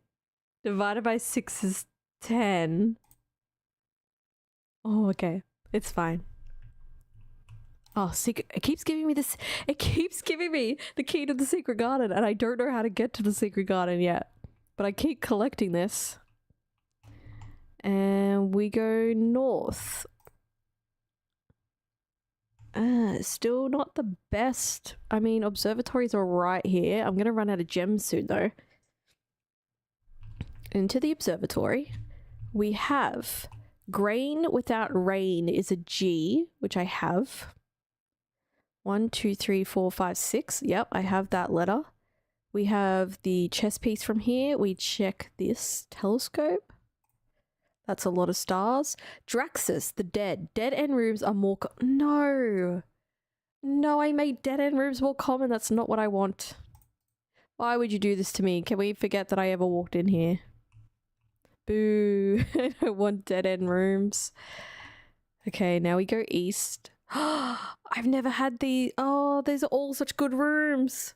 Divided by 6 is 10. Oh, okay. It's fine. Oh, secret. It keeps giving me this. It keeps giving me the key to the secret garden, and I don't know how to get to the secret garden yet. But I keep collecting this. And we go north. Still not the best. I mean, observatories are right here. I'm going to run out of gems soon, though. Into the observatory. We have grain without rain is a G, which I have. 1, 2, 3, 4, 5, 6. Yep, I have that letter. We have the chess piece from here. We check this telescope. That's a lot of stars. Draxus, the dead. Dead end rooms are more... No. No, I made dead end rooms more common. That's not what I want. Why would you do this to me? Can we forget that I ever walked in here? Boo. I don't want dead end rooms. Okay, now we go east. I've never had the... Oh, these are all such good rooms.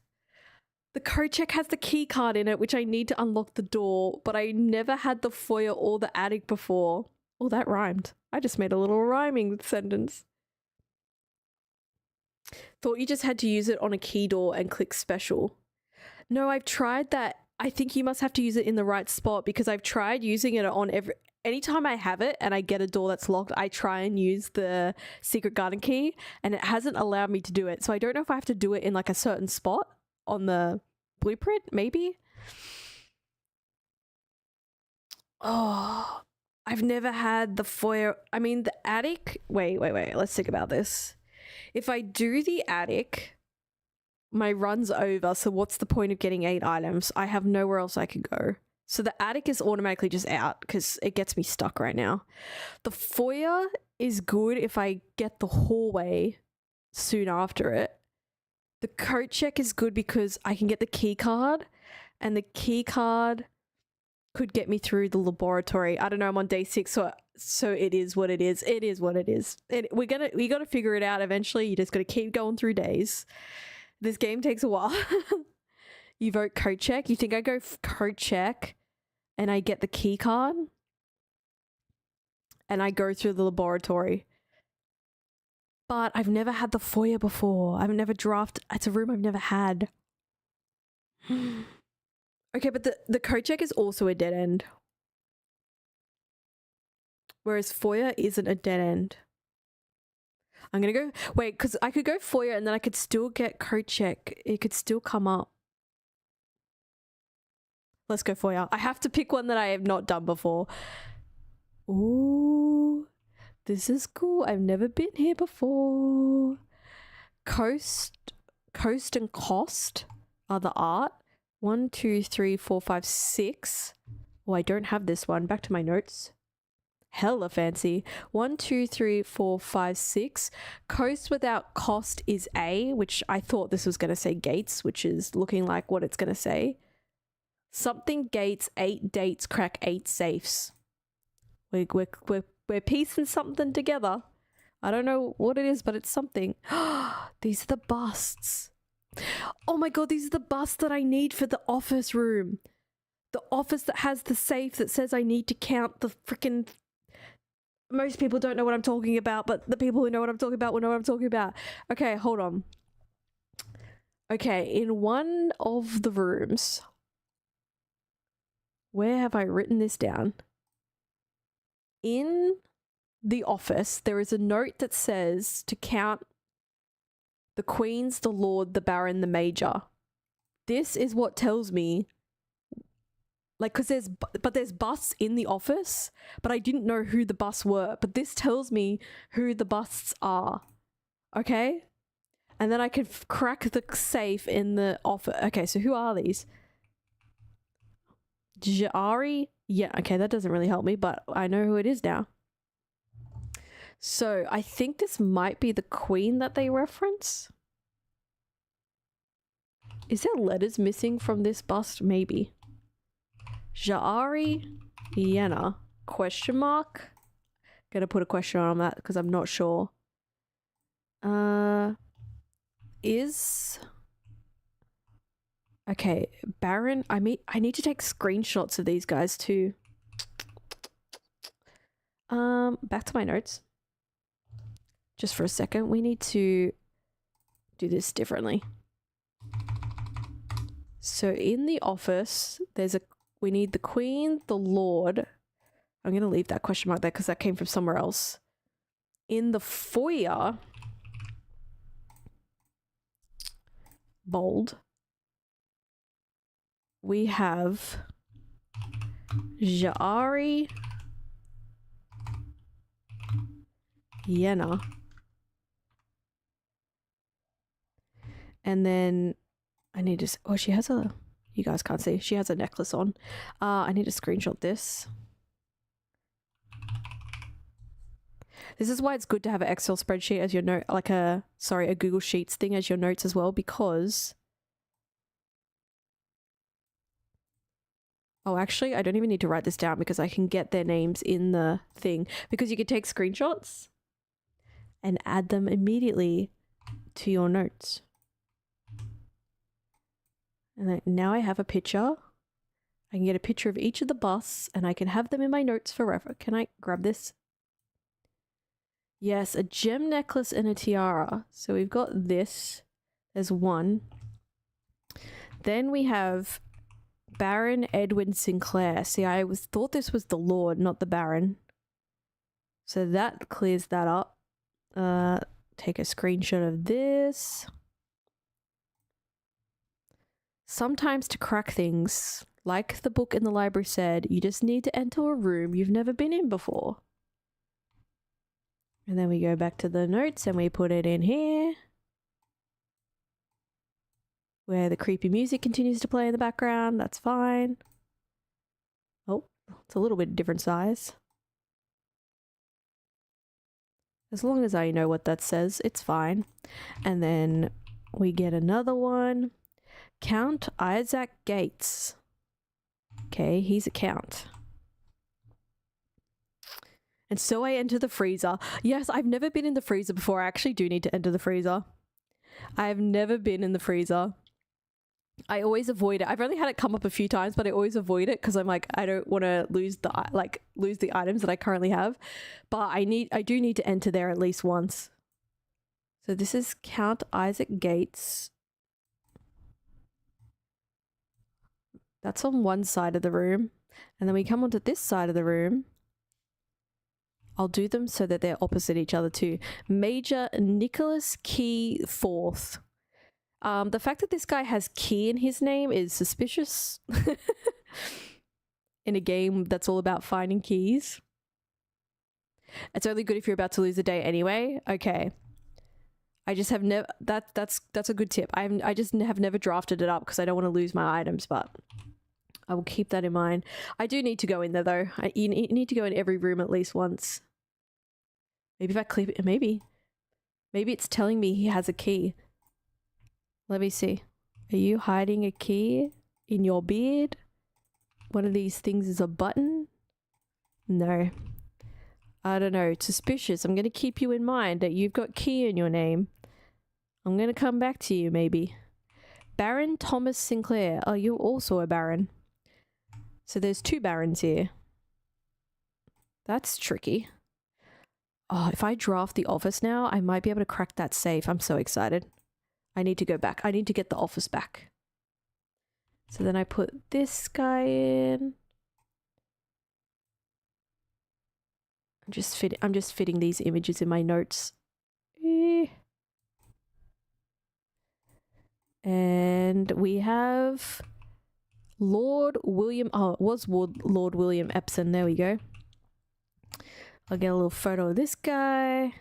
The code check has the key card in it, which I need to unlock the door, but I never had the foyer or the attic before. Oh, that rhymed. I just made a little rhyming sentence. Thought you just had to use it on a key door and click special. No, I've tried that. I think you must have to use it in the right spot because I've tried using it on anytime I have it and I get a door that's locked, I try and use the secret garden key and it hasn't allowed me to do it. So I don't know if I have to do it in like a certain spot on the blueprint, maybe. Oh, I've never had the foyer. I mean, the attic. Wait. Let's think about this. If I do the attic, my run's over. So what's the point of getting 8 items? I have nowhere else I could go. So the attic is automatically just out because it gets me stuck right now. The foyer is good if I get the hallway soon after it. The code check is good because I can get the key card and the key card could get me through the laboratory. I don't know, I'm on day 6, so it is what it is. It is what it is. We gotta figure it out eventually. You just gotta keep going through days. This game takes a while. You vote code check. You think I go code check and I get the key card and I go through the laboratory. But I've never had the foyer before. I've never drafted. It's a room I've never had. Okay, but the code check is also a dead end. Whereas foyer isn't a dead end. I'm going to go... Wait, because I could go foyer and then I could still get code check. It could still come up. Let's go foyer. I have to pick one that I have not done before. Ooh. This is cool. I've never been here before. Coast and cost are the art. 1, 2, 3, 4, 5, 6. Oh, I don't have this one. Back to my notes. Hella fancy. 1, 2, 3, 4, 5, 6. Coast without cost is A, which I thought this was going to say gates, which is looking like what it's going to say. Something gates, 8 dates, crack 8 safes. We're piecing something together. I don't know what it is, but it's something. These are the busts. Oh my god, these are the busts that I need for the office room. The office that has the safe that says I need to count the freaking... Most people don't know what I'm talking about, but the people who know what I'm talking about will know what I'm talking about. Okay, hold on. Okay, in one of the rooms... Where have I written this down? In the office, there is a note that says to count the queens, the lord, the baron, the major. This is what tells me, like, because there's busts in the office, but I didn't know who the busts were. But this tells me who the busts are. Okay? And then I could crack the safe in the office. Okay, so who are these? Jari? Yeah, okay, that doesn't really help me, but I know who it is now. So I think this might be the queen that they reference. Is there letters missing from this bust? Maybe. Jari Yenna? Question mark? Gonna put a question on that because I'm not sure. Is... Okay, Baron, I need to take screenshots of these guys too. Back to my notes. Just for a second, we need to do this differently. So in the office, we need the queen, the lord. I'm going to leave that question mark there because that came from somewhere else. In the foyer, bold, we have Jari Yenna. And then I need to... Oh, she has a... You guys can't see. She has a necklace on. I need to screenshot this. This is why it's good to have an Excel spreadsheet as your note... Like a... Sorry, a Google Sheets thing as your notes as well, because... Oh, actually, I don't even need to write this down because I can get their names in the thing. Because you can take screenshots and add them immediately to your notes. And then now I have a picture. I can get a picture of each of the busts and I can have them in my notes forever. Can I grab this? Yes, a gem necklace and a tiara. So we've got this. There's one. Then we have Baron Edwin Sinclair. See, I thought this was the Lord, not the Baron. So that clears that up. Take a screenshot of this. Sometimes to crack things, like the book in the library said, you just need to enter a room you've never been in before. And then we go back to the notes and we put it in here, where the creepy music continues to play in the background. That's fine. Oh, it's a little bit different size. As long as I know what that says, it's fine. And then we get another one. Count Isaac Gates. Okay, he's a count. And so I enter the freezer. Yes, I've never been in the freezer before. I actually do need to enter the freezer. I have never been in the freezer. I always avoid it. I've only had it come up a few times, but I always avoid it because I'm like, I don't want to lose the items that I currently have. But I do need to enter there at least once. So this is Count Isaac Gates. That's on one side of the room. And then we come onto this side of the room. I'll do them so that they're opposite each other too. Major Nicholas Key IV. The fact that this guy has Key in his name is suspicious. In a game that's all about finding keys. It's only good if you're about to lose a day anyway. Okay. I just have never, that's a good tip. I just have never drafted it up because I don't want to lose my items, but I will keep that in mind. I do need to go in there though. You need to go in every room at least once. Maybe if I click it, maybe it's telling me he has a key. Let me see. Are you hiding a key in your beard? One of these things is a button? No. I don't know. It's suspicious. I'm going to keep you in mind that you've got key in your name. I'm going to come back to you maybe. Baron Thomas Sinclair. Oh, you're also a baron. So there's 2 barons here. That's tricky. Oh, if I draft the office now, I might be able to crack that safe. I'm so excited. I need to go back. I need to get the office back. So then I put this guy in. I'm just fitting these images in my notes. And we have Lord William. Oh, it was Lord William Epsom. There we go. I'll get a little photo of this guy.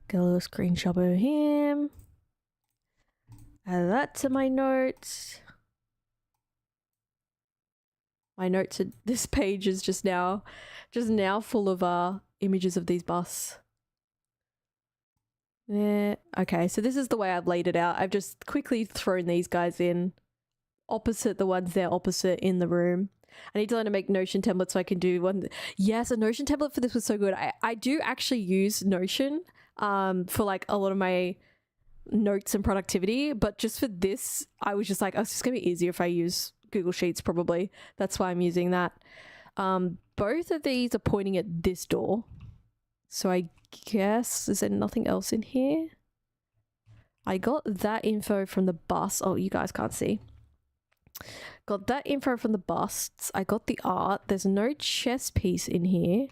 Get a little screenshot of him. Add that to my notes. My notes are, this page is just now full of images of these busts. Yeah. Okay, so this is the way I've laid it out. I've just quickly thrown these guys in opposite the ones they're opposite in the room. I need to learn to make Notion templates so I can do one. Yes, a Notion template for this was so good. I do actually use Notion for like a lot of my notes and productivity, but just for this, I was just like, oh, it's just gonna be easier if I use Google Sheets probably. That's why I'm using that. Both of these are pointing at this door. So I guess, is there nothing else in here? I got that info from the bus. Oh, you guys can't see. Got that info from the busts. I got the art. There's no chess piece in here.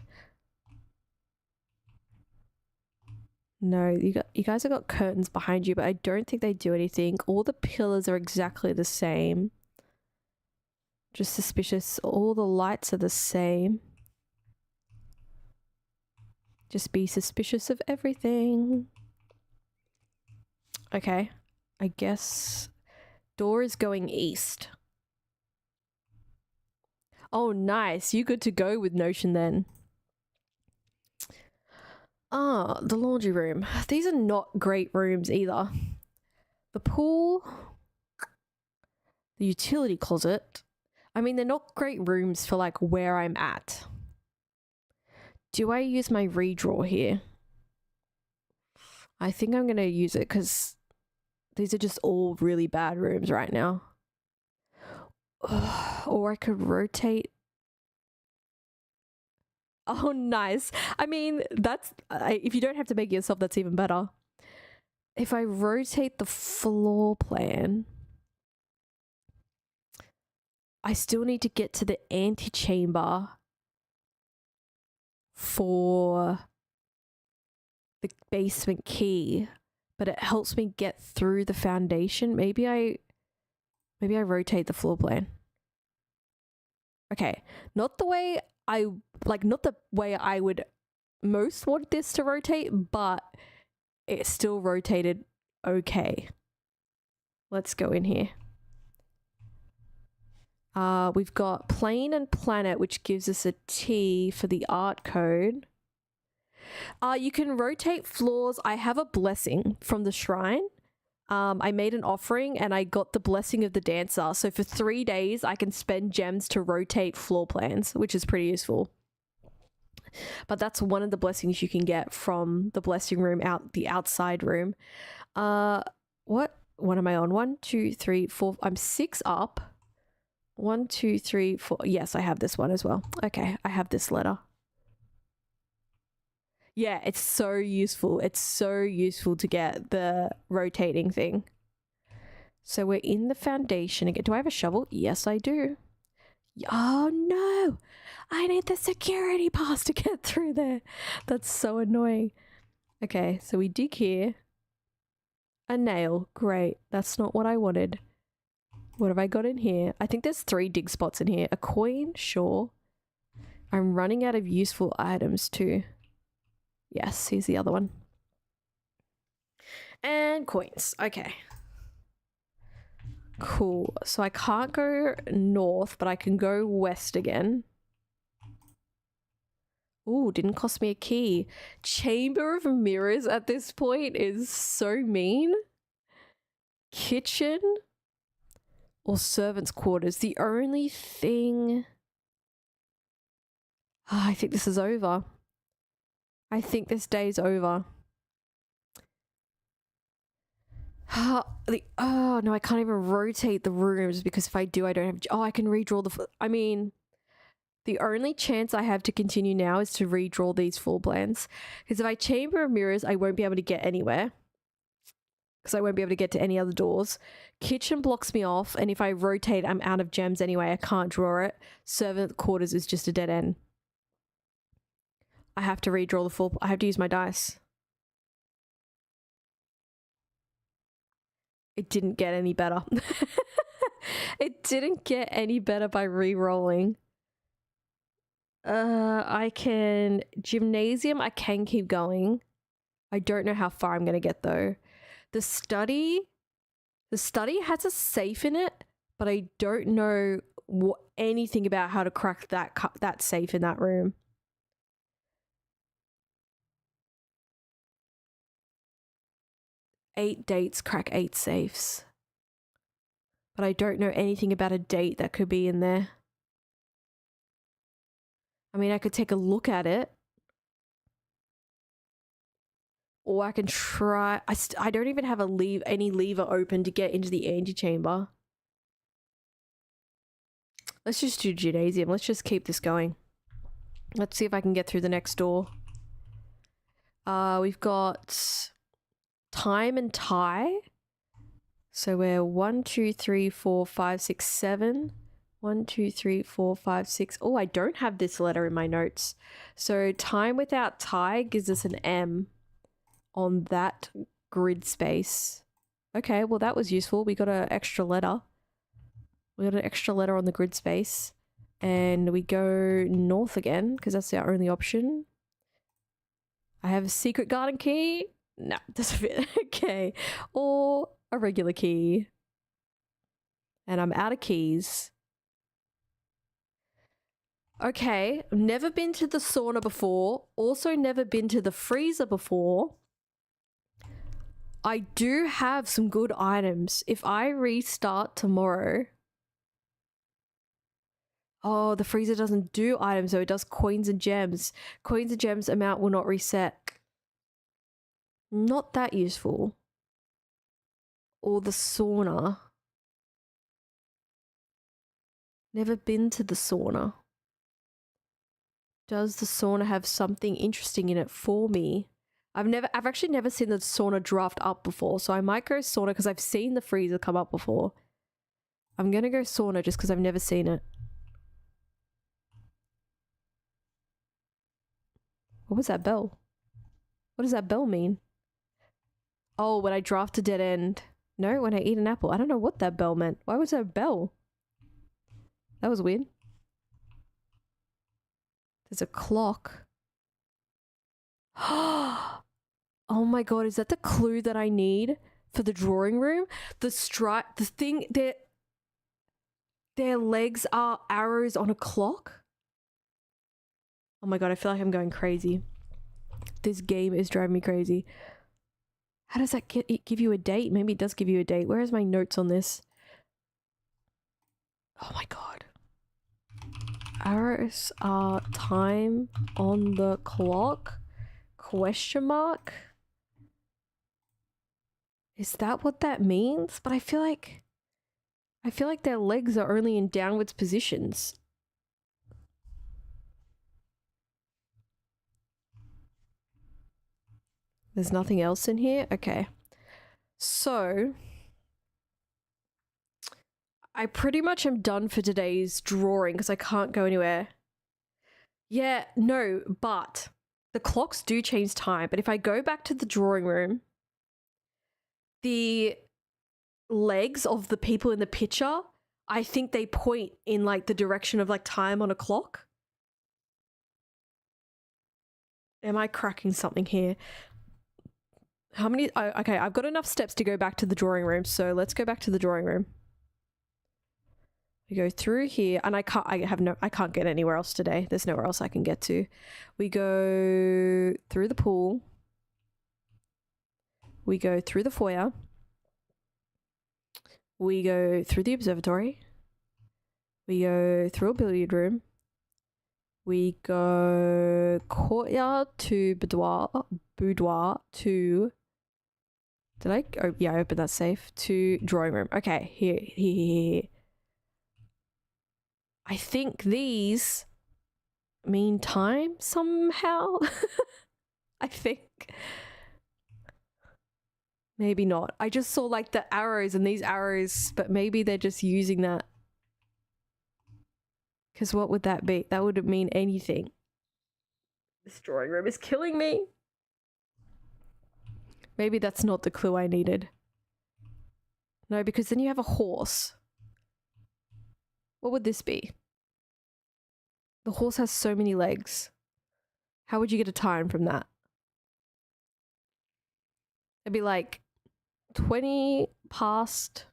No, you guys have got curtains behind you, but I don't think they do anything. All the pillars are exactly the same. Just suspicious. All the lights are the same. Just be suspicious of everything. Okay. I guess door is going east. Oh, nice. You good to go with Notion then. Ah, the laundry room. These are not great rooms either. The pool. The utility closet. I mean, they're not great rooms for like where I'm at. Do I use my redraw here? I think I'm going to use it because these are just all really bad rooms right now. Or I could rotate. Oh, nice. I mean, that's if you don't have to make it yourself, that's even better. If I rotate the floor plan, I still need to get to the antechamber for the basement key, but it helps me get through the foundation. Maybe I rotate the floor plan. Okay, not the way not the way I would most want this to rotate, but it still rotated okay. Let's go in here. We've got plane and planet, which gives us a T for the art code. You can rotate floors. I have a blessing from the shrine. I made an offering and I got the blessing of the dancer. So for 3 days, I can spend gems to rotate floor plans, which is pretty useful. But that's one of the blessings you can get from the blessing room, the outside room. What am I on? 1, 2, 3, 4. I'm 6 up. 1, 2, 3, 4. Yes, I have this one as well. Okay, I have this letter. Yeah, it's so useful. It's so useful to get the rotating thing. So we're in the foundation again. Do I have a shovel? Yes, I do. Oh no, I need the security pass to get through there. That's so annoying. Okay, so we dig here. A nail. Great. That's not what I wanted. What have I got in here? I think there's 3 dig spots in here. A coin, sure. I'm running out of useful items too. Yes, here's the other one. And coins. Okay. Cool. So I can't go north, but I can go west again. Ooh, didn't cost me a key. Chamber of Mirrors at this point is so mean. Kitchen or servants' quarters. The only thing... Oh, I think this is over. I think this day's over. Oh, no, I can't even rotate the rooms because if I do, I don't have... Oh, I can redraw the... I mean, the only chance I have to continue now is to redraw these floor plans. Because if I Chamber of Mirrors, I won't be able to get anywhere. Because I won't be able to get to any other doors. Kitchen blocks me off, and if I rotate, I'm out of gems anyway. I can't draw it. Servant quarters is just a dead end. I have to redraw the full... I have to use my dice. It didn't get any better. It didn't get any better by re-rolling. I can... Gymnasium, I can keep going. I don't know how far I'm going to get, though. The study has a safe in it, but I don't know anything about how to crack that safe in that room. Eight dates crack 8 safes. But I don't know anything about a date that could be in there. I mean, I could take a look at it. Or I can try... I don't even have any lever open to get into the antechamber. Let's just do gymnasium. Let's just keep this going. Let's see if I can get through the next door. We've got time and tie. So we're 1, 2, 3, 4, 5, 6, 7. 1, 2, 3, 4, 5, 6. Oh, I don't have this letter in my notes. So time without tie gives us an M on that grid space. Okay, well that was useful. We got an extra letter. We got an extra letter on the grid space. And we go north again because that's our only option. I have a secret garden key. No, doesn't fit. Okay. Or a regular key. And I'm out of keys. Okay, never been to the sauna before. Also never been to the freezer before. I do have some good items. If I restart tomorrow... Oh, the freezer doesn't do items, so it does coins and gems. Coins and gems amount will not reset. Not that useful. Or the sauna. Never been to the sauna. Does the sauna have something interesting in it for me? I've actually never seen the sauna draft up before, so I might go sauna because I've seen the freezer come up before. I'm gonna go sauna just because I've never seen it. What was that bell? What does that bell mean? Oh, when I draft a dead end. No, when I eat an apple. I don't know what that bell meant. Why was there a bell? That was weird. There's a clock. Oh my god, is that the clue that I need for the drawing room? The thing, their legs are arrows on a clock? Oh my god, I feel like I'm going crazy. This game is driving me crazy. How does that give you a date? Maybe it does give you a date. Where is my notes on this? Oh my god. Arrows are time on the clock? Question mark? Is that what that means? But I feel like their legs are only in downwards positions. There's nothing else in here? Okay. So, I pretty much am done for today's drawing because I can't go anywhere. Yeah, no, but the clocks do change time. But if I go back to the drawing room, the legs of the people in the picture, I think they point in like the direction of like time on a clock. Am I cracking something here? How many? Okay, I've got enough steps to go back to the drawing room, so let's go back to the drawing room. We go through here, and I can't get anywhere else today. There's nowhere else I can get to. We go through the pool. We go through the foyer. We go through the observatory. We go through a billiard room. We go courtyard to boudoir to... Did I? Oh, yeah, I opened that safe. To drawing room. Okay, here. I think these mean time somehow. I think. Maybe not. I just saw like the arrows and these arrows, but maybe they're just using that. Because what would that be? That wouldn't mean anything. This drawing room is killing me. Maybe that's not the clue I needed. No, because then you have a horse. What would this be? The horse has so many legs. How would you get a time from that? It'd be like 20 past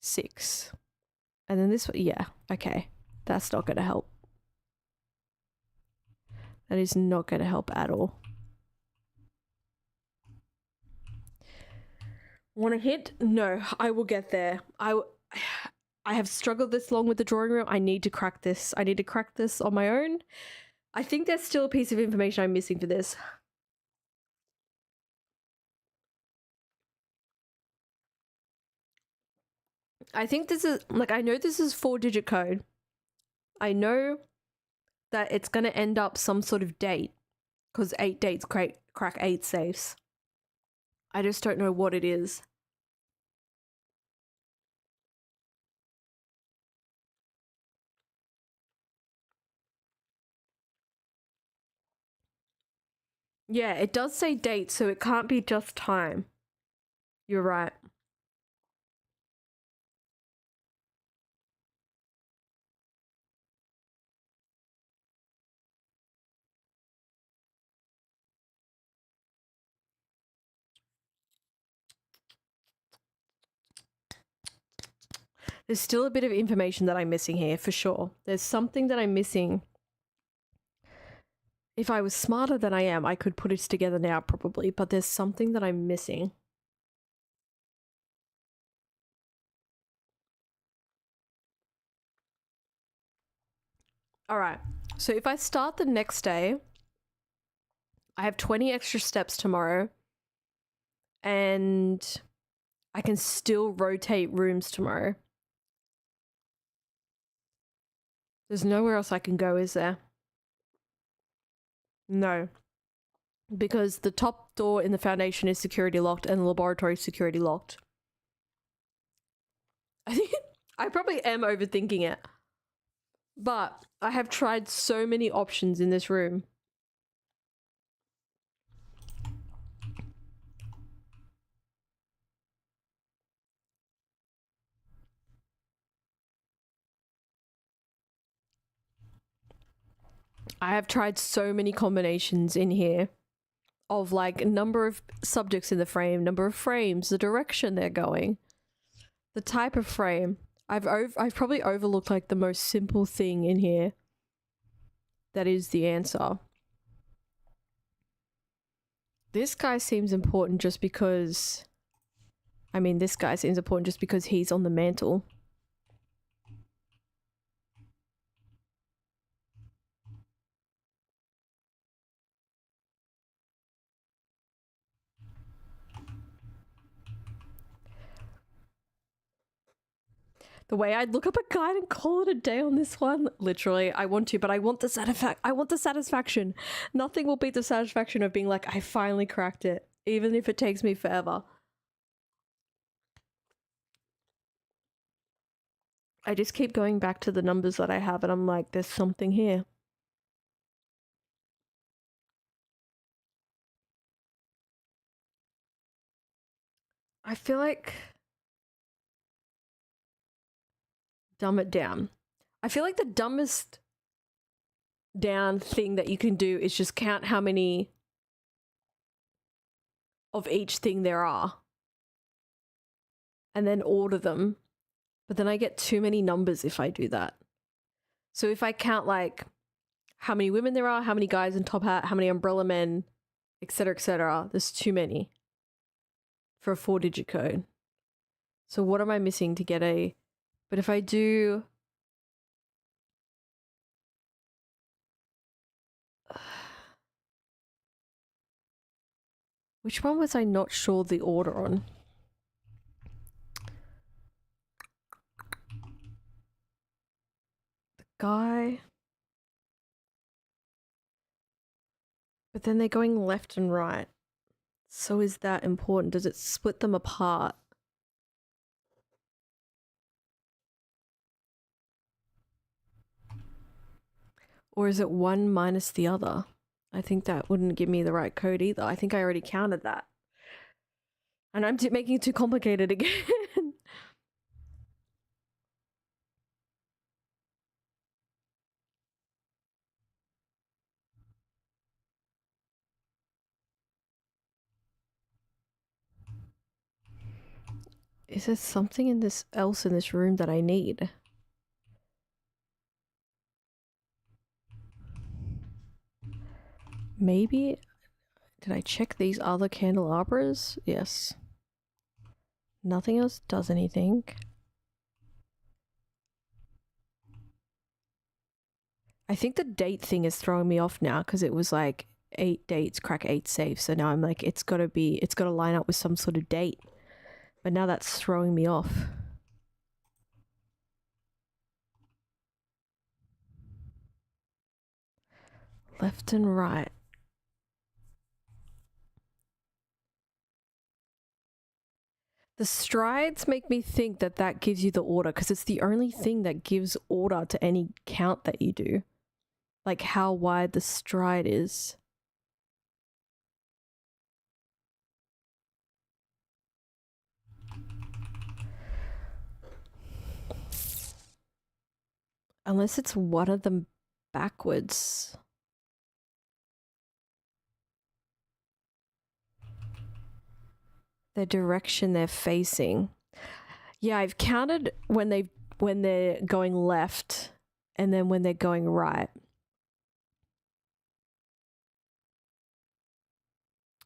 6. And then this one, yeah, okay. That's not going to help. That is not going to help at all. Want a hint? No, I will get there. I have struggled this long with the drawing room. I need to crack this. I need to crack this on my own. I think there's still a piece of information I'm missing for this. I think this is, like, I know this is 4-digit code. I know that it's going to end up some sort of date, because 8 dates crack 8 safes. I just don't know what it is. Yeah, it does say date, so it can't be just time. You're right. There's still a bit of information that I'm missing here, for sure. There's something that I'm missing. If I was smarter than I am, I could put it together now, probably, but there's something that I'm missing. All right, so if I start the next day, I have 20 extra steps tomorrow, and I can still rotate rooms tomorrow. There's nowhere else I can go, is there? No. Because the top door in the foundation is security locked and the laboratory is security locked. I think I probably am overthinking it. But I have tried so many options in this room. I have tried so many combinations in here of like number of subjects in the frame, number of frames, the direction they're going, the type of frame. I've probably overlooked like the most simple thing in here that is the answer. This guy seems important just because... I mean, this guy seems important just because he's on the mantle. The way I'd look up a guide and call it a day on this one. Literally, I want to, but I want the satisfaction. Nothing will beat the satisfaction of being like, I finally cracked it, even if it takes me forever. I just keep going back to the numbers that I have and I'm like, there's something here. I feel like... Dumb it down. I feel like the dumbest down thing that you can do is just count how many of each thing there are and then order them. But then I get too many numbers if I do that. So if I count like how many women there are, how many guys in top hat, how many umbrella men, etc., there's too many for a 4-digit code. So what am I missing to get a... But if I do... Which one was I not sure the order on? The guy... But then they're going left and right. So is that important? Does it split them apart? Or is it one minus the other? I think that wouldn't give me the right code either. I think I already counted that. And I'm making it too complicated again. Is there something in this else in this room that I need? Maybe... Did I check these other candelabras? Yes. Nothing else does anything. I think the date thing is throwing me off now because it was like 8 dates, crack 8 safes. So now I'm like, it's got to line up with some sort of date. But now that's throwing me off. Left and right. The strides make me think that that gives you the order because it's the only thing that gives order to any count that you do. Like how wide the stride is. Unless it's one of them backwards. The direction they're facing. Yeah, I've counted when they're going left and then when they're going right.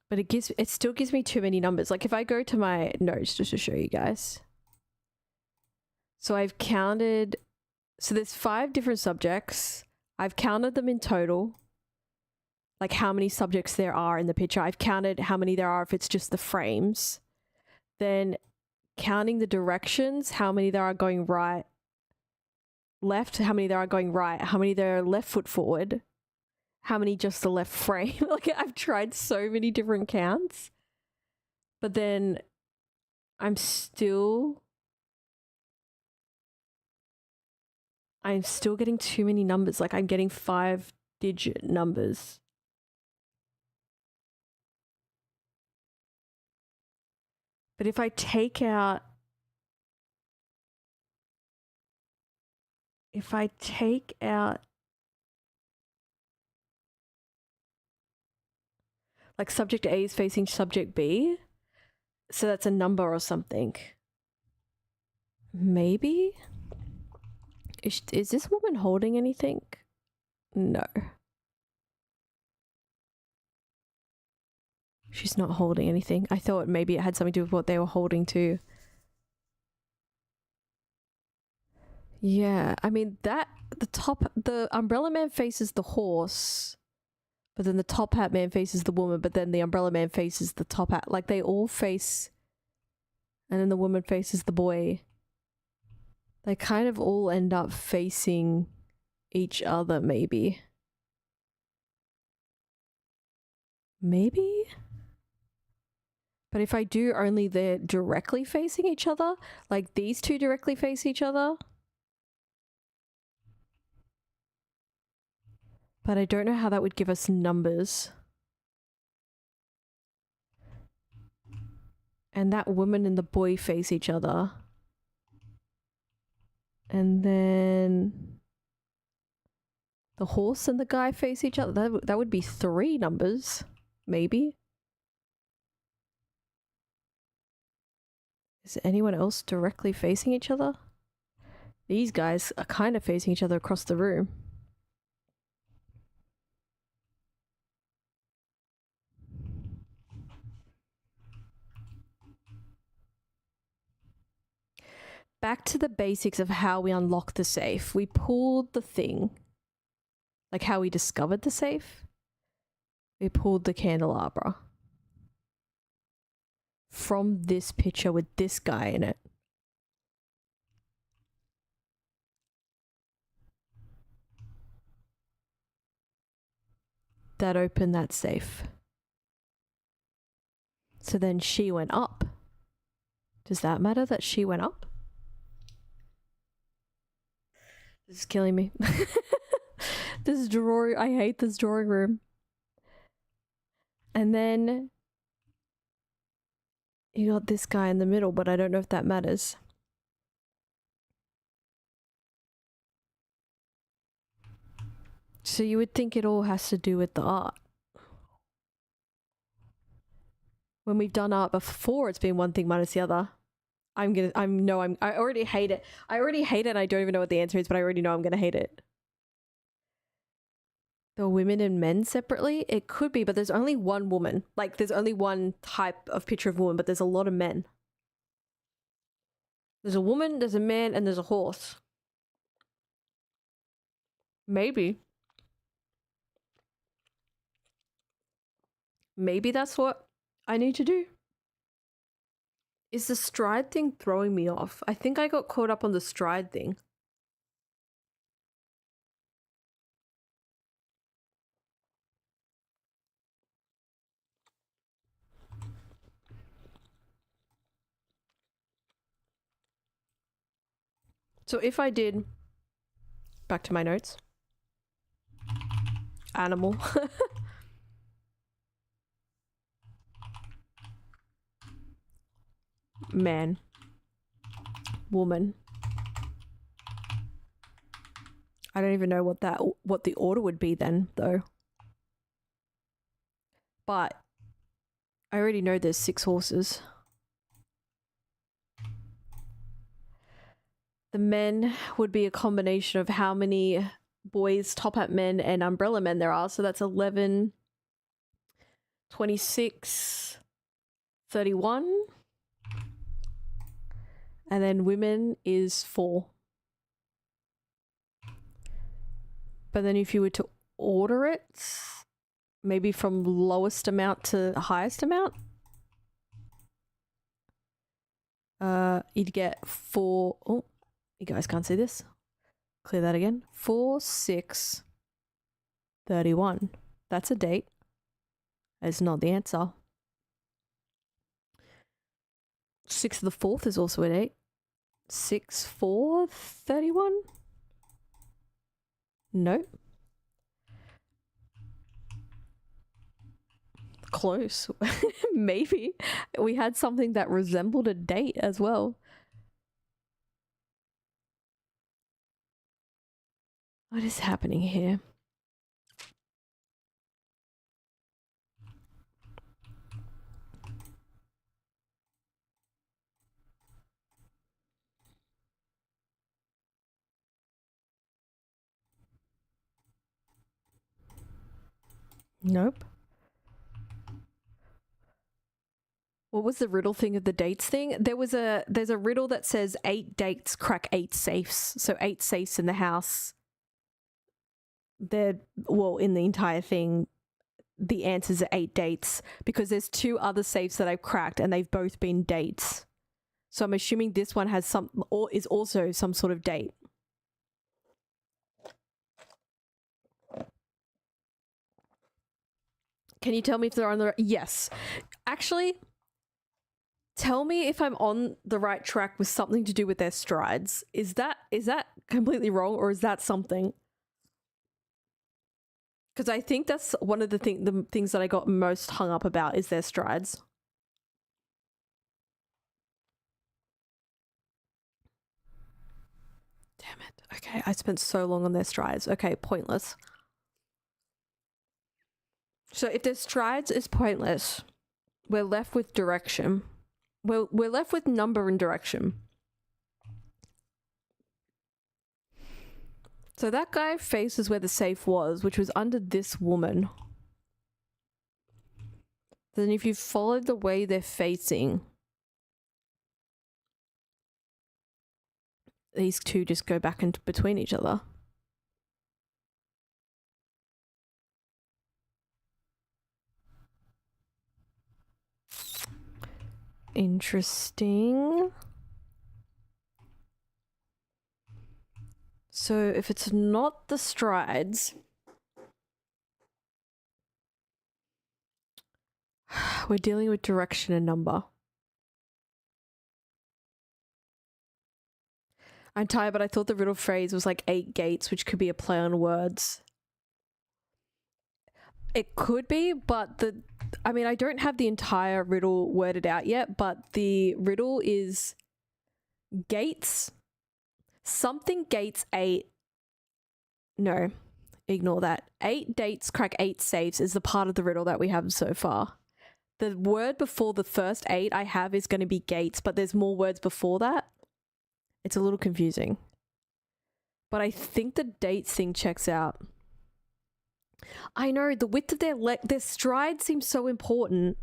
But it still gives me too many numbers. Like if I go to my notes just to show you guys. So I've counted, so there's 5 different subjects. I've counted them in total. Like how many subjects there are in the picture. I've counted how many there are if it's just the frames. Then counting the directions, how many there are going right, left, how many there are going right, how many there are left foot forward, how many just the left frame. Like I've tried so many different counts, but then I'm still getting too many numbers. Like I'm getting 5-digit numbers. But if I take out like subject A is facing subject B, so that's a number or something. Maybe? Is this woman holding anything? No. She's not holding anything. I thought maybe it had something to do with what they were holding too. Yeah, I mean the umbrella man faces the horse, but then the top hat man faces the woman, but then the umbrella man faces the top hat. Like they all face, and then the woman faces the boy. They kind of all end up facing each other, maybe. Maybe? But if I do only they're directly facing each other, like these two directly face each other. But I don't know how that would give us numbers. And that woman and the boy face each other. And then The horse and the guy face each other. That would be 3 numbers, maybe. Is anyone else directly facing each other? These guys are kind of facing each other across the room. Back to the basics of how we unlock the safe. We pulled the thing. Like how we discovered the safe. We pulled the candelabra. From this picture with this guy in it. That opened that safe. So then she went up. Does that matter that she went up? This is killing me. This drawing, I hate this drawing room. And then you got this guy in the middle, but I don't know if that matters. So you would think it all has to do with the art. When we've done art before, it's been one thing minus the other. I already hate it. I already hate it and I don't even know what the answer is, but I already know I'm gonna hate it. The women and men separately? It could be, but there's only one woman. Like, there's only one type of picture of woman, but there's a lot of men. There's a woman, there's a man, and there's a horse. Maybe. Maybe that's what I need to do. Is the stride thing throwing me off? I think I got caught up on the stride thing. So if I did, back to my notes, animal. Man. Woman. I don't even know what the order would be then, though. But I already know there's 6 horses. The men would be a combination of how many boys, top hat men, and umbrella men there are. So that's 11, 26, 31. And then women is 4. But then if you were to order it, maybe from lowest amount to highest amount, you'd get 4. Oh, you guys can't see this. Clear that again. 4, 6, 31. That's a date. It's not the answer. 6 to the 4th is also a date. 6, 4, 31? Nope. Close. Maybe. We had something that resembled a date as well. What is happening here? Nope. What was the riddle thing of the dates thing? There's a riddle that says 8 dates crack 8 safes. So 8 safes in the house. Well, in the entire thing, the answers are 8 dates because there's 2 other safes that I've cracked and they've both been dates. So I'm assuming this one has or is also some sort of date. Can you tell me if they're on the yes? Actually, tell me if I'm on the right track with something to do with their strides. Is that completely wrong or is that something? Because I think that's one of the things that I got most hung up about is their strides. Damn it. Okay. Okay, I spent so long on their strides. Okay, pointless. So if their strides is pointless, we're left with direction. We're left with number and direction. So that guy faces where the safe was, which was under this woman. Then if you followed the way they're facing, these two just go back into between each other. Interesting. So if it's not the strides, we're dealing with direction and number. I'm tired, but I thought the riddle phrase was like 8 gates, which could be a play on words. It could be, but I mean, I don't have the entire riddle worded out yet, but the riddle is gates, something gates 8. No, ignore that. 8 dates crack 8 safes is the part of the riddle that we have so far. The word before the first 8 I have is going to be gates, but there's more words before that. It's a little confusing. But I think the dates thing checks out. I know, the width of their stride seems so important.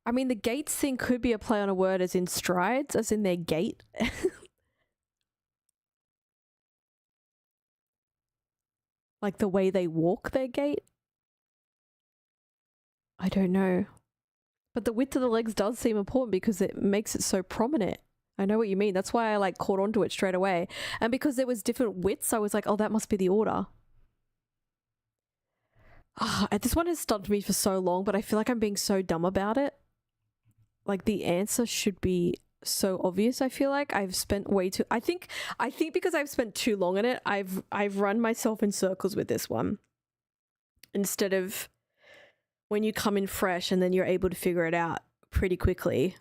I mean, the gates thing could be a play on a word as in strides, as in their gait. Like the way they walk their gait. I don't know. But the width of the legs does seem important because it makes it so prominent. I know what you mean. That's why I like caught onto it straight away. And because there was different widths, I was like, oh, that must be the order. This one has stumped me for so long, but I feel like I'm being so dumb about it. Like the answer should be so obvious. I feel like I've spent way too. I think because I've spent too long on it, I've run myself in circles with this one. Instead of when you come in fresh and then you're able to figure it out pretty quickly,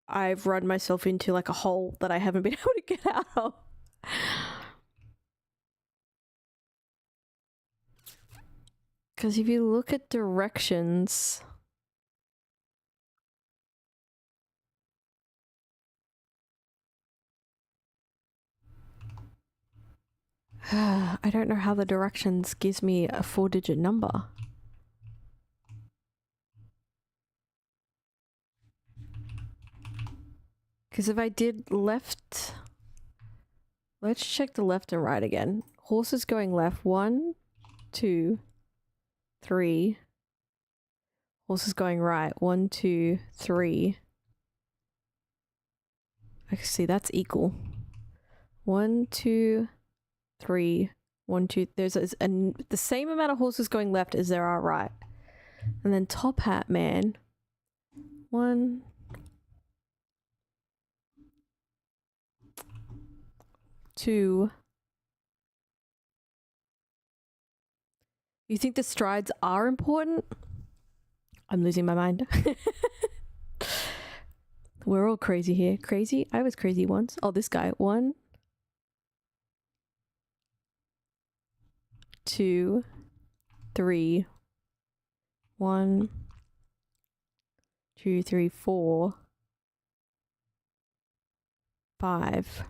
I've run myself into like a hole that I haven't been able to get out of. Because if you look at directions, I don't know how the directions gives me a 4-digit number. Because if I did left, let's check the left and right again. Horses going left, 1, 2, 3. Horses going right, 1, 2, 3. I can see that's equal. 1, 2, 3, 1, 2. There's the same amount of horses going left as there are right. And then top hat man, 1, 2. You think the strides are important? I'm losing my mind. We're all crazy here. Crazy? I was crazy once. Oh, this guy. 1, 2, 3. 1, 2, 3, 4, 5.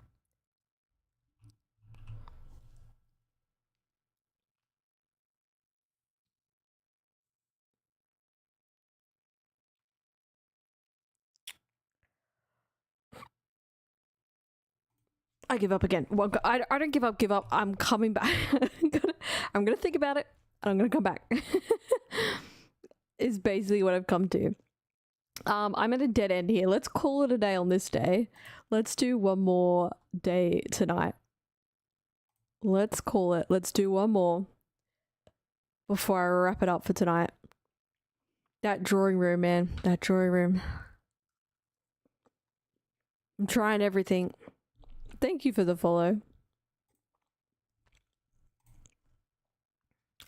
I give up again. Well, I don't give up. I'm coming back. I'm gonna think about it and I'm gonna come back. Is basically what I've come to. I'm at a dead end here. Let's call it a day on this day. Let's do one more day tonight. Let's call it. Let's do one more before I wrap it up for tonight. That drawing room, man. That drawing room. I'm trying everything. Thank you for the follow.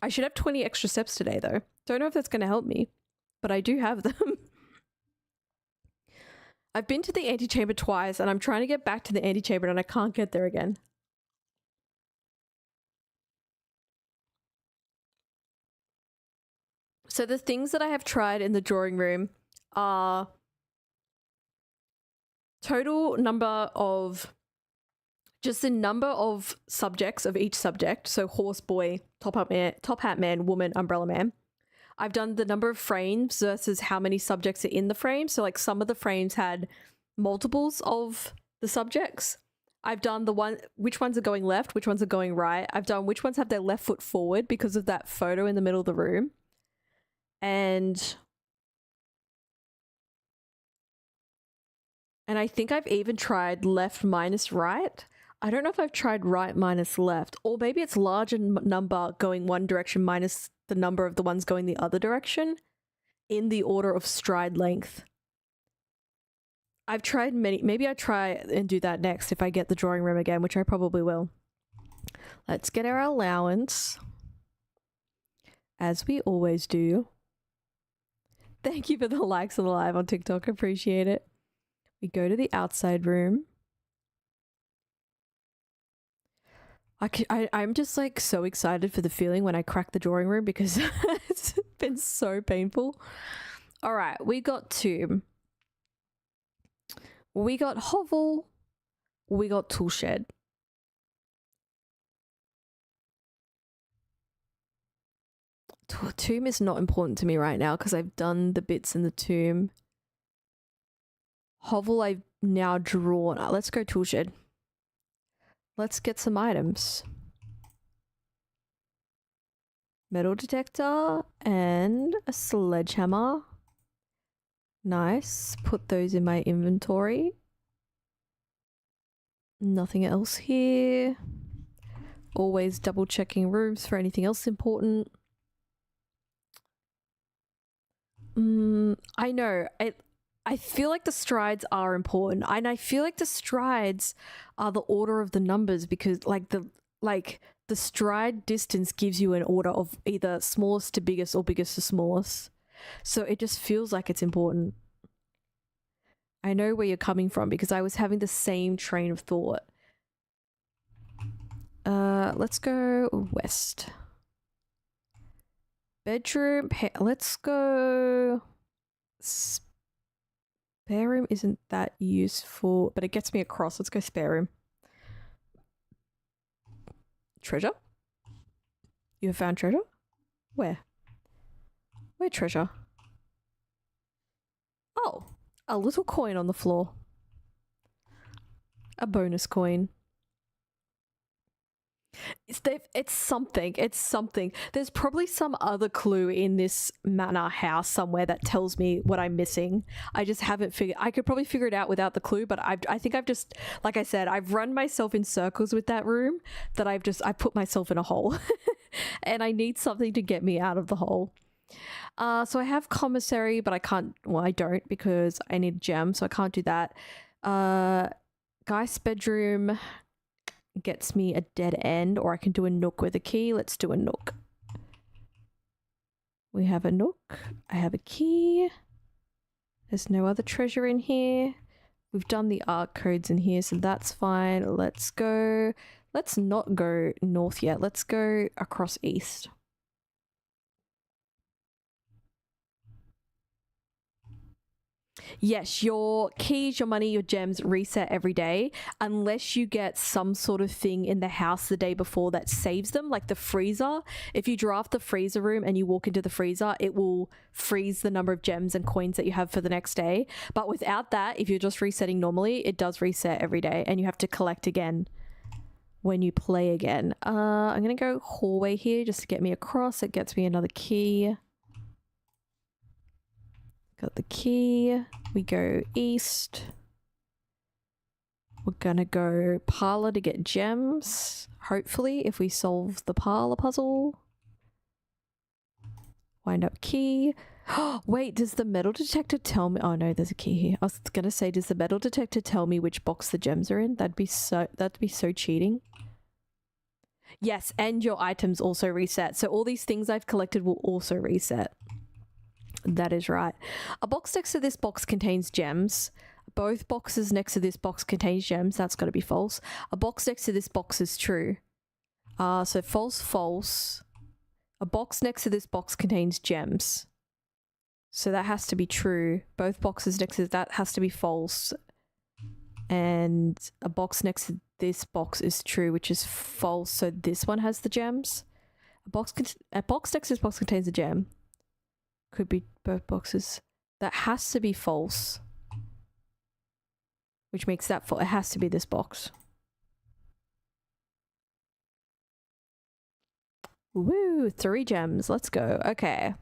I should have 20 extra steps today, though. Don't know if that's going to help me. but I do have them. I've been to the antechamber twice and I'm trying to get back to the antechamber and I can't get there again. So the things that I have tried in the drawing room are total number of, just the number of subjects of each subject. So horse, boy, top hat man, woman, umbrella man. I've done the number of frames versus how many subjects are in the frame. So like some of the frames had multiples of the subjects. I've done which ones are going left, which ones are going right. I've done which ones have their left foot forward because of that photo in the middle of the room. And I think I've even tried left minus right. I don't know if I've tried right minus left, or maybe it's larger number going one direction minus the number of the ones going the other direction in the order of stride length. I've tried many. Maybe I try and do that next if I get the drawing room again, which I probably will. Let's get our allowance, as we always do. Thank you for the likes on the live on TikTok. Appreciate it. We go to the outside room. I'm just like so excited for the feeling when I crack the drawing room because it's been so painful. All right, we got two. We got hovel. We got tool shed. Tomb is not important to me right now because I've done the bits in the tomb. Hovel I've now drawn. Let's go tool shed. Let's get some items. Metal detector and a sledgehammer. Nice. Put those in my inventory. Nothing else here. Always double checking rooms for anything else important. I know. I feel like the strides are important, and I feel like the strides are the order of the numbers because the stride distance gives you an order of either smallest to biggest or biggest to smallest. So it just feels like it's important. I know where you're coming from because I was having the same train of thought. Let's go west. Bedroom. Let's go. Spare room isn't that useful, but it gets me across. Let's go spare room. Treasure? You have found treasure? Where? Where treasure? Oh, a little coin on the floor. A bonus coin. It's something. It's something. There's probably some other clue in this manor house somewhere that tells me what I'm missing. I just haven't figured. I could probably figure it out without the clue, but I think I've just, like I said, I've run myself in circles with that room that I put myself in a hole, and I need something to get me out of the hole. So I have commissary, but I can't. Well, I don't because I need a gem, so I can't do that. Guy's bedroom gets me a dead end, or I can do a nook with a key. Let's do a nook. We have a nook. I have a key. There's no other treasure in here. We've done the art codes in here, so that's fine. Let's go. Let's not go north yet. Let's go across east. Yes, your keys, your money, your gems reset every day unless you get some sort of thing in the house the day before that saves them, like the freezer. If you draft the freezer room and you walk into the freezer, it will freeze the number of gems and coins that you have for the next day. But without that, if you're just resetting normally, it does reset every day and you have to collect again when you play again. I'm going to go hallway here just to get me across. It gets me another key. Got the key. We go east. We're gonna go parlor to get gems. Hopefully, if we solve the parlor puzzle. Wind up key. Wait, does the metal detector tell me? Oh no, there's a key here. I was gonna say, does the metal detector tell me which box the gems are in? That'd be so cheating. Yes, and your items also reset. So all these things I've collected will also reset. That is right. A box next to this box contains gems. Both boxes next to this box contains gems. That's got to be false. A box next to this box is true. So false, false. A box next to this box contains gems. So that has to be true. Both boxes next to that has to be false. And a box next to this box is true, which is false. So this one has the gems. A box next to this box contains a gem. Could be both boxes. That has to be false. Which makes that false. It has to be this box. Woo! 3 gems. Let's go. Okay.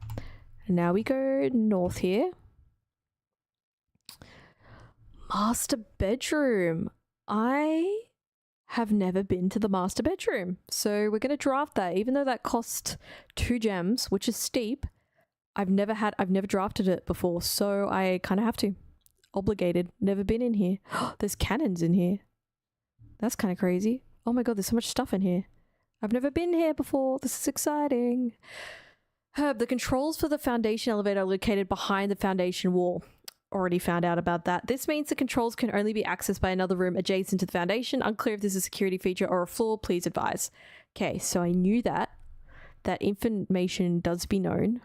Now we go north here. Master bedroom. I have never been to the master bedroom. So we're going to draft that. Even though that cost 2 gems, which is steep, I've never drafted it before. So I kind of have to. Obligated. Never been in here. There's cannons in here. That's kind of crazy. Oh my god, there's so much stuff in here. I've never been here before. This is exciting. Herb, the controls for the foundation elevator are located behind the foundation wall. Already found out about that. This means the controls can only be accessed by another room adjacent to the foundation. Unclear if this is a security feature or a flaw. Please advise. Okay, so I knew that. That information does be known.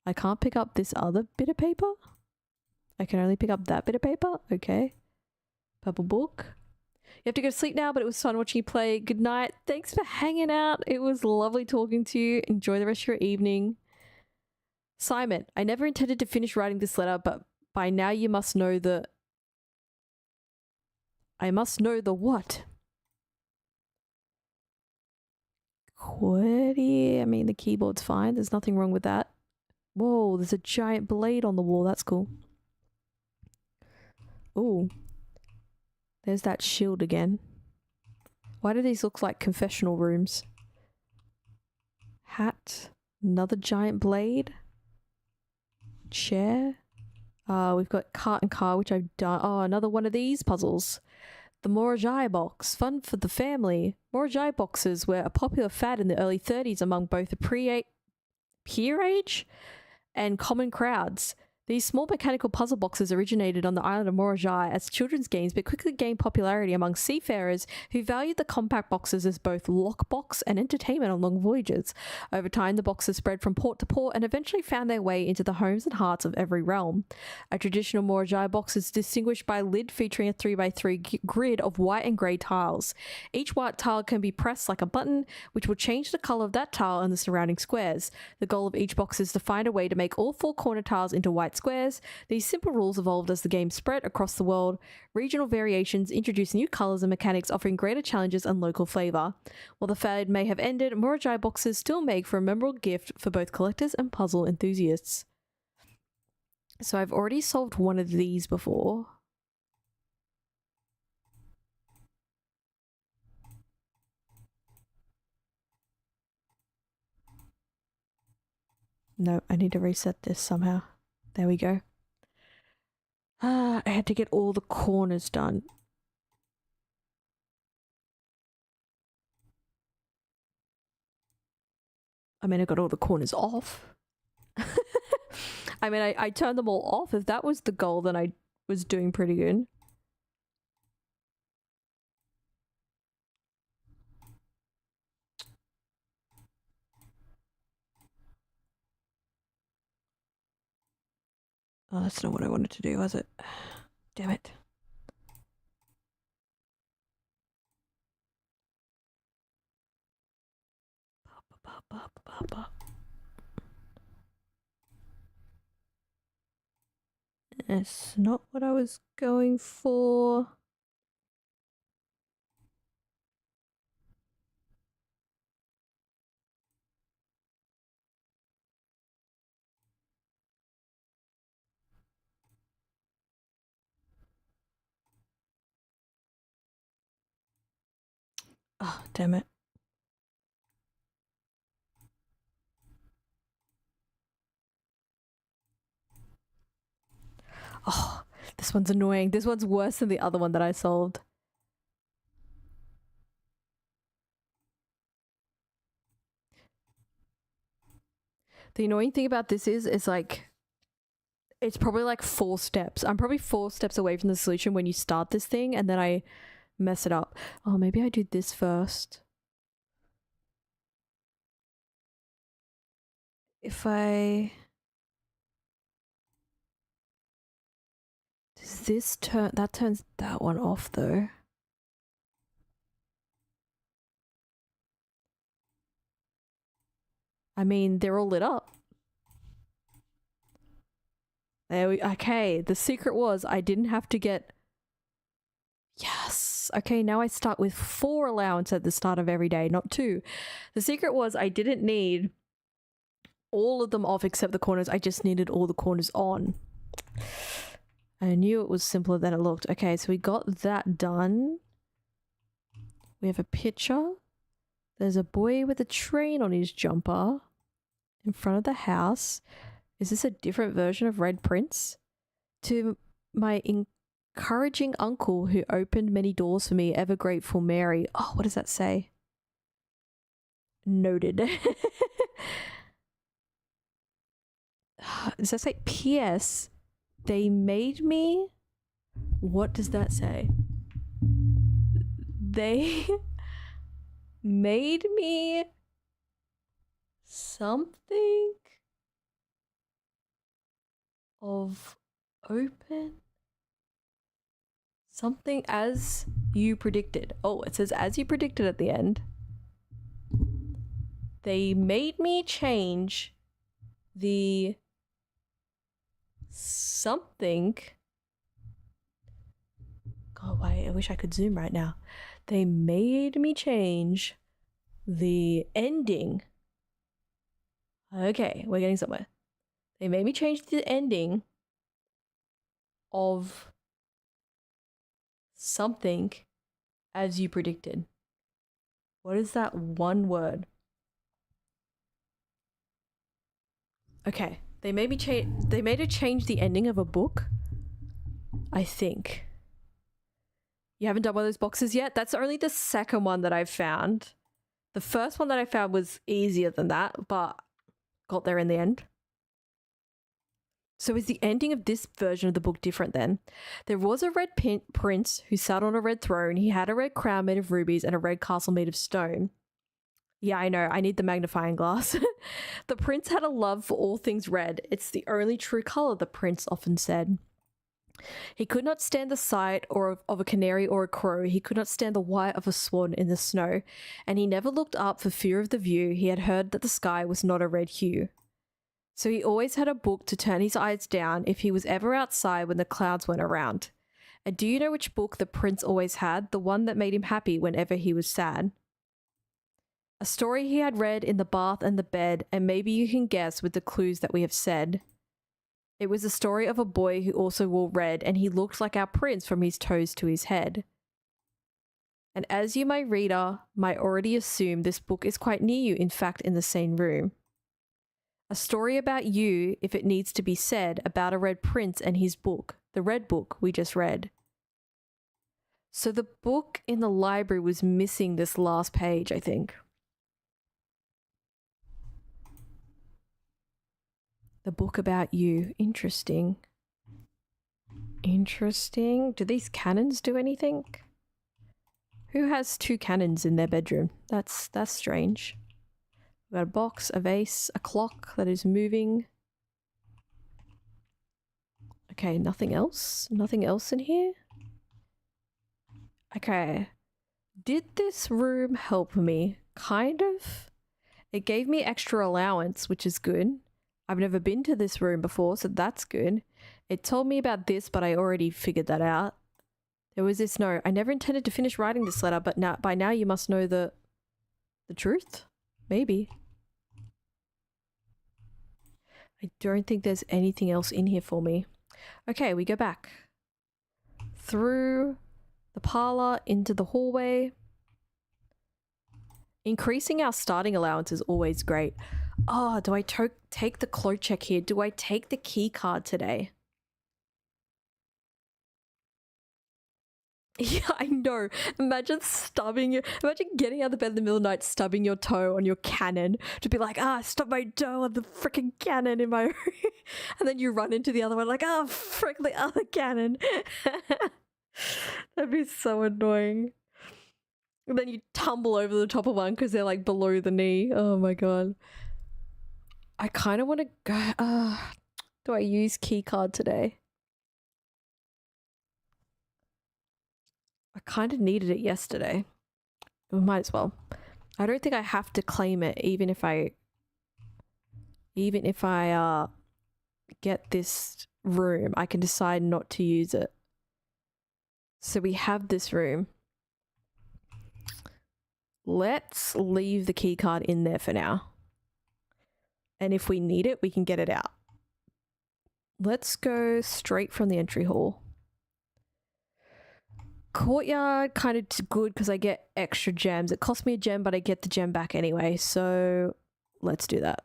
I can't pick up this other bit of paper. I can only pick up that bit of paper. Okay. Purple book. You have to go to sleep now, but it was fun watching you play. Good night. Thanks for hanging out. It was lovely talking to you. Enjoy the rest of your evening. Simon, I never intended to finish writing this letter, but by now you must know the... I must know the what? QWERTY. I mean, the keyboard's fine. There's nothing wrong with that. Whoa, there's a giant blade on the wall. That's cool. Ooh. There's that shield again. Why do these look like confessional rooms? Hat. Another giant blade. Chair. We've got cart and car, which I've done. Oh, another one of these puzzles. The Morajai box. Fun for the family. Morajai boxes were a popular fad in the early 30s among both the peerage and common crowds. These small mechanical puzzle boxes originated on the island of Morajai as children's games, but quickly gained popularity among seafarers who valued the compact boxes as both lockbox and entertainment on long voyages. Over time, the boxes spread from port to port and eventually found their way into the homes and hearts of every realm. A traditional Morajai box is distinguished by a lid featuring a 3x3 grid of white and grey tiles. Each white tile can be pressed like a button, which will change the colour of that tile and the surrounding squares. The goal of each box is to find a way to make all 4 corner tiles into white squares. These simple rules evolved as the game spread across the world. Regional variations introduced new colours and mechanics, offering greater challenges and local flavour. While the fad may have ended, Morajai boxes still make for a memorable gift for both collectors and puzzle enthusiasts. So I've already solved one of these before. No, I need to reset this somehow. There we go. I had to get all the corners done. I mean, I got all the corners off. I mean, I turned them all off. If that was the goal, then I was doing pretty good. Oh, that's not what I wanted to do, was it? Damn it. It's not what I was going for. Oh, damn it. Oh, this one's annoying. This one's worse than the other one that I solved. The annoying thing about this is like, it's probably like 4 steps. I'm probably 4 steps away from the solution when you start this thing and then I mess it up. Oh, maybe I do this first. If I... Does this turn... That turns that one off though. I mean, they're all lit up. There we... Okay, the secret was I didn't have to get... Yes! Okay, now I start with 4 allowance at the start of every day, not 2. The secret was I didn't need all of them off except the corners. I just needed all the corners on. I knew it was simpler than it looked. Okay, so we got that done. We have a picture. There's a boy with a train on his jumper in front of the house. Is this a different version of Red Prince? To my encouraging uncle who opened many doors for me, ever grateful Mary. Oh, what does that say? Noted. Does that say P.S.? They made me... What does that say? They made me something of open... Something as you predicted. Oh, it says as you predicted at the end. They made me change the something. God, wait, I wish I could zoom right now. They made me change the ending. Okay, we're getting somewhere. They made me change the ending of something as you predicted. What is that one word? Okay, they made her change the ending of a book, I think. You haven't done one of those boxes yet? That's only the second one that I've found. The first one that I found was easier than that, but got there in the end. So is the ending of this version of the book different then? There was a red prince who sat on a red throne. He had a red crown made of rubies and a red castle made of stone. Yeah, I know. I need the magnifying glass. The prince had a love for all things red. It's the only true color, the prince often said. He could not stand the sight of a canary or a crow. He could not stand the white of a swan in the snow. And he never looked up for fear of the view. He had heard that the sky was not a red hue. So he always had a book to turn his eyes down if he was ever outside when the clouds went around. And do you know which book the prince always had? The one that made him happy whenever he was sad. A story he had read in the bath and the bed, and maybe you can guess with the clues that we have said. It was a story of a boy who also wore red, and he looked like our prince from his toes to his head. And as you, my reader, might already assume, this book is quite near you, in fact, in the same room. A story about you, if it needs to be said, about a red prince and his book, the red book we just read. So the book in the library was missing this last page, I think. The book about you. Interesting. Interesting. Do these cannons do anything? Who has 2 cannons in their bedroom? That's strange. We've got a box, a vase, a clock that is moving. Okay, nothing else? Nothing else in here? Okay. Did this room help me? Kind of. It gave me extra allowance, which is good. I've never been to this room before, so that's good. It told me about this, but I already figured that out. There was this note. I never intended to finish writing this letter, but by now you must know the truth? Maybe. I don't think there's anything else in here for me. Okay, we go back. Through the parlor, into the hallway. Increasing our starting allowance is always great. Oh, do I take the cloak check here? Do I take the key card today? Yeah, I know. Imagine imagine getting out of bed in the middle of the night, stubbing your toe on your cannon to be like, stub my toe on the freaking cannon in my room. And then you run into the other one like, frick the other cannon. That'd be so annoying. And then you tumble over the top of one because they're like below the knee. Oh my god. I kind of want to go. Do I use keycard today? I kind of needed it yesterday. We might as well. I don't think I have to claim it, even if I get this room. I can decide not to use it. So we have this room. Let's leave the key card in there for now. And if we need it, we can get it out. Let's go straight from the entry hall. Courtyard, kind of good because I get extra gems. It costs me a gem, but I get the gem back anyway. So let's do that.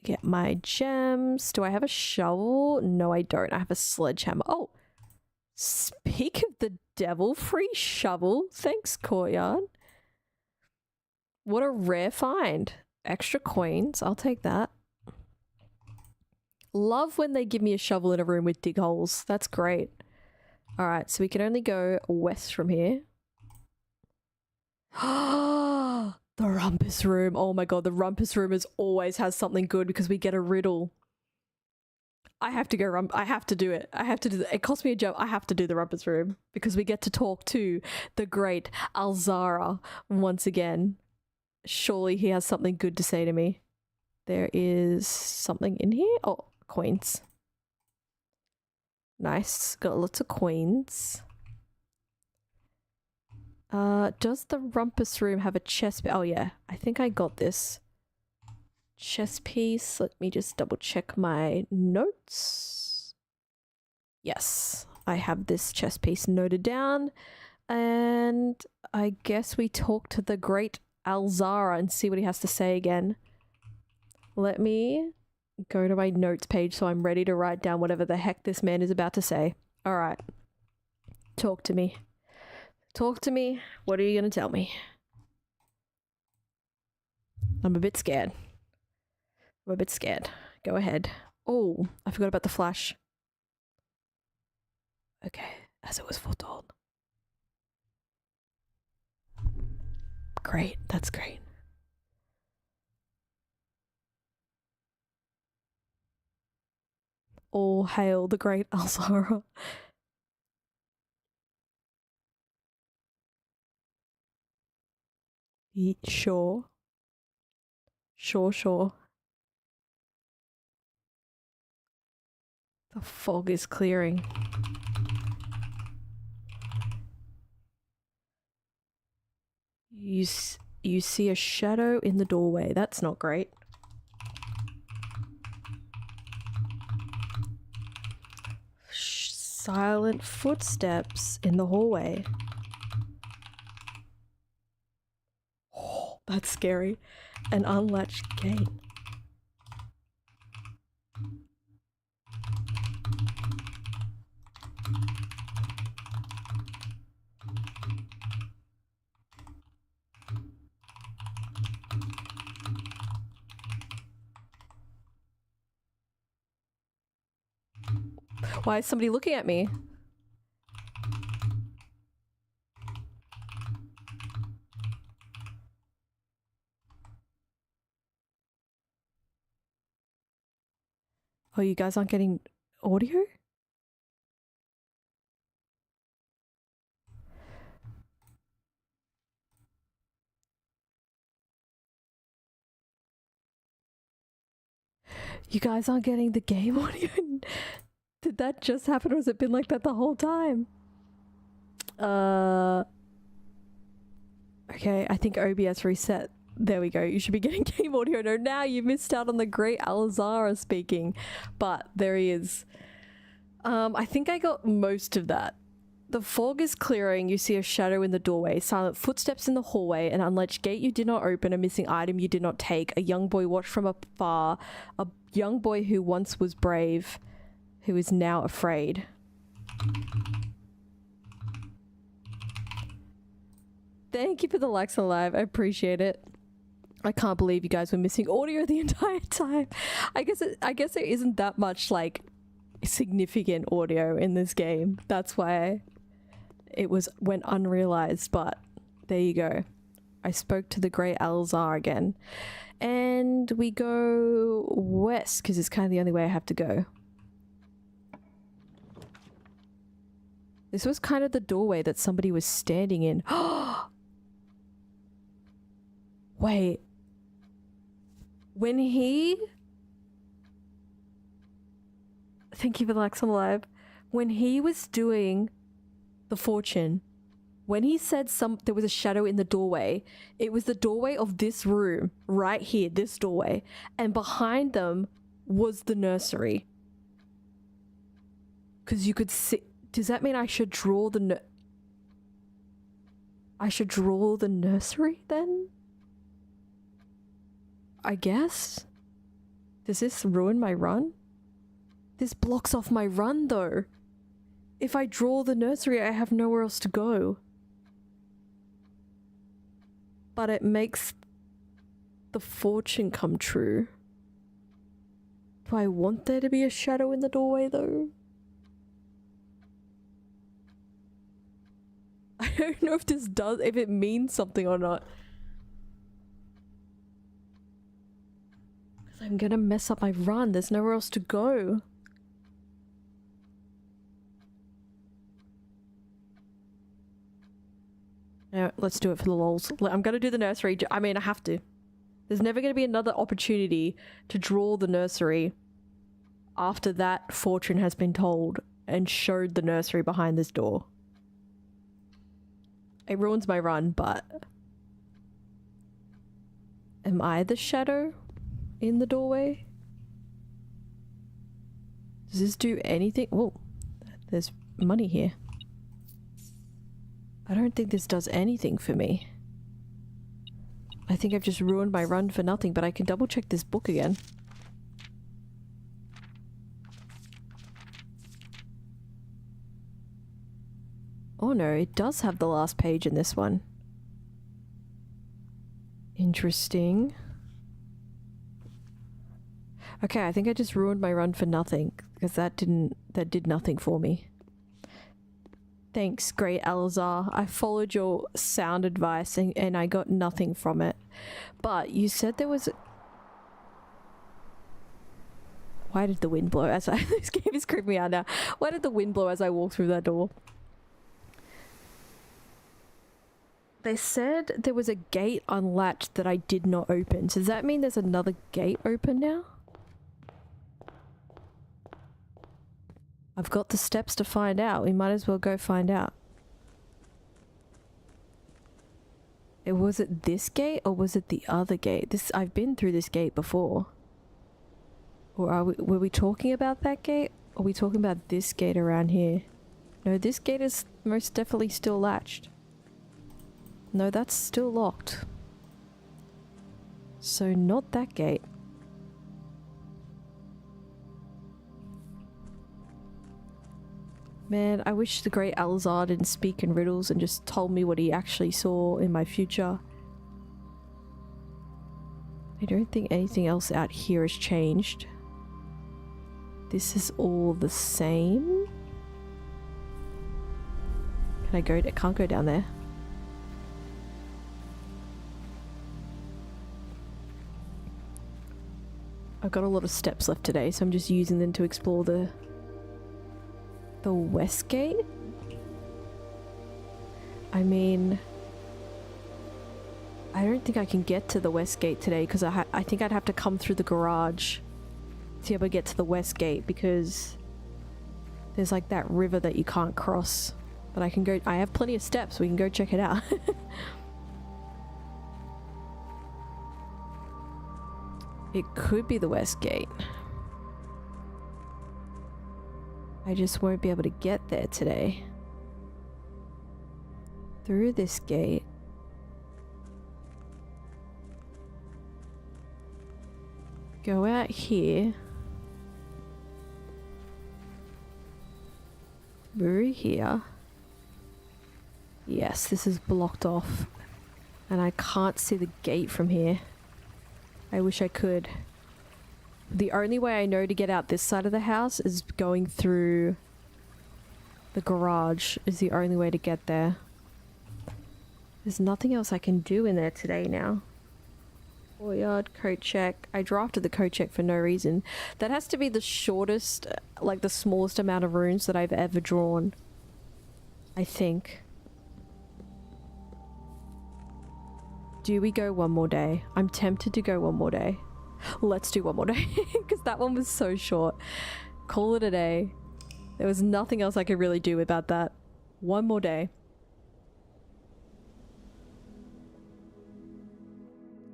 Get my gems. Do I have a shovel? No, I don't. I have a sledgehammer. Oh, speak of the devil, free shovel. Thanks, Courtyard. What a rare find. Extra coins. I'll take that. Love when they give me a shovel in a room with dig holes. That's great. All right, so we can only go west from here. The rumpus room. Oh my god, the rumpus room always has something good because we get a riddle. I have to go I have to do it. I have to do it. It cost me a job. I have to do the rumpus room because we get to talk to the great Alzara once again. Surely he has something good to say to me. There is something in here. Oh, coins. Nice. Got lots of coins. Does the rumpus room have a chest? Oh yeah, I think I got this chest piece. Let me just double check my notes. Yes, I have this chest piece noted down. And I guess we talk to the great Alzara and see what he has to say again. Let me go to my notes page so I'm ready to write down whatever the heck this man is about to say. All right. Talk to me. Talk to me. What are you going to tell me? I'm a bit scared. I'm a bit scared. Go ahead. Oh, I forgot about the flash. Okay, as it was foretold. Great, that's great. All hail the great Alzara. Sure. Sure. The fog is clearing. You see a shadow in the doorway. That's not great. Silent footsteps in the hallway. Oh, that's scary. An unlatched gate. Why is somebody looking at me? Oh, you guys aren't getting audio? You guys aren't getting the game audio? Did that just happen or has it been like that the whole time? Okay, I think OBS reset. There we go. You should be getting game audio. No, now you missed out on the great Alzara speaking. But there he is. I think I got most of that. The fog is clearing. You see a shadow in the doorway. Silent footsteps in the hallway. An unlatched gate you did not open. A missing item you did not take. A young boy watched from afar. A young boy who once was brave. who is now afraid. Thank you for the likes on live. I appreciate it. I can't believe you guys were missing audio the entire time. I guess there isn't that much like significant audio in this game. That's why it went unrealized, but there you go. I spoke to the Great Alzar again. And we go west because it's kind of the only way I have to go. This was kind of the doorway that somebody was standing in. Wait. When he... Thank you for the likes on live. When he was doing the fortune, when he said there was a shadow in the doorway, it was the doorway of this room, right here, this doorway. And behind them was the nursery. Because you could see... Does that mean I should draw the nursery then? I guess? Does this ruin my run? This blocks off my run though. If I draw the nursery, I have nowhere else to go. But it makes the fortune come true. Do I want there to be a shadow in the doorway though? I don't know if it means something or not. Because I'm gonna mess up my run. There's nowhere else to go. No, let's do it for the lols. I'm gonna do the nursery. I mean, I have to. There's never gonna be another opportunity to draw the nursery after that fortune has been told and showed the nursery behind this door. It ruins my run, but... Am I the shadow in the doorway? Does this do anything? Whoa, there's money here. I don't think this does anything for me. I think I've just ruined my run for nothing, but I can double check this book again. Oh no, it does have the last page in this one. Interesting. Okay, I think I just ruined my run for nothing, because that did nothing for me. Thanks, Great Alzar. I followed your sound advice and I got nothing from it. But you said there was... Why did the wind blow as I... This game is creeping me out now. Why did the wind blow as I walked through that door? They said there was a gate unlatched that I did not open. So does that mean there's another gate open now? I've got the steps to find out. We might as well go find out. Was it this gate or was it the other gate? I've been through this gate before. Or were we talking about that gate? Or are we talking about this gate around here? No, this gate is most definitely still latched. No, that's still locked. So not that gate. Man, I wish the Great Alzar didn't speak in riddles and just told me what he actually saw in my future. I don't think anything else out here has changed. This is all the same. Can I go? I can't go down there. I've got a lot of steps left today, so I'm just using them to explore the west gate? I mean, I don't think I can get to the west gate today because I think I'd have to come through the garage to be able to get to the west gate because there's like that river that you can't cross. But I can go, I have plenty of steps, we can go check it out. It could be the west gate. I just won't be able to get there today. Through this gate. Go out here. through here. Yes, this is blocked off. And I can't see the gate from here. I wish I could. The only way I know to get out this side of the house is going through the garage is the only way to get there. There's nothing else I can do in there today now. Courtyard, coat check. I drafted the coat check for no reason. That has to be the shortest, like the smallest amount of runes that I've ever drawn. I think. Do we go one more day? I'm tempted to go one more day. Let's do one more day because that one was so short. Call it a day. There was nothing else I could really do about that. One more day.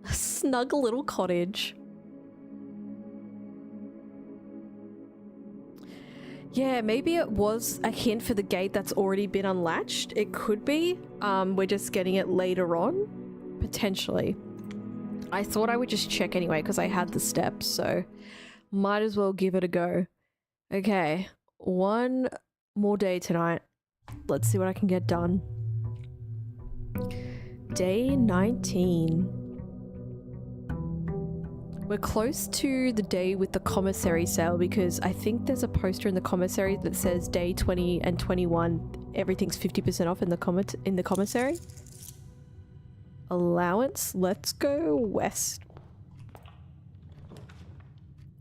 A snug little cottage. Yeah, maybe it was a hint for the gate that's already been unlatched. It could be. We're just getting it later on. Potentially. I thought I would just check anyway because I had the steps, so might as well give it a go. Okay, one more day tonight. Let's see what I can get done. Day 19. We're close to the day with the commissary sale because I think there's a poster in the commissary that says day 20 and 21, everything's 50% off in the commissary. Allowance, let's go west.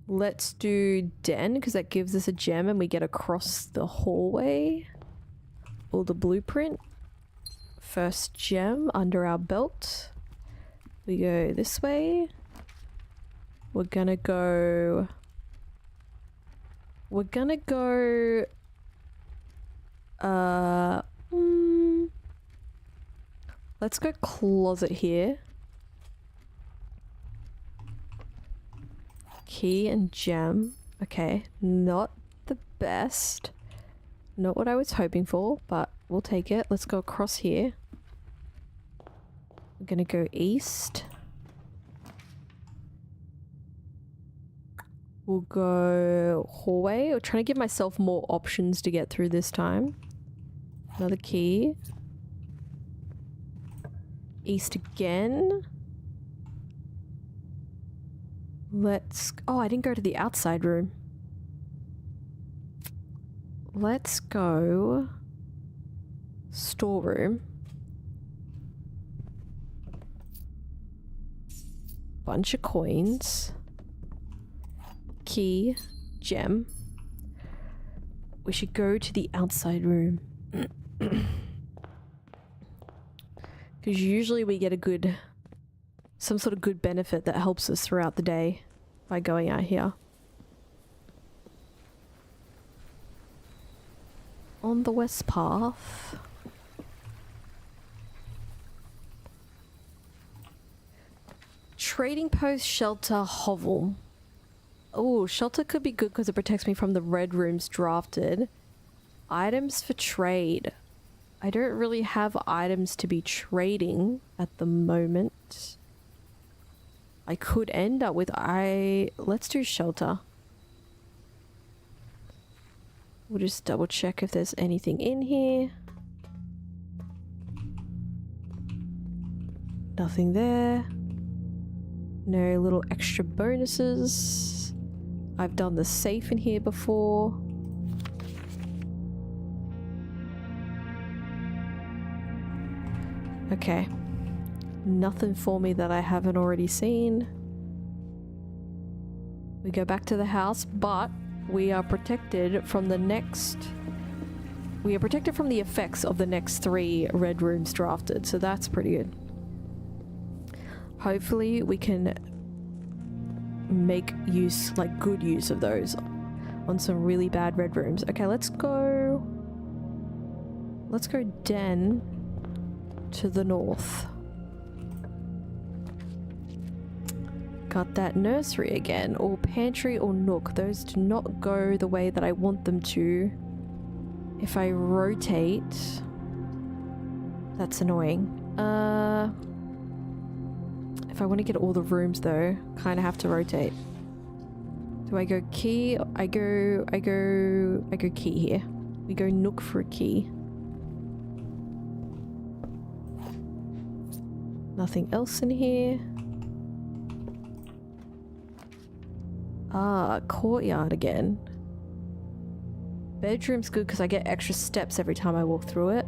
Let's do den because that gives us a gem and we get across the hallway or the blueprint. First gem under our belt. We go this way. We're gonna go let's go closet here. Key and gem. Okay, not the best. Not what I was hoping for, but we'll take it. Let's go across here. We're gonna go east. We'll go hallway. I'm trying to give myself more options to get through this time. Another key. East again. Let's... Oh, I didn't go to the outside room. Let's go... storeroom. Bunch of coins. Key. Gem. We should go to the outside room. Because usually we get a good... some sort of good benefit that helps us throughout the day by going out here. On the west path. Trading post, shelter, hovel. Oh, shelter could be good because it protects me from the red rooms drafted. Items for trade. I don't really have items to be trading at the moment. I could end up with let's do shelter. We'll just double check if there's anything in here. Nothing there. No little extra bonuses. I've done the safe in here before. Okay. Nothing for me that I haven't already seen. We go back to the house, but we are protected from the next... We are protected from the effects of the next 3 red rooms drafted, so that's pretty good. Hopefully we can make use, like good use of those on some really bad red rooms. Okay, let's go den to the north. Got that nursery again, or pantry or nook. Those do not go the way that I want them to. If I rotate, that's annoying. If I want to get all the rooms though, kind of have to rotate. Do I go key? I go key here. We go nook for a key. Nothing else in here. Ah, courtyard again. Bedroom's good because I get extra steps every time I walk through it.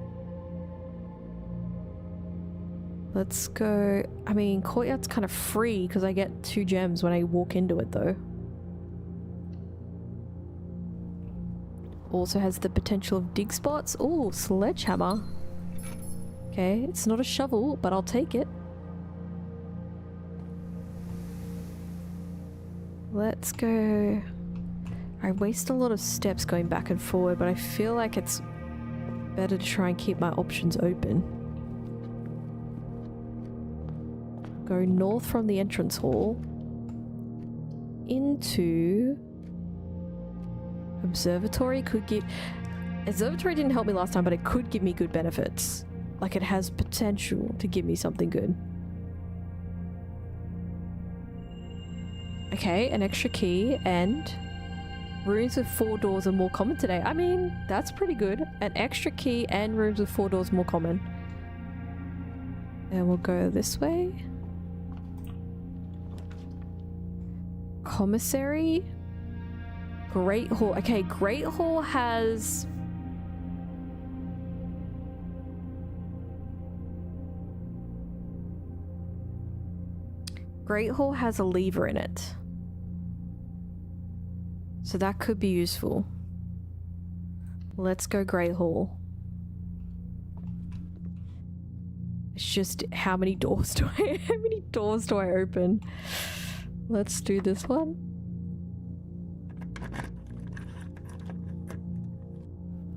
Let's go. I mean, courtyard's kind of free because I get 2 gems when I walk into it though. Also has the potential of dig spots. Ooh, sledgehammer. Okay, it's not a shovel, but I'll take it. Let's go. I waste a lot of steps going back and forward, but I feel like it's better to try and keep my options open. Go north from the entrance hall into observatory. Observatory didn't help me last time, but it could give me good benefits. Like, it has potential to give me something good. Okay, an extra key, and rooms with 4 doors are more common today. I mean, that's pretty good. An extra key and rooms with 4 doors more common. And we'll go this way. Commissary. Great Hall. Okay, Great Hall has... Great Hall has a lever in it. So that could be useful. Let's go Great Hall. It's just how many doors do I open? Let's do this one.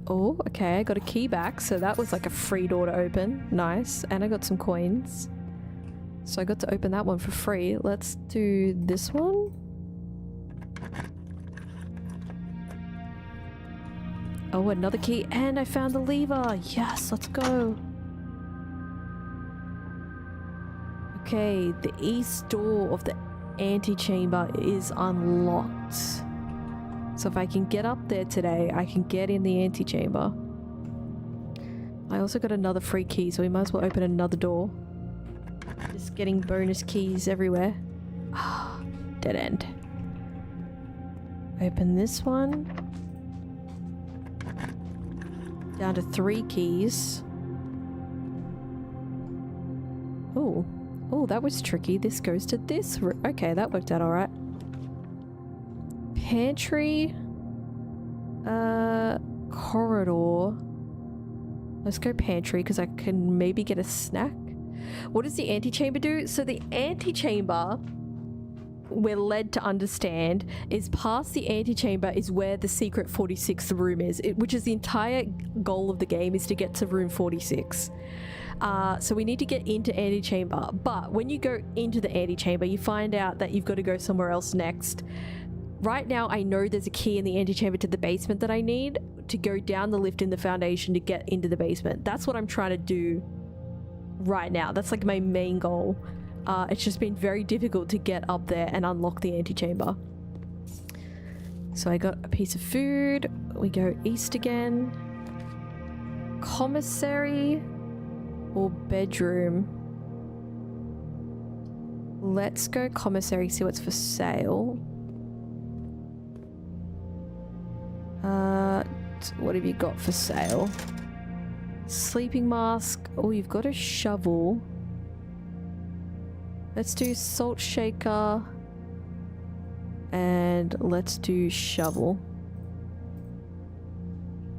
Oh, okay, I got a key back, so that was like a free door to open. Nice. And I got some coins. So I got to open that one for free. Let's do this one. Oh, another key, and I found the lever. Yes, let's go. Okay, the east door of the antechamber is unlocked. So if I can get up there today, I can get in the antechamber. I also got another free key, so we might as well open another door. Just getting bonus keys everywhere. Ah, dead end. Open this one. Down to 3 keys. Oh. Oh, that was tricky. This goes to this. Okay, that worked out alright. Pantry. Corridor. Let's go pantry because I can maybe get a snack. What does the antechamber do? So the antechamber, we're led to understand, is past the antechamber is where the secret 46th room is, which is the entire goal of the game, is to get to room 46. So we need to get into antechamber, but when you go into the antechamber, you find out that you've got to go somewhere else next. Right now, I know there's a key in the antechamber to the basement that I need to go down the lift in the foundation to get into the basement. That's what I'm trying to do right now. That's like my main goal. It's just been very difficult to get up there and unlock the antechamber. So I got a piece of food. We go east again. Commissary or bedroom? Let's go commissary, see what's for sale. What have you got for sale? Sleeping mask. Oh, you've got a shovel. Let's do salt shaker. And let's do shovel.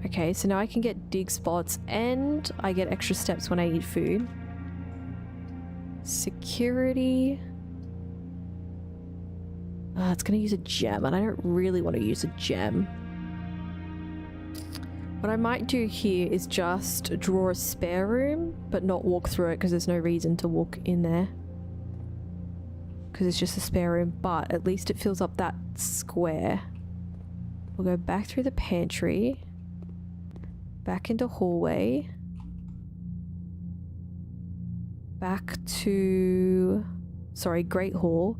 Okay, so now I can get dig spots and I get extra steps when I eat food. Security. It's gonna use a gem and I don't really want to use a gem. What I might do here is just draw a spare room, but not walk through it because there's no reason to walk in there. Because it's just a spare room, but at least it fills up that square. We'll go back through the pantry. Back into hallway. Back to... Sorry, Great Hall.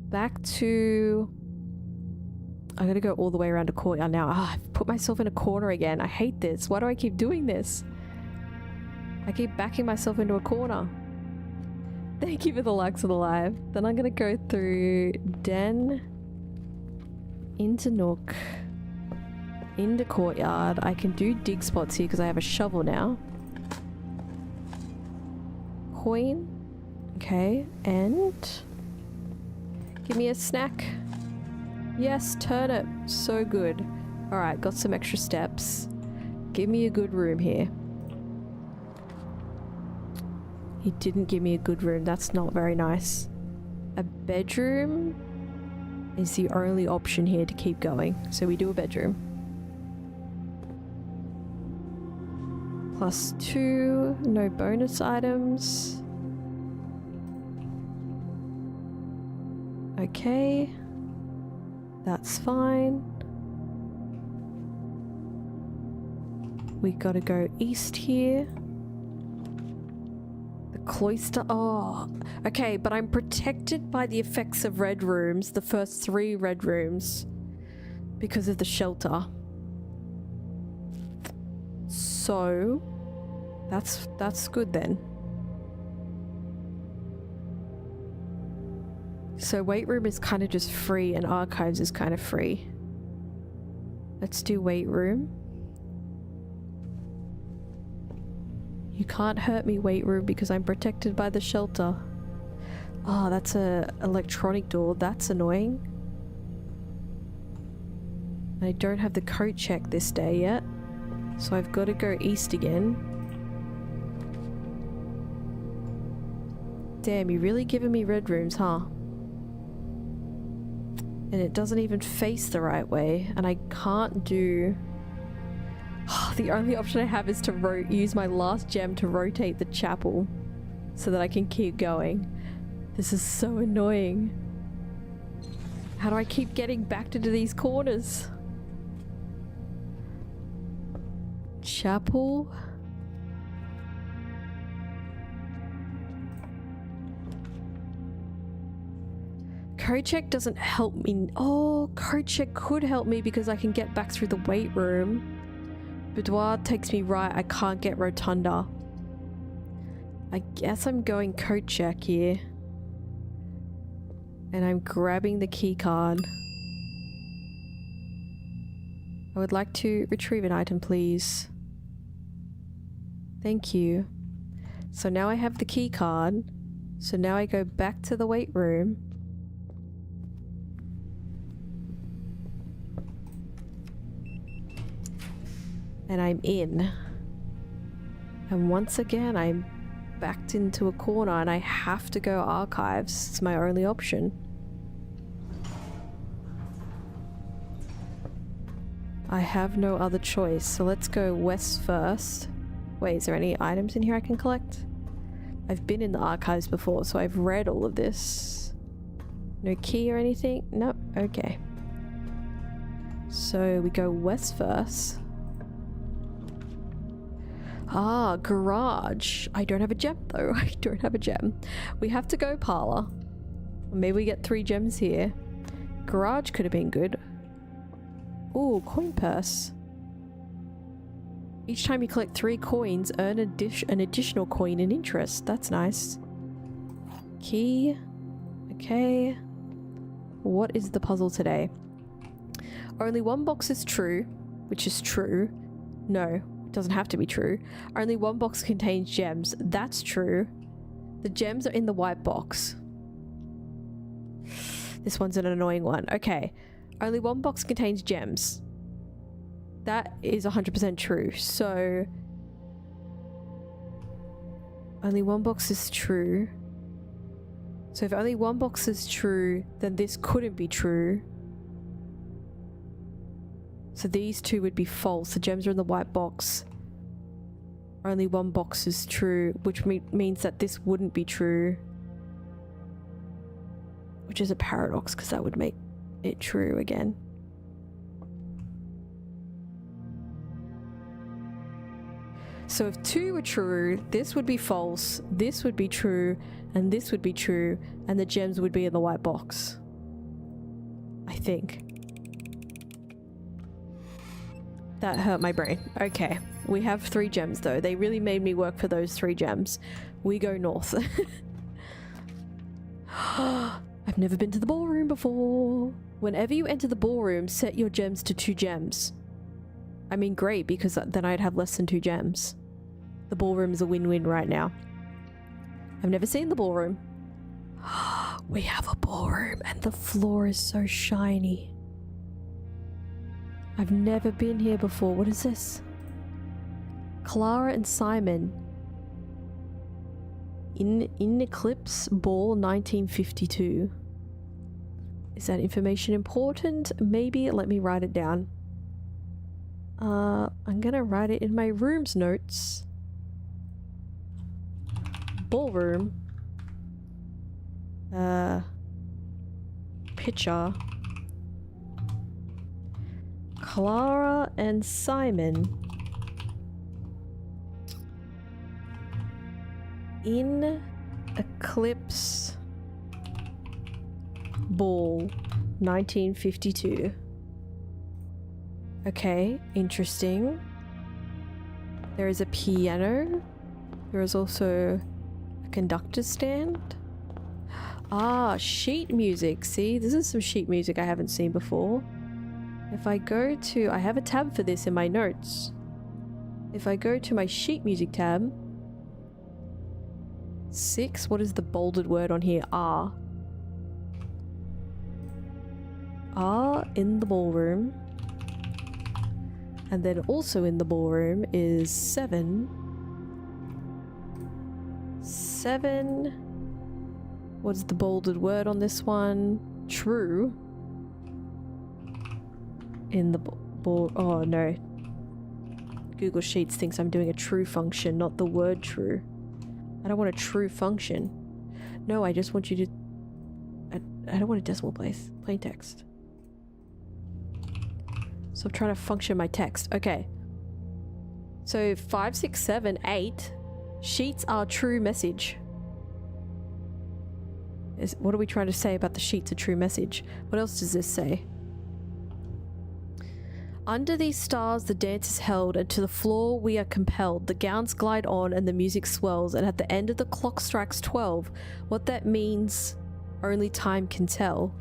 Back to... I gotta go all the way around a courtyard now. I've put myself in a corner again. I hate this. Why do I keep doing this? I keep backing myself into a corner. Thank you for the likes of the live. Then I'm gonna go through Den, into Nook, into courtyard. I can do dig spots here because I have a shovel now. Coin. Okay, and give me a snack. Yes, turnip. So good. Alright, got some extra steps. Give me a good room here. He didn't give me a good room. That's not very nice. A bedroom is the only option here to keep going. So we do a bedroom. +2. No bonus items. Okay. That's fine. We gotta go east here. The cloister. Oh, okay, but I'm protected by the effects of red rooms, the first 3 red rooms, because of the shelter. So, that's good then. So weight room is kind of just free and archives is kind of free. Let's do weight room. You can't hurt me, weight room, because I'm protected by the shelter. Oh, that's a electronic door. That's annoying. I don't have the coat check this day yet, so I've got to go east again. Damn, you're really giving me red rooms, huh? And it doesn't even face the right way, and I can't do... The only option I have is to use my last gem to rotate the chapel so that I can keep going. This is so annoying. How do I keep getting back into these corners? Chapel. Code check doesn't help me. Oh, code check could help me because I can get back through the weight room. Boudoir takes me right. I can't get rotunda. I guess I'm going code check here. And I'm grabbing the key card. I would like to retrieve an item, please. Thank you. So now I have the key card. So now I go back to the weight room. And I'm in. And once again, I'm backed into a corner and I have to go archives. It's my only option. I have no other choice. So let's go west first. Wait, is there any items in here I can collect? I've been in the archives before, so I've read all of this. No key or anything? Nope. Okay. So we go west first. Ah, garage. I don't have a gem though. I don't have a gem. We have to go parlor. Maybe we get 3 gems here. Garage could have been good. Ooh, coin purse. Each time you collect 3 coins, earn an additional coin in interest. That's nice. Key. Okay. What is the puzzle today? Only 1 box is true, which is true. No. Doesn't have to be true. Only 1 box contains gems. That's true. The gems are in the white box. This one's an annoying one. Okay. Only 1 box contains gems. That is 100% true. So only 1 box is true. So if only 1 box is true, then this couldn't be true. So these 2 would be false. The gems are in the white box. Only 1 box is true, which means that this wouldn't be true. Which is a paradox, because that would make it true again. So if 2 were true, this would be false, this would be true, and this would be true, and the gems would be in the white box. I think. That hurt my brain. Okay. We have 3 gems though. They really made me work for those 3 gems. We go north. I've never been to the ballroom before. Whenever you enter the ballroom, set your gems to 2 gems. I mean, great, because then I'd have less than 2 gems. The ballroom is a win-win right now. I've never seen the ballroom. We have a ballroom and the floor is so shiny. I've never been here before. What is this? Clara and Simon. In Eclipse Ball 1952. Is that information important? Maybe. Let me write it down. I'm gonna write it in my room's notes. Ballroom. Picture. Clara and Simon. In Eclipse Ball 1952. Okay, interesting. There is a piano. There is also a conductor's stand. Ah, sheet music. See, this is some sheet music I haven't seen before. If I go to... I have a tab for this in my notes. If I go to my sheet music tab... 6, what is the bolded word on here? R. R in the ballroom. And then also in the ballroom is 7. 7. What's the bolded word on this one? True. In the ball... Oh no. Google Sheets thinks I'm doing a true function, not the word true. I don't want a true function. No, I just want you to... I don't want a decimal place. Plain text. So I'm trying to function my text. Okay. So 5, 6, 7, 8. Sheets are true message. What are we trying to say about the sheets a true message? What else does this say? Under these stars the dance is held, and to the floor we are compelled. The gowns glide on and the music swells, and at the end of the clock strikes 12. What that means, only time can tell.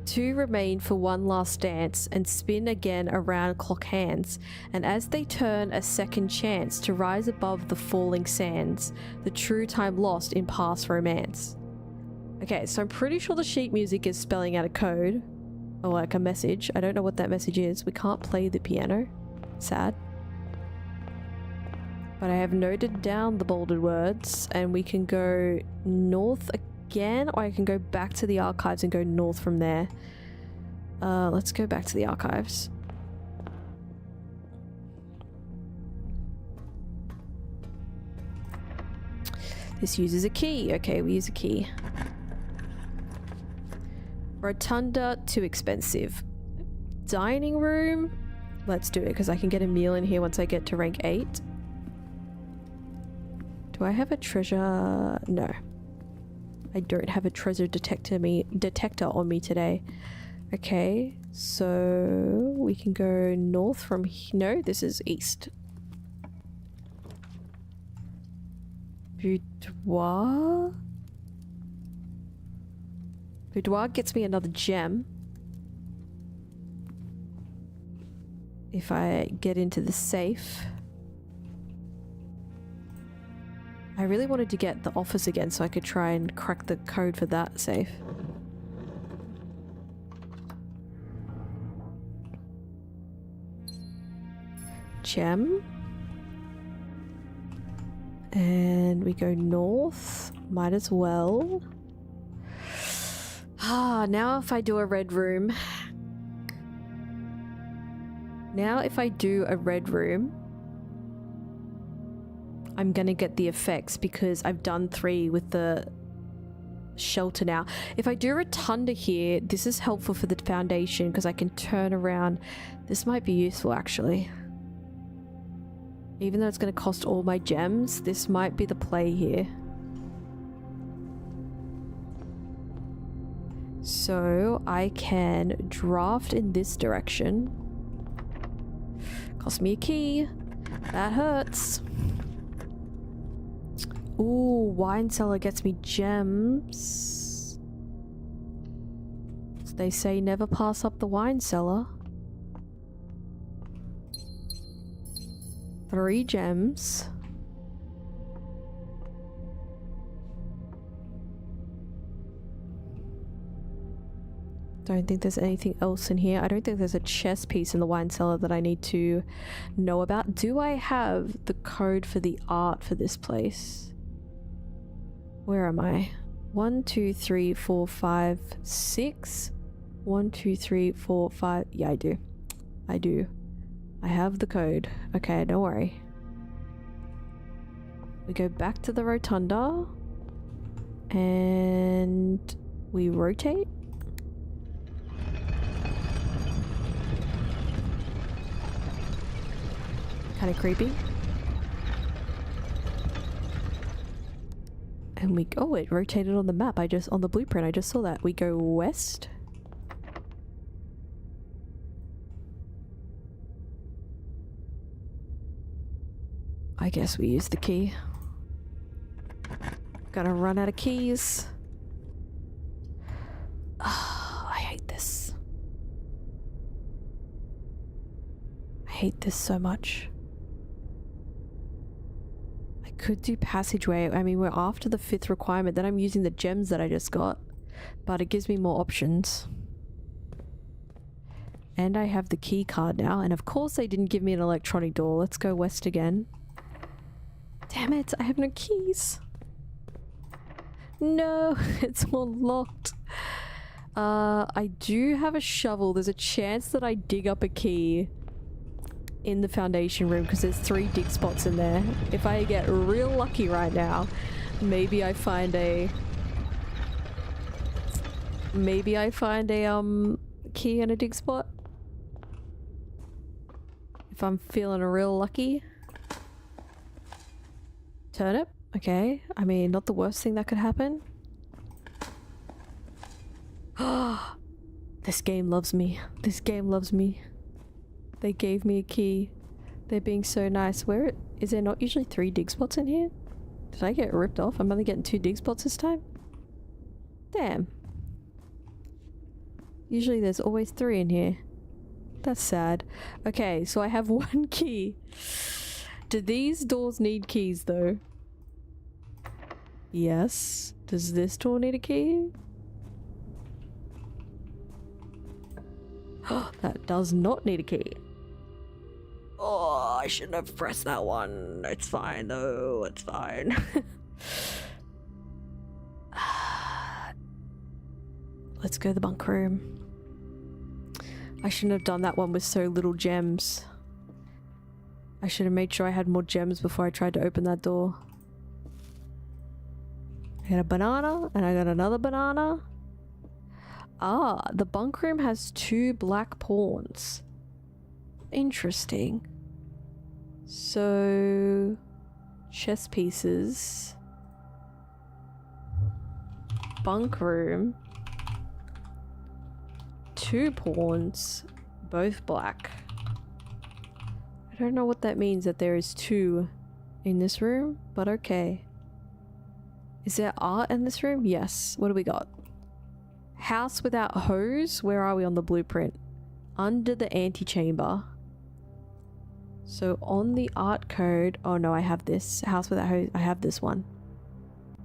2 remain for one last dance, and spin again around clock hands, and as they turn a second chance to rise above the falling sands, the true time lost in past romance. Okay, so I'm pretty sure the sheet music is spelling out a code. Or like a message. I don't know what that message is. We can't play the piano. Sad. But I have noted down the bolded words, and we can go north again, or I can go back to the archives and go north from there. Let's go back to the archives. This uses a key. Okay, we use a key. Rotunda, too expensive. Dining room? Let's do it, because I can get a meal in here once I get to rank 8. Do I have a treasure? No. I don't have a treasure detector on me today. Okay, so we can go north from here. No, this is east. Boudoir? Boudoir gets me another gem. If I get into the safe. I really wanted to get the office again so I could try and crack the code for that safe. Gem. And we go north. Might as well. Ah, now if I do a red room. Now if I do a red room, I'm gonna get the effects because I've done 3 with the shelter now. If I do Rotunda here, this is helpful for the foundation because I can turn around. This might be useful actually. Even though it's gonna cost all my gems, this might be the play here. So I can draft in this direction. Cost me a key. That hurts. Ooh, wine cellar gets me gems. They say never pass up the wine cellar. 3 gems. Don't think there's anything else in here. I don't think there's a chest piece in the wine cellar that I need to know about. Do I have the code for the art for this place? Where am I? 1, 2, 3, 4, 5, 6. 1, 2, 3, 4, 5. Yeah, I do. I do. I have the code. Okay, don't worry. We go back to the rotunda. And we rotate. Kind of creepy. And we, oh, it rotated on the map. On the blueprint, I just saw that. We go west. I guess we use the key. Gonna run out of keys. Oh, I hate this. I hate this so much. Could do passageway. I mean, we're after the 5th requirement. Then I'm using the gems that I just got. But it gives me more options. And I have the key card now. And of course they didn't give me an electronic door. Let's go west again. Damn it, I have no keys. No, it's all locked. I do have a shovel. There's a chance that I dig up a key in the foundation room because there's 3 dig spots in there. If I get real lucky right now, maybe I find a key in a dig spot. If I'm feeling real lucky. Turnip? Okay. I mean, not the worst thing that could happen. This game loves me. This game loves me. They gave me a key. They're being so nice. Where is there not usually 3 dig spots in here? Did I get ripped off? I'm only getting 2 dig spots this time? Damn. Usually there's always 3 in here. That's sad. Okay, so I have 1 key. Do these doors need keys though? Yes. Does this door need a key? That does not need a key. Oh, I shouldn't have pressed that one. It's fine though, it's fine. Let's go to the bunk room. I shouldn't have done that one with so little gems. I should have made sure I had more gems before I tried to open that door. I got a banana, and I got another banana. Ah, the bunk room has 2 black pawns. Interesting. So, chess pieces. Bunk room. 2 pawns, both black. I don't know what that means that there is 2 in this room, but okay. Is there art in this room? Yes. What do we got? House without hose? Where are we on the blueprint? Under the antechamber. So on the art code... Oh no, I have this. House without hose. I have this one.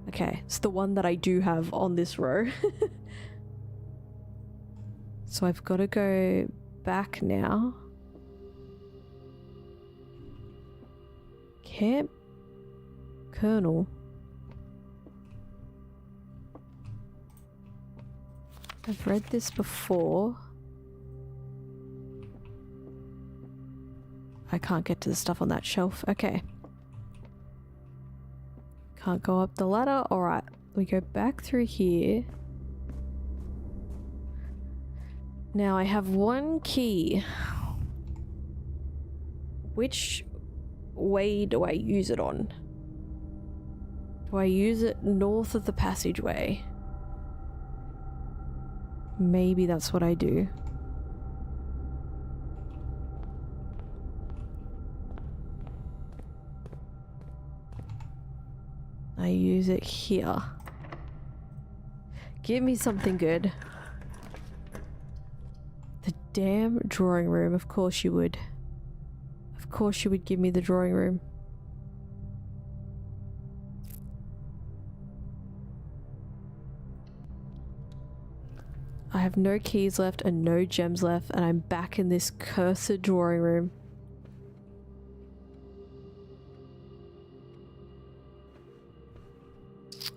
Okay, it's the one that I do have on this row. So I've got to go back now. Camp Colonel. I've read this before. I can't get to the stuff on that shelf. Okay. Can't go up the ladder. Alright. We go back through here. Now I have 1 key. Which way do I use it on? Do I use it north of the passageway? Maybe that's what I do. use it here. Give me something good. The damn drawing room. Of course you would. Of course you would give me the drawing room. I have no keys left and no gems left, and I'm back in this cursed drawing room.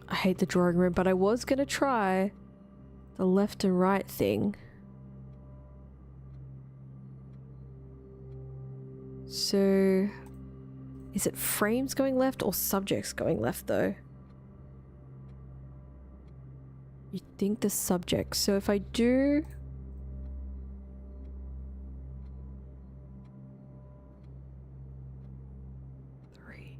I hate the drawing room, but I was gonna try the left and right thing. So, is it frames going left or subjects going left though? You think the subject. So if I do... Three.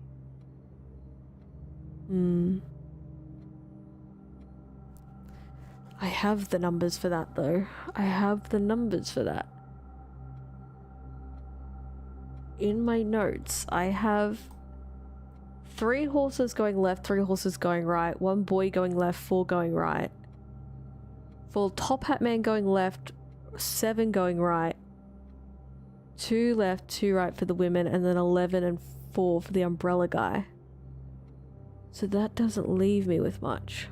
I have the numbers for that though. I have the numbers for that. In my notes, I have 3 horses going left, 3 horses going right, 1 boy going left, 4 going right. For top hat man going left, 7 going right, 2 left, 2 right for the women, and then 11 and 4 for the umbrella guy. So that doesn't leave me with much.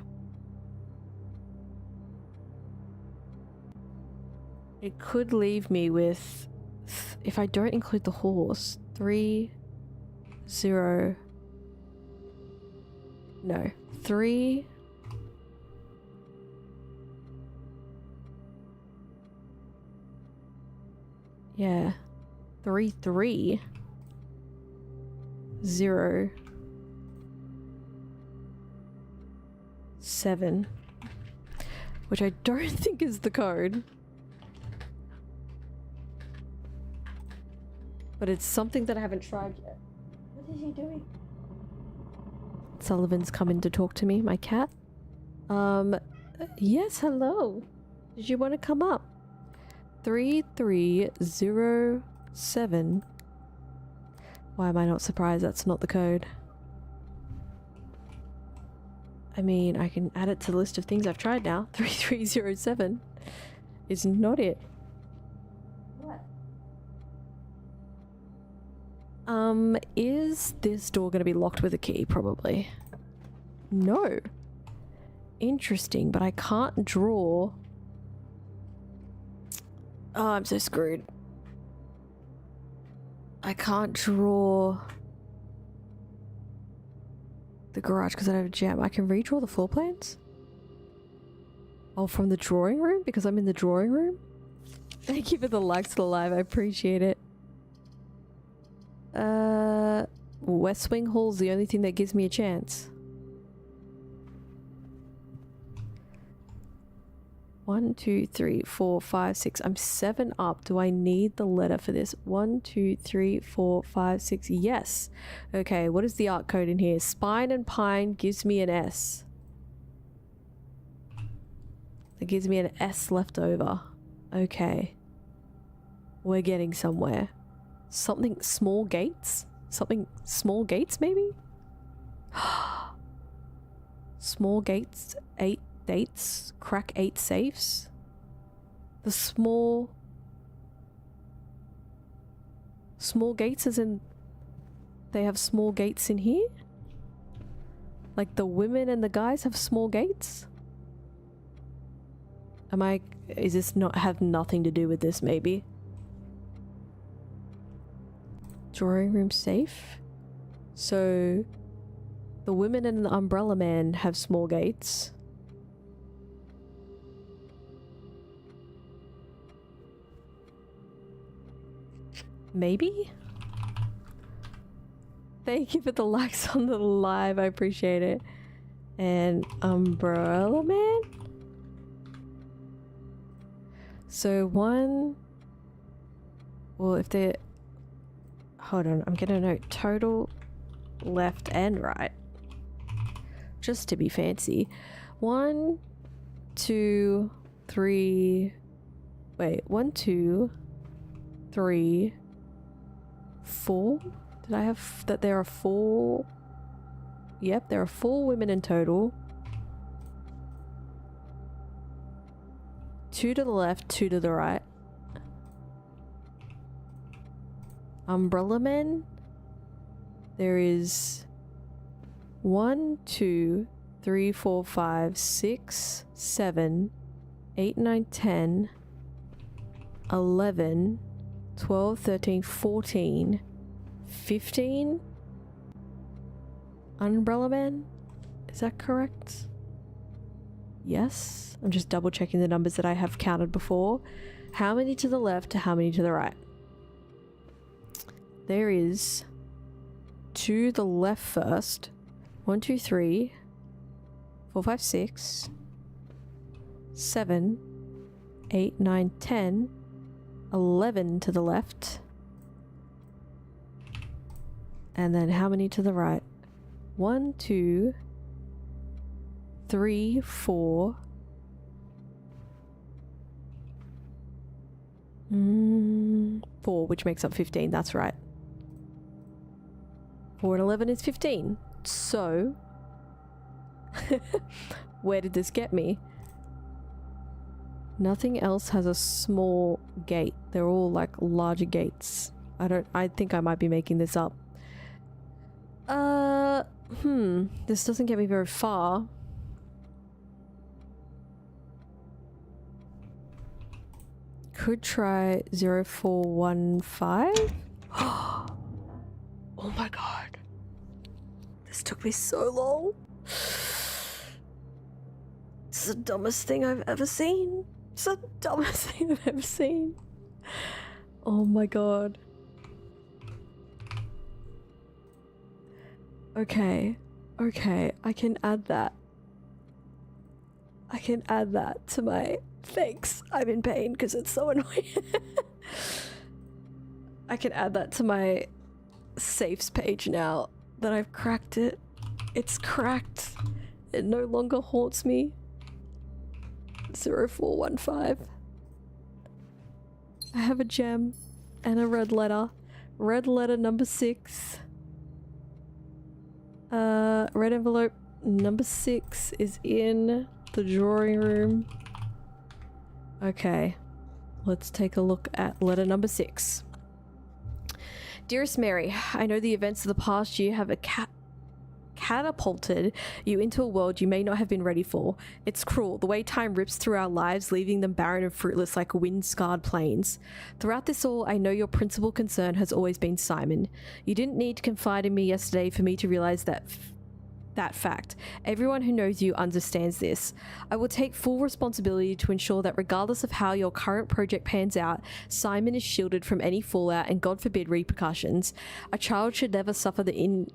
It could leave me with, if I don't include the horse, 3, 0, no, 3, yeah, 3, 3, 0, 7, which I don't think is the code. But it's something that I haven't tried yet. What is he doing? Sullivan's coming to talk to me, my cat. Yes, hello. Did you want to come up? 3307. Why am I not surprised that's not the code? I mean, I can add it to the list of things I've tried now. 3307 is not it. Is this door going to be locked with a key? Probably. No. Interesting, but I can't draw. Oh, I'm so screwed. I can't draw the garage because I don't have a gem. I can redraw the floor plans? Oh, from the drawing room? Because I'm in the drawing room? Thank you for the likes to the live. I appreciate it. West Wing Hall's the only thing that gives me a chance. 1, 2, 3, 4, 5, 6. I'm 7 up. Do I need the letter for this? 1, 2, 3, 4, 5, 6. Yes. Okay, what is the art code in here? Spine and pine gives me an S. That gives me an S left over. Okay. We're getting somewhere. Something small gates? Something small gates maybe? Small gates, 8 dates, crack 8 safes. The small gates as in they have small gates in here? Like the women and the guys have small gates? Is this not have nothing to do with this maybe? Drawing room safe. So the women and the umbrella man have small gates. Maybe? Thank you for the likes on the live. I appreciate it. And umbrella man? So one... Well, if they're... Hold on, I'm gonna note total left and right. Just to be fancy. 1, 2, 3... Wait, 1, 2, 3, 4? Did I have that there are 4? Yep, there are 4 women in total. 2 to the left, 2 to the right. Umbrella men. There is 1, 2, 3, 4, 5, 6, 7, 8, 9, 10, 11, 12, 13, 14, 15 umbrella men. Is that correct? Yes. I'm just double checking the numbers that I have counted before. How many to the left to how many to the right? There is to the left first. 1, 2, 3, 4, 5, 6, 7, 8, 9, 10, 11 to the left. And then how many to the right? 1, 2, 3, 4. 4, which makes up 15, that's right. 4 and 11 is 15. So, where did this get me? Nothing else has a small gate. They're all like larger gates. I think I might be making this up. This doesn't get me very far. Could try 0415. Oh my god. This took me so long. This is the dumbest thing I've ever seen. It's the dumbest thing I've ever seen. Oh my god. Okay. Okay, I can add that. I can add that to my... Thanks. I'm in pain because it's so annoying. I can add that to my safes page now that I've cracked it. It's cracked. It no longer haunts me. 0415. I have a gem and a red letter. Red letter number 6. Red envelope number 6 is in the drawing room. Okay, let's take a look at letter number 6. Dearest Mary, I know the events of the past year have catapulted you into a world you may not have been ready for. It's cruel, the way time rips through our lives, leaving them barren and fruitless like wind-scarred plains. Throughout this all, I know your principal concern has always been Simon. You didn't need to confide in me yesterday for me to realize that fact. Everyone who knows you understands this. I will take full responsibility to ensure that regardless of how your current project pans out, Simon is shielded from any fallout and God forbid repercussions. A child should never suffer the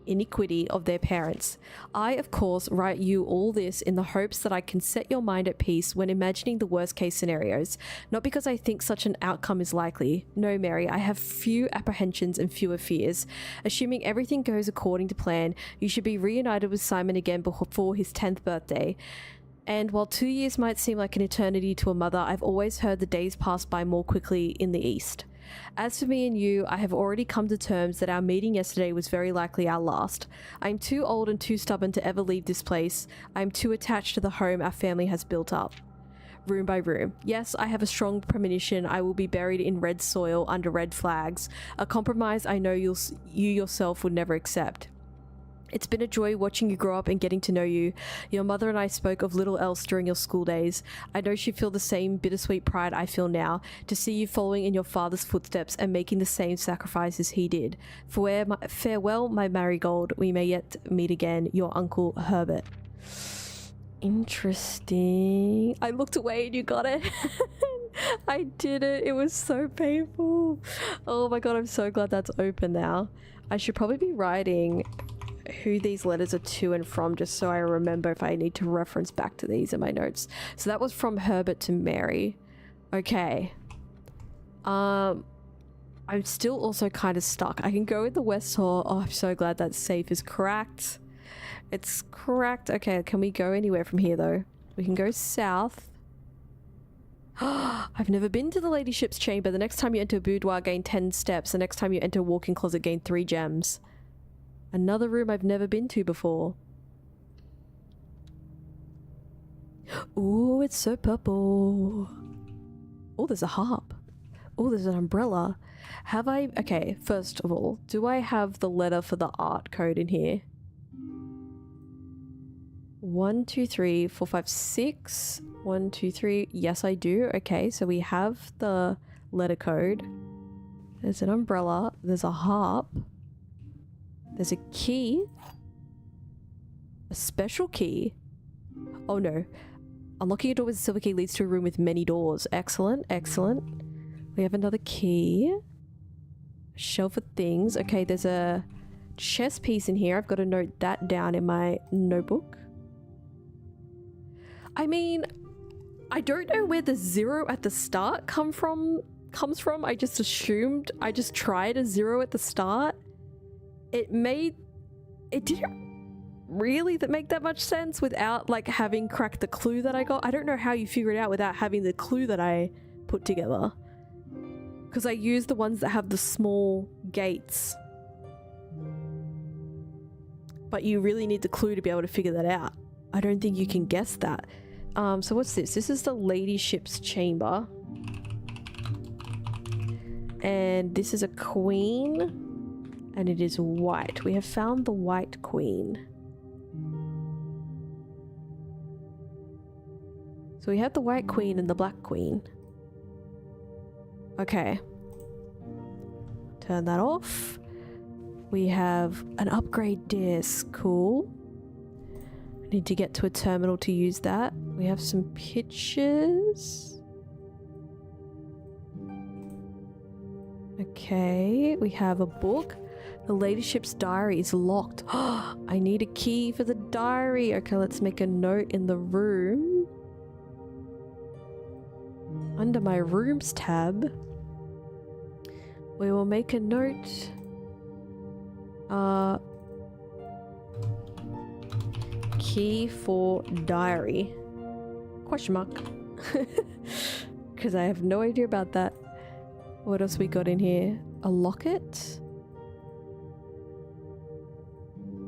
iniquity of their parents. I, of course, write you all this in the hopes that I can set your mind at peace when imagining the worst case scenarios, not because I think such an outcome is likely. No, Mary, I have few apprehensions and fewer fears. Assuming everything goes according to plan, you should be reunited with Simon again before his 10th birthday. And while 2 years might seem like an eternity to a mother, I've always heard the days pass by more quickly in the East. As for me and you, I have already come to terms that our meeting yesterday was very likely our last. I am too old and too stubborn to ever leave this place. I am too attached to the home our family has built up. Room by room. Yes, I have a strong premonition I will be buried in red soil under red flags, a compromise I know you yourself would never accept. It's been a joy watching you grow up and getting to know you. Your mother and I spoke of little else during your school days. I know she'd feel the same bittersweet pride I feel now, to see you following in your father's footsteps and making the same sacrifices he did. Farewell, my marigold. We may yet meet again. Your Uncle Herbert. Interesting. I looked away and you got it. I did it. It was so painful. Oh my god, I'm so glad that's open now. I should probably be writing who these letters are to and from, just so I remember if I need to reference back to these in my notes. So that was from Herbert to Mary. Okay. I'm still also kind of stuck. I can go with the West Hall. Oh, I'm so glad that safe is cracked. It's cracked. Okay, can we go anywhere from here though? We can go south. I've never been to the ladyship's chamber. The next time you enter a boudoir, gain 10 steps. The next time you enter a walk-in closet, gain 3 gems. Another room I've never been to before. Ooh, it's so purple. Oh, there's a harp. Oh, there's an umbrella. Have I... Okay, first of all, do I have the letter for the art code in here? 1, 2, 3, 4, 5, 6. 1, 2, 3. Yes, I do. Okay, so we have the letter code. There's an umbrella. There's a harp. There's a key. A special key. Oh no. Unlocking a door with a silver key leads to a room with many doors. Excellent, excellent. We have another key. A shelf of things. Okay, there's a chess piece in here. I've got to note that down in my notebook. I mean, I don't know where the 0 at the start comes from. I just assumed. I just tried a 0 at the start. It didn't really make that much sense without like having cracked the clue that I got. I don't know how you figure it out without having the clue that I put together. Because I used the ones that have the small gates. But you really need the clue to be able to figure that out. I don't think you can guess that. So what's this? This is the ladyship's chamber. And this is a queen. And it is white. We have found the white queen. So we have the white queen and the black queen. Okay. Turn that off. We have an upgrade disc. Cool. I need to get to a terminal to use that. We have some pictures. Okay. We have a book. The ladyship's diary is locked. I need a key for the diary. Okay, let's make a note in the room. Under my rooms tab, we will make a note. Key for diary. Question mark. Because I have no idea about that. What else we got in here? A locket?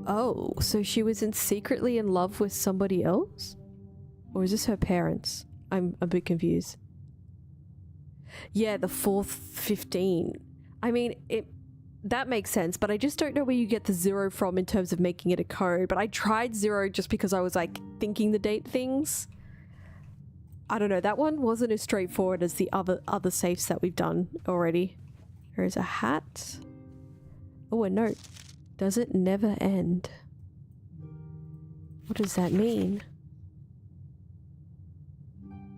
Oh, so she was secretly in love with somebody else? Or is this her parents? I'm a bit confused. Yeah, the 4th 15. I mean, that makes sense, but I just don't know where you get the 0 from in terms of making it a code. But I tried 0 just because I was like thinking the date things. I don't know, that one wasn't as straightforward as the other safes that we've done already. There is a hat. Oh, a note. Does it never end? What does that mean?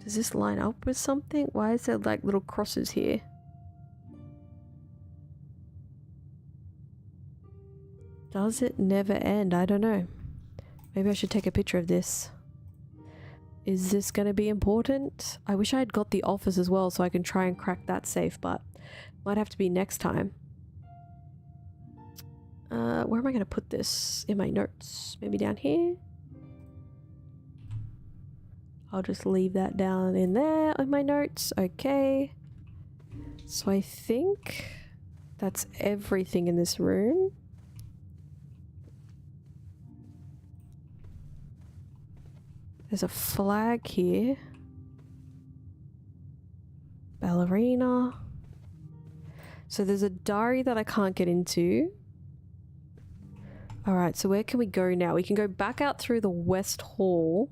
Does this line up with something? Why is there like little crosses here? Does it never end? I don't know. Maybe I should take a picture of this. Is this going to be important? I wish I had got the office as well so I can try and crack that safe, but might have to be next time. Where am I going to put this in my notes? Maybe down here? I'll just leave that down in there in my notes. Okay. So I think that's everything in this room. There's a flag here. Ballerina. So there's a diary that I can't get into. Alright, so where can we go now? We can go back out through the West Hall.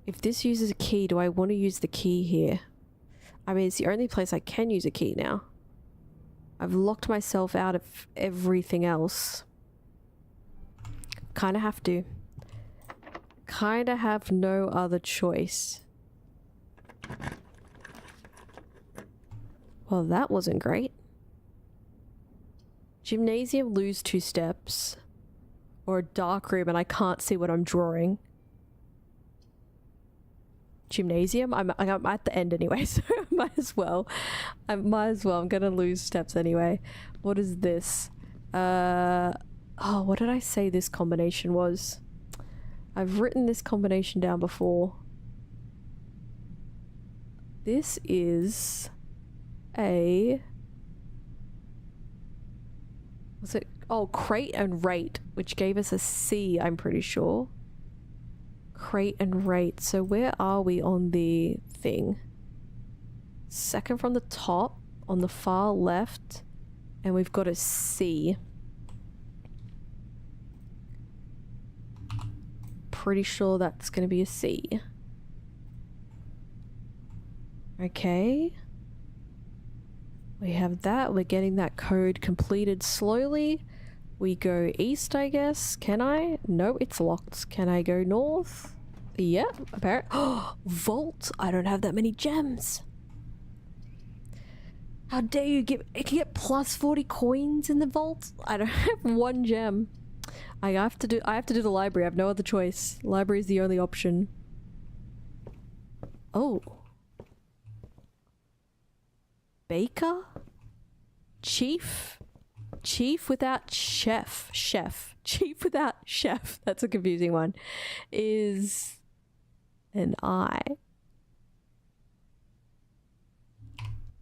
If this uses a key, do I want to use the key here? I mean, it's the only place I can use a key now. I've locked myself out of everything else. Kinda have to. Kinda have no other choice. Well, that wasn't great. Gymnasium, lose 2 steps. Or a dark room and I can't see what I'm drawing. Gymnasium? I'm at the end anyway, so I might as well. I'm gonna lose steps anyway. What is this? Oh, what did I say this combination was? I've written this combination down before. This is a Was it? Oh, crate and rate, which gave us a C, I'm pretty sure. Crate and rate. So where are we on the thing? Second from the top, on the far left, and we've got a C. Pretty sure that's going to be a C. Okay. We have that. We're getting that code completed slowly. We go east, I guess. Can I? No, it's locked. Can I go north? Yeah, apparently. Oh, vault! I don't have that many gems. How dare you give? I can get plus 40 coins in the vault. I don't have one gem. I have to do the library. I have no other choice. Library is the only option. Oh. Baker? Chief? Chief without chef. Chef. Chief without chef. That's a confusing one. Is an I.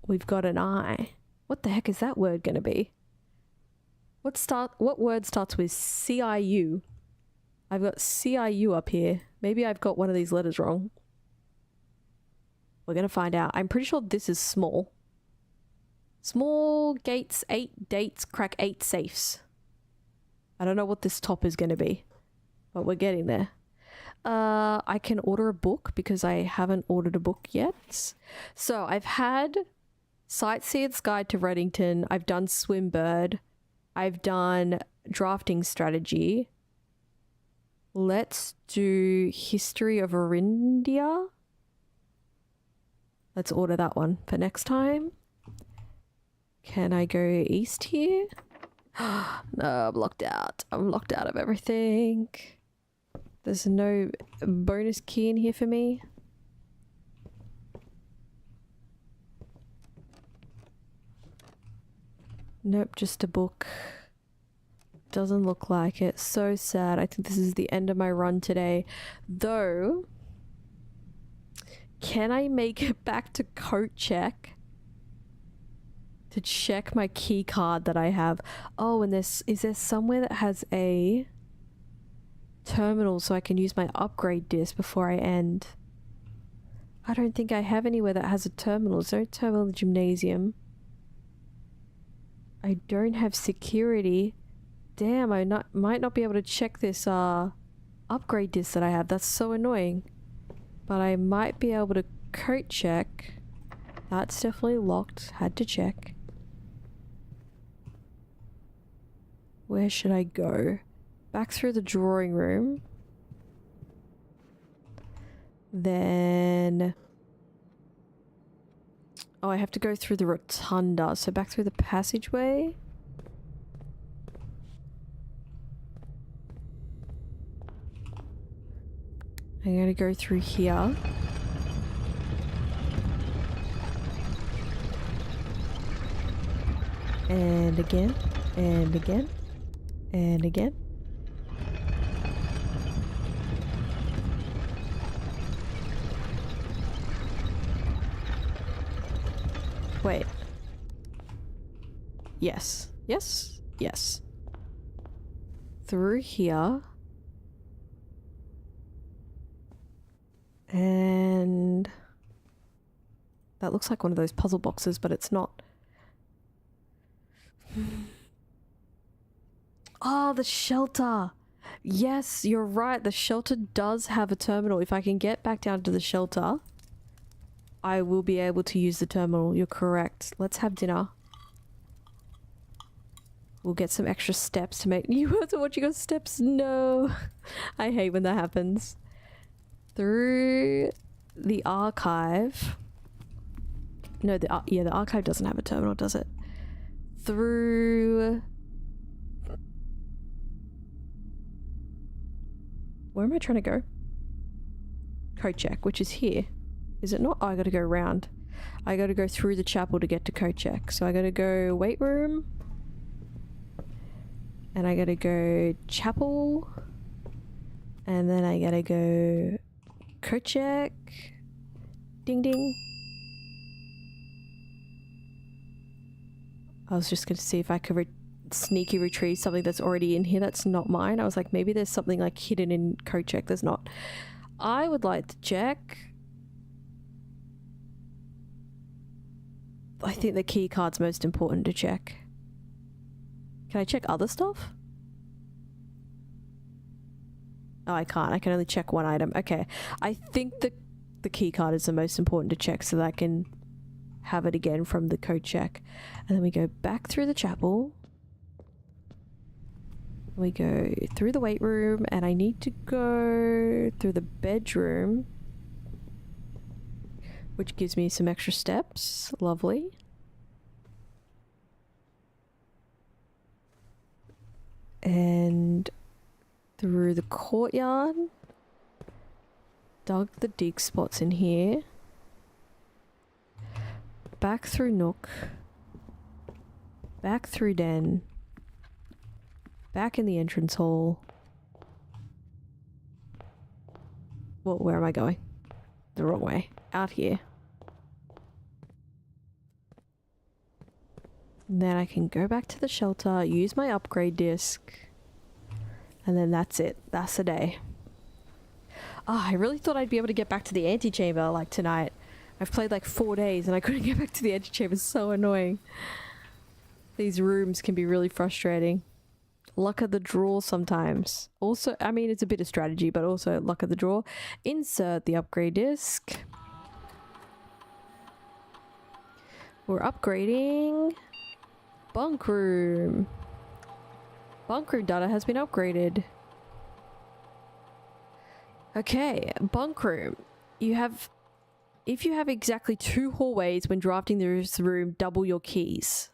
We've got an I. What the heck is that word gonna be? What word starts with CIU? I've got CIU up here. Maybe I've got one of these letters wrong. We're gonna find out. I'm pretty sure this is small. Small gates, 8 dates, crack 8 safes. I don't know what this top is gonna be, but we're getting there. I can order a book because I haven't ordered a book yet. So I've had Sightseer's Guide to Reddington. I've done Swimbird. I've done Drafting Strategy. Let's do History of Arindia. Let's order that one for next time. Can I go east here? No, I'm locked out. I'm locked out of everything. There's no bonus key in here for me. Nope, just a book. Doesn't look like it. So sad. I think this is the end of my run today. Though, can I make it back to coat check to check my key card that I have? Oh, and is there somewhere that has a terminal so I can use my upgrade disc before I end? I don't think I have anywhere that has a terminal. Is there a terminal in the gymnasium? I don't have security. Damn, I might not be able to check this upgrade disc that I have. That's so annoying. But I might be able to coat check. That's definitely locked. Had to check. Where should I go? Back through the drawing room. Then... oh, I have to go through the rotunda. So back through the passageway. I'm gonna go through here. And again. And again. And again. Wait. Yes. Yes. Yes. Through here. And that looks like one of those puzzle boxes, but it's not. Oh, the shelter. Yes, you're right. The shelter does have a terminal. If I can get back down to the shelter, I will be able to use the terminal. You're correct. Let's have dinner. We'll get some extra steps to make... You wasn't watching your steps? No. I hate when that happens. Through the archive. No, the archive doesn't have a terminal, does it? Through... where am I trying to go? Coat check, which is here. Is it not? Oh, I gotta go around. I gotta go through the chapel to get to coat check. So I gotta go weight room. And I gotta go chapel. And then I gotta go coat check. Ding ding. I was just gonna see if I could sneaky retrieve something that's already in here that's not mine. I was like, maybe there's something like hidden in code check. There's not. I would like to check. I think the key card's most important to check. Can I check other stuff? Oh, I can't. I can only check one item. Okay. I think the key card is the most important to check so that I can have it again from the code check. And then we go back through the chapel. We go through the weight room, and I need to go through the bedroom, which gives me some extra steps. Lovely. And through the courtyard. Dug the dig spots in here. Back through Nook. Back through Den. Back in the entrance hall. Well, where am I going? The wrong way. Out here. And then I can go back to the shelter, use my upgrade disc, and then that's it. That's the day. Ah, I really thought I'd be able to get back to the antechamber like tonight. I've played like 4 days and I couldn't get back to the antechamber. It's so annoying. These rooms can be really frustrating. Luck of the draw sometimes. Also, I mean, it's a bit of strategy, but also luck of the draw. Insert the upgrade disc. We're upgrading bunk room. Bunk room data has been upgraded. Okay, bunk room. If you have exactly 2 hallways when drafting this room, double your keys.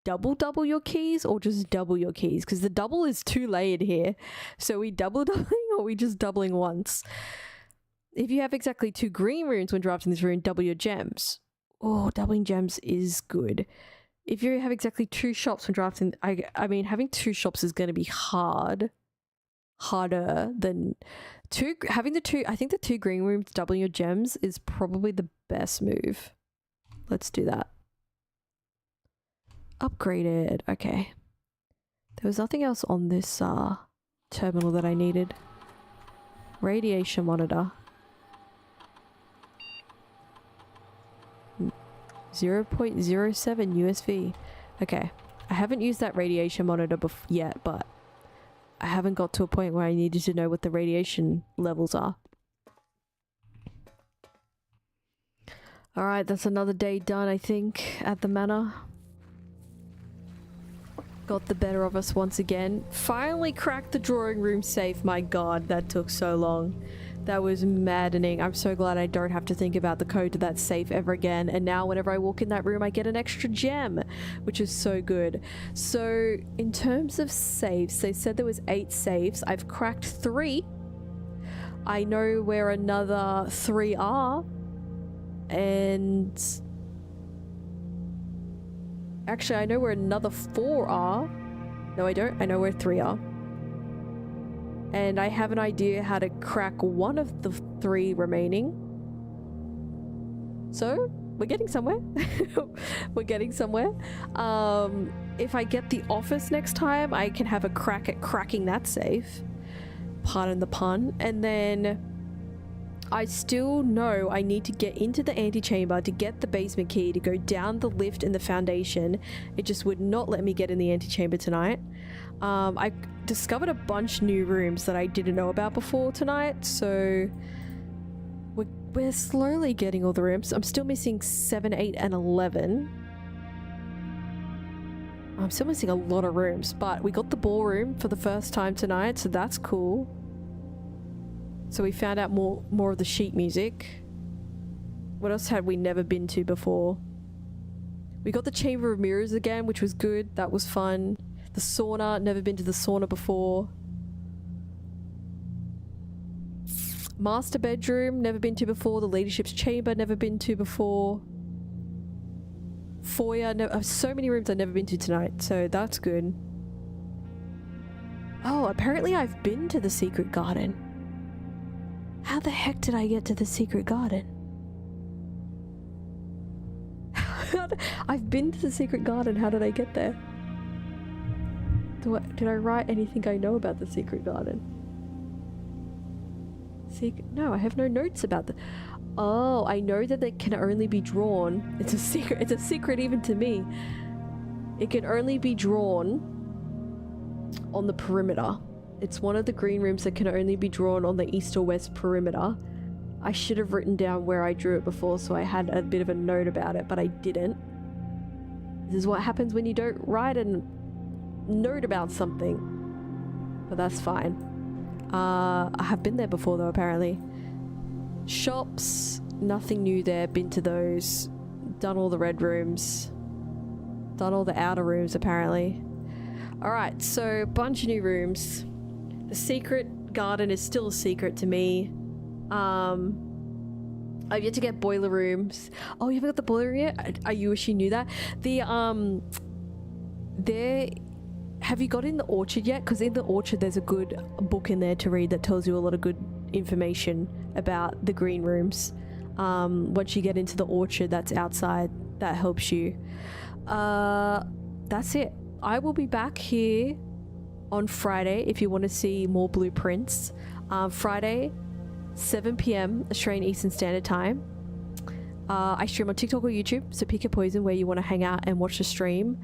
Double your keys, or just double your keys? Because the double is 2 layered here. So are we doubling, or are we just doubling once? If you have exactly 2 green rooms when drafting this room, double your gems. Oh, doubling gems is good. If you have exactly 2 shops when drafting, I mean, having 2 shops is going to be harder than having the 2. I think the 2 green rooms doubling your gems is probably the best move. Let's do that. Upgraded. Okay. There was nothing else on this terminal that I needed. Radiation monitor. 0.07 USV. Okay. I haven't used that radiation monitor yet, but I haven't got to a point where I needed to know what the radiation levels are. Alright, that's another day done, I think, at the manor. Got the better of us once again. Finally cracked the drawing room safe. My god, that took so long. That was maddening. I'm so glad I don't have to think about the code to that safe ever again. And now whenever I walk in that room, I get an extra gem, which is so good. So in terms of safes, they said there was 8 safes. I've cracked 3. I know where another 3 are. And actually, I know where another 4 are. No, I don't. I know where 3 are. And I have an idea how to crack one of the 3 remaining. So, we're getting somewhere. We're getting somewhere. If I get the office next time, I can have a crack at cracking that safe. Pardon the pun. And then I still know I need to get into the antechamber to get the basement key to go down the lift in the foundation. It just would not let me get in the antechamber tonight. I discovered a bunch new rooms that I didn't know about before tonight, so we're slowly getting all the rooms. I'm still missing 7, 8, and 11. I'm still missing a lot of rooms, but we got the ballroom for the first time tonight, so that's cool. So we found out more of the sheet music. What else had we never been to before? We got the Chamber of Mirrors again, which was good. That was fun. The sauna, never been to the sauna before. Master bedroom, never been to before. The leadership's chamber, never been to before. Foyer, so many rooms I've never been to tonight, so that's good. Oh, apparently I've been to the secret garden. How the heck did I get to the secret garden? I've been to the secret garden, how did I get there? Did I write anything I know about the secret garden? No, I have no notes about the... Oh, I know that they can only be drawn. It's a secret. It's a secret even to me. It can only be drawn on the perimeter. It's one of the green rooms that can only be drawn on the east or west perimeter. I should have written down where I drew it before, so I had a bit of a note about it, but I didn't. This is what happens when you don't write a note about something. But that's fine. I have been there before though, apparently. Shops, nothing new there. Been to those. Done all the red rooms. Done all the outer rooms, apparently. Alright, so bunch of new rooms. The secret garden is still a secret to me. I've yet to get boiler rooms. Oh, you haven't got the boiler room yet? I wish you knew that. Have you got in the orchard yet? Because in the orchard there's a good book in there to read that tells you a lot of good information about the green rooms. Once you get into the orchard that's outside, that helps you. That's it. I will be back here on Friday if you want to see more blueprints. Friday, 7 p.m. Australian Eastern Standard Time. I stream on TikTok or YouTube, so pick a poison where you want to hang out and watch the stream.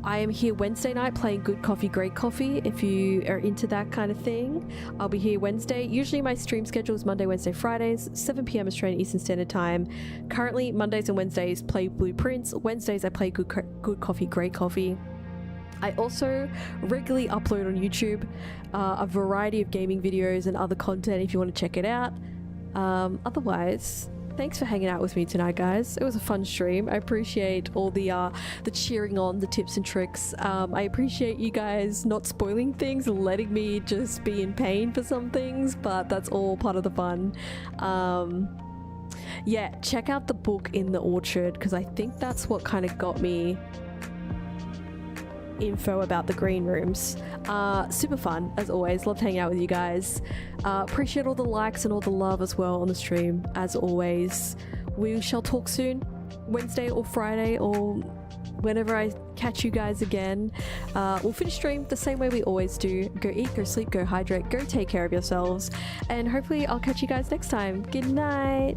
I am here Wednesday night playing Good Coffee, Great Coffee. If you are into that kind of thing, I'll be here Wednesday. Usually my stream schedule is Monday, Wednesday, Fridays, 7 p.m. Australian Eastern Standard Time. Currently, Mondays and Wednesdays play Blueprints. Wednesdays I play Good Coffee, Great Coffee. I also regularly upload on YouTube a variety of gaming videos and other content if you want to check it out. Otherwise, thanks for hanging out with me tonight, guys. It was a fun stream. I appreciate all the cheering on, the tips and tricks. I appreciate you guys not spoiling things and letting me just be in pain for some things, but that's all part of the fun. Yeah, check out the book in the orchard, because I think that's what kind of got me info about the green rooms. Super fun as always. Loved hanging out with you guys. Appreciate all the likes and all the love as well on the stream as always. We shall talk soon, Wednesday or Friday or whenever I catch you guys again. We'll finish stream the same way we always do. Go eat, go sleep, go hydrate, go take care of yourselves, and hopefully I'll catch you guys next time. Good night.